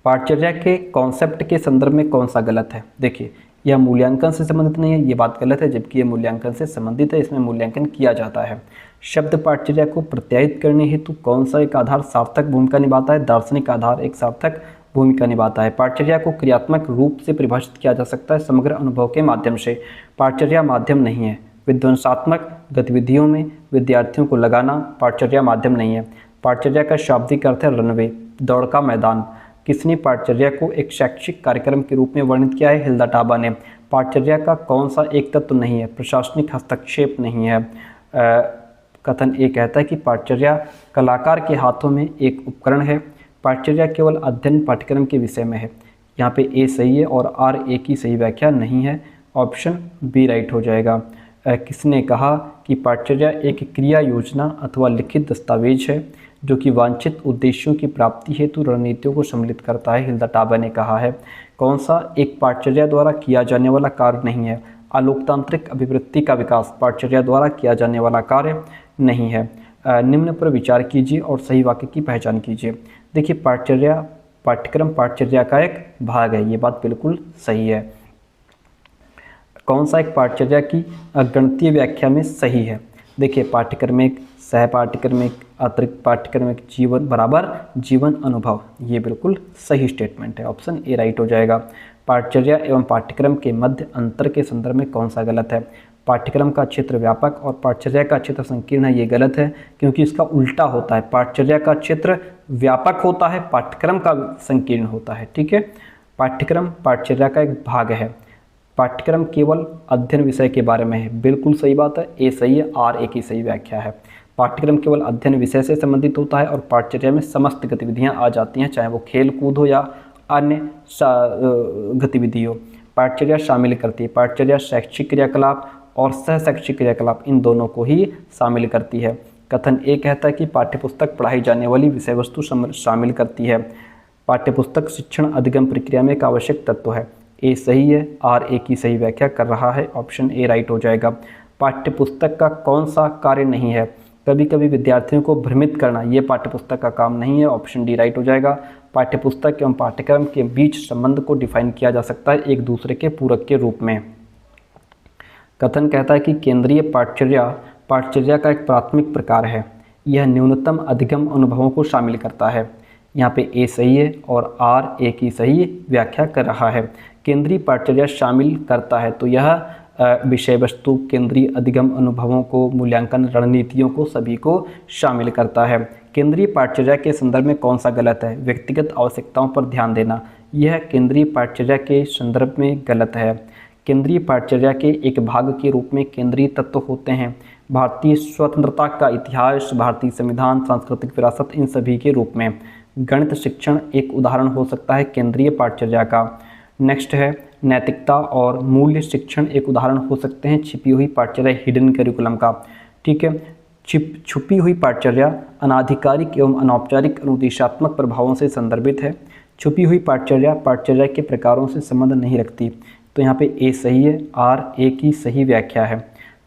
पाठ्यचर्या के कॉन्सेप्ट के संदर्भ में कौन सा गलत है? देखिए यह मूल्यांकन से संबंधित नहीं है, ये बात गलत है, जबकि यह मूल्यांकन से संबंधित है, इसमें मूल्यांकन किया जाता है। शब्द पाठ्यचर्या को प्रत्यायित करने हेतु कौन सा एक आधार सार्थक भूमिका निभाता है? दार्शनिक आधार एक सार्थक भूमिका निभाता है। पाठ्यचर्या को क्रियात्मक रूप से परिभाषित किया जा सकता है समग्र अनुभव के माध्यम से। पाठ्यचर्या माध्यम नहीं है। विध्वंसात्मक गतिविधियों में विद्यार्थियों को लगाना पाठ्यचर्या माध्यम नहीं है। पाठ्यचर्या का शाब्दिक अर्थ है रनवे, दौड़ का मैदान। किसने पाठ्यचर्या को एक शैक्षिक कार्यक्रम के रूप में वर्णित किया है? हिल्दा टाबा ने। पाठ्यचर्या का कौन सा एक तत्व नहीं है? प्रशासनिक हस्तक्षेप नहीं है। कथन ए कहता है कि पाठ्यचर्या कलाकार के हाथों में एक उपकरण है। पाठ्यचर्या केवल अध्ययन पाठ्यक्रम के विषय में है। यहाँ पे ए सही है और आर ए की सही व्याख्या नहीं है। ऑप्शन बी राइट हो जाएगा। किसने कहा कि पाठ्यचर्या एक क्रिया योजना अथवा लिखित दस्तावेज है जो कि वांछित उद्देश्यों की प्राप्ति हेतु रणनीतियों को सम्मिलित करता है? हिल्दा टाबा ने कहा है। कौन सा एक पाठ्यचर्या द्वारा किया जाने वाला कार्य नहीं है? आलोकतांत्रिक अभिवृत्ति का विकास पाठ्यचर्या द्वारा किया जाने वाला कार्य नहीं है। निम्न पर विचार कीजिए और सही वाक्य की पहचान कीजिए। देखिए पाठ्यक्रम पाठ्यचर्या का एक भाग है, ये बात बिल्कुल सही है। कौन सा एक पाठ्यचर्या की गणितीय व्याख्या में सही है? देखिए पाठ्यक्रमिक, सह पाठ्यक्रमिक, अतिरिक्त पाठ्यक्रमिक, जीवन बराबर जीवन अनुभव, ये बिल्कुल सही स्टेटमेंट है। ऑप्शन ए राइट हो जाएगा। पाठ्यचर्या एवं पाठ्यक्रम के मध्य अंतर के संदर्भ में कौन सा गलत है? पाठ्यक्रम का क्षेत्र व्यापक और पाठ्यचर्या का क्षेत्र संकीर्ण है, ये गलत है क्योंकि इसका उल्टा होता है। पाठ्यचर्या का क्षेत्र व्यापक होता है, पाठ्यक्रम का संकीर्ण होता है। ठीक है, पाठ्यक्रम पाठ्यचर्या का एक भाग है। पाठ्यक्रम केवल अध्ययन विषय के बारे में है, बिल्कुल सही बात है, ए सही है, आर ए की सही व्याख्या है। पाठ्यक्रम केवल अध्ययन विषय से संबंधित होता है और पाठ्यचर्या में समस्त गतिविधियां आ जाती हैं, चाहे वो खेल कूद हो या अन्य गतिविधि हो। पाठ्यचर्या शामिल करती है, पाठ्यचर्या शैक्षिक क्रियाकलाप और सह शैक्षिक क्रियाकलाप इन दोनों को ही शामिल करती है। कथन ए कहता है कि पाठ्यपुस्तक पढ़ाई जाने वाली विषय वस्तु शामिल करती है। पाठ्यपुस्तक शिक्षण अधिगम प्रक्रिया में एक आवश्यक तत्व है, ए सही है, आर ए की सही व्याख्या कर रहा है। ऑप्शन ए राइट हो जाएगा। पाठ्यपुस्तक का कौन सा कार्य नहीं है? कभी कभी विद्यार्थियों को भ्रमित करना, ये पाठ्यपुस्तक का काम नहीं है। ऑप्शन डी राइट हो जाएगा। पाठ्यपुस्तक एवं पाठ्यक्रम के बीच संबंध को डिफाइन किया जा सकता है एक दूसरे के पूरक के रूप में। कथन कहता है कि केंद्रीय पाठ्यचर्या का एक प्राथमिक प्रकार है। यह न्यूनतम अधिगम अनुभवों को शामिल करता है। यहाँ पे ए सही है और आर ए की सही व्याख्या कर रहा है। केंद्रीय पाठ्यचर्या शामिल करता है तो यह विषय वस्तु, केंद्रीय अधिगम अनुभवों को, मूल्यांकन रणनीतियों को, सभी को शामिल करता है। केंद्रीय पाठ्यचर्या के संदर्भ में कौन सा गलत है? व्यक्तिगत आवश्यकताओं पर ध्यान देना, यह केंद्रीय पाठ्यचर्या के संदर्भ में गलत है। केंद्रीय पाठ्यचर्या के एक भाग के रूप में केंद्रीय तत्व होते हैं भारतीय स्वतंत्रता का इतिहास, भारतीय संविधान, सांस्कृतिक विरासत, इन सभी के रूप में। गणित शिक्षण एक उदाहरण हो सकता है केंद्रीय पाठ्यचर्या का। नेक्स्ट है नैतिकता और मूल्य शिक्षण एक उदाहरण हो सकते हैं छिपी हुई पाठचर्या, हिडन करिकुलम का। ठीक है, छुपी हुई पाठचर्या अनाधिकारिक एवं अनौपचारिक अनुदेशात्मक प्रभावों से संदर्भित है। छुपी हुई पाठचर्या के प्रकारों से संबंध नहीं रखती। तो यहाँ पे ए सही है, आर ए की सही व्याख्या है।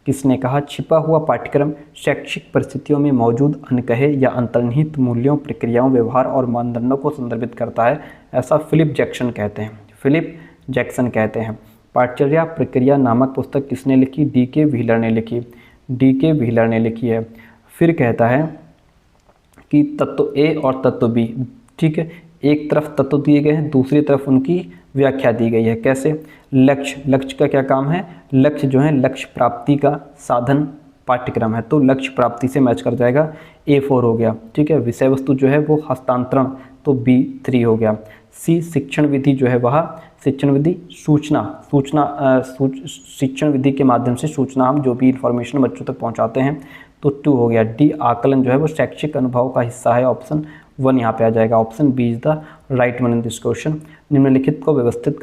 किसने कहा? छिपा हुआ पाठ्यक्रम शैक्षिक परिस्थितियों में मौजूद अनकहे या अंतर्निहित मूल्यों, प्रक्रियाओं, व्यवहार और मानदंडों को संदर्भित करता है, ऐसा फिलिप जैक्सन कहते हैं। फिलिप जैक्सन कहते हैं। पाठचर्या प्रक्रिया नामक पुस्तक किसने लिखी? डी.के. व्हीलर ने लिखी। डी.के. व्हीलर ने लिखी है। फिर कहता है कि तत्व ए और तत्व बी, ठीक है, एक तरफ तत्व दिए गए हैं, दूसरी तरफ उनकी व्याख्या दी गई है। कैसे? लक्ष्य का क्या काम है? लक्ष्य जो है लक्ष्य प्राप्ति का साधन पाठ्यक्रम है, तो लक्ष्य प्राप्ति से मैच कर जाएगा, A4 हो गया। ठीक है, विषय वस्तु जो है वो हस्तांतरण, तो B3 हो गया। सी शिक्षण विधि जो है वह शिक्षण विधि शिक्षण विधि के माध्यम से सूचना हम जो भी इंफॉर्मेशन बच्चों तक पहुंचाते हैं, तो 2 हो गया। डी आकलन जो है वो शैक्षिक अनुभव का हिस्सा है, ऑप्शन 1 यहाँ पे आ जाएगा। Option B is the right one in this question. निम्नलिखित को व्यवस्थित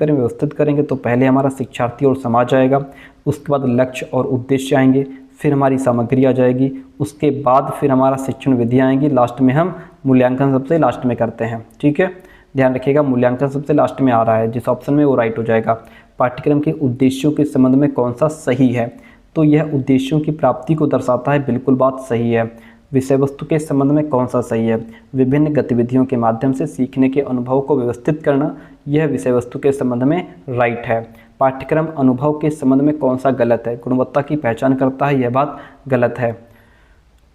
करेंगे तो पहले हमारा शिक्षार्थी और समाज आएगा, उसके बाद लक्ष्य और उद्देश्य आएंगे, फिर हमारी सामग्री आ जाएगी, उसके बाद फिर हमारा शिक्षण विधि आएंगी, लास्ट में हम मूल्यांकन सबसे लास्ट में करते हैं। ठीक है, ध्यान रखिएगा, मूल्यांकन सबसे लास्ट में आ रहा है, जिस ऑप्शन में वो राइट हो जाएगा। पाठ्यक्रम के उद्देश्यों के संबंध में कौन सा सही है? तो यह उद्देश्यों की प्राप्ति को दर्शाता है, बिल्कुल बात सही है। विषय वस्तु के संबंध में कौन सा सही है? विभिन्न गतिविधियों के माध्यम से सीखने के अनुभव को व्यवस्थित करना, यह विषय वस्तु के संबंध में राइट है। पाठ्यक्रम अनुभव के संबंध में कौन सा गलत है? गुणवत्ता की पहचान करता है, यह बात गलत है।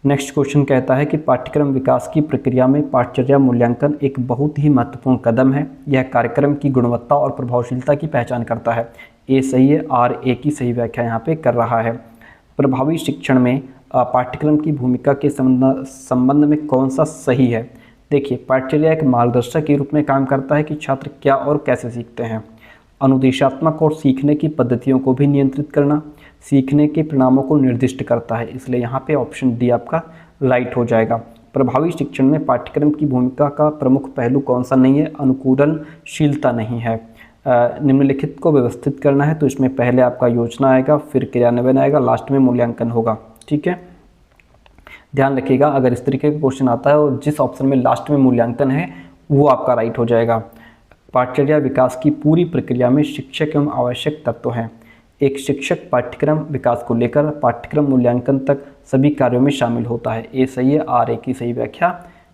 नेक्स्ट क्वेश्चन कहता है कि पाठ्यक्रम विकास की प्रक्रिया में पाठचर्या मूल्यांकन एक बहुत ही महत्वपूर्ण कदम है। यह कार्यक्रम की गुणवत्ता और प्रभावशीलता की पहचान करता है। ए सही है, आर ए की सही व्याख्या यहाँ पे कर रहा है। प्रभावी शिक्षण में पाठ्यक्रम की भूमिका के संबंध में कौन सा सही है? देखिए, पाठचर्या एक मार्गदर्शक के रूप में काम करता है कि छात्र क्या और कैसे सीखते हैं। अनुदेशात्मक और सीखने की पद्धतियों को भी नियंत्रित करना, सीखने के परिणामों को निर्दिष्ट करता है, इसलिए यहाँ पे ऑप्शन डी आपका राइट हो जाएगा। प्रभावी शिक्षण में पाठ्यक्रम की भूमिका का प्रमुख पहलू कौन सा नहीं है? अनुकूलनशीलता नहीं है। निम्नलिखित को व्यवस्थित करना है, तो इसमें पहले आपका योजना आएगा, फिर क्रियान्वयन आएगा, लास्ट में मूल्यांकन होगा। ठीक है, ध्यान रखिएगा, अगर इस तरीके का क्वेश्चन आता है और जिस ऑप्शन में लास्ट में मूल्यांकन है वो आपका राइट हो जाएगा। पाठचर्या विकास की पूरी प्रक्रिया में शिक्षक एवं आवश्यक तत्व हैं। एक शिक्षक पाठ्यक्रम विकास को लेकर पाठ्यक्रम मूल्यांकन तक सभी कार्यों में शामिल होता है। ए सही है, आर ए की सही व्याख्या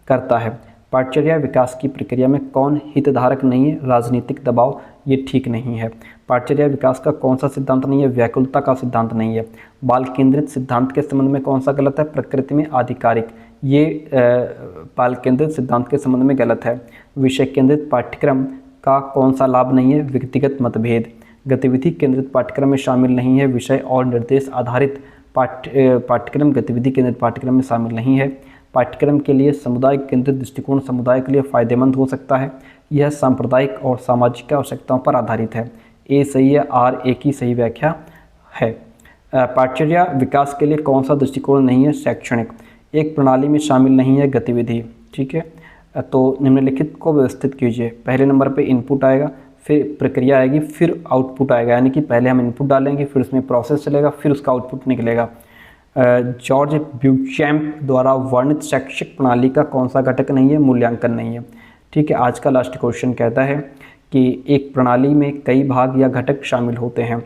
करता है। पाठचर्या विकास की प्रक्रिया में कौन हितधारक नहीं है? राजनीतिक दबाव, ये ठीक नहीं है। पाठचर्या विकास का कौन सा सिद्धांत नहीं है? व्याकुलता का सिद्धांत नहीं है। बाल केंद्रित सिद्धांत के संबंध में कौन सा गलत है? प्रकृति में आधिकारिक, ये बाल केंद्रित सिद्धांत के संबंध में गलत है। विषय केंद्रित पाठ्यक्रम का कौन सा लाभ नहीं है? व्यक्तिगत मतभेद। गतिविधि केंद्रित पाठ्यक्रम में शामिल नहीं है। विषय और निर्देश आधारित पाठ्यक्रम गतिविधि केंद्रित पाठ्यक्रम में शामिल नहीं है। पाठ्यक्रम के लिए समुदाय केंद्रित दृष्टिकोण समुदाय के लिए फ़ायदेमंद हो सकता है। यह सांप्रदायिक और सामाजिक आवश्यकताओं पर आधारित है। ए सही है, आर ए की सही व्याख्या है। पाठचर्या विकास के लिए कौन सा दृष्टिकोण नहीं है? शैक्षणिक। एक प्रणाली में शामिल नहीं है गतिविधि। ठीक है, तो निम्नलिखित को व्यवस्थित कीजिए। पहले नंबर पे इनपुट आएगा, फिर प्रक्रिया आएगी, फिर आउटपुट आएगा, यानी कि पहले हम इनपुट डालेंगे, फिर उसमें प्रोसेस चलेगा, फिर उसका आउटपुट निकलेगा। जॉर्ज ब्यूचैम्प द्वारा वर्णित शैक्षिक प्रणाली का कौन सा घटक नहीं है? मूल्यांकन नहीं है। ठीक है, आज का लास्ट क्वेश्चन कहता है कि एक प्रणाली में कई भाग या घटक शामिल होते हैं।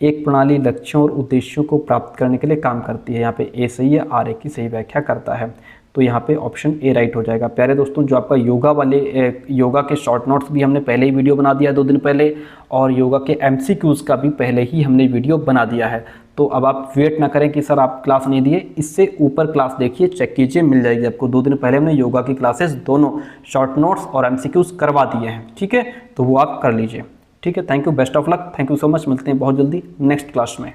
एक प्रणाली लक्ष्यों और उद्देश्यों को प्राप्त करने के लिए काम करती है। यहाँ पे ए सही है, आर ए की सही व्याख्या करता है, तो यहाँ पे ऑप्शन ए राइट हो जाएगा। प्यारे दोस्तों, जो आपका योगा के शॉर्ट नोट्स भी हमने पहले ही वीडियो बना दिया 2 दिन पहले, और योगा के MCQs का भी पहले ही हमने वीडियो बना दिया है। तो अब आप वेट ना करें कि सर आप क्लास नहीं दिए, इससे ऊपर क्लास देखिए, चेक कीजिए, मिल जाएगी आपको। 2 दिन पहले हमने योगा की क्लासेस दोनों शॉर्ट नोट्स और MCQs करवा दिए हैं। ठीक है, तो वो आप कर लीजिए। ठीक है, thank you, best of luck, thank you so much. मिलते हैं बहुत जल्दी नेक्स्ट क्लास में।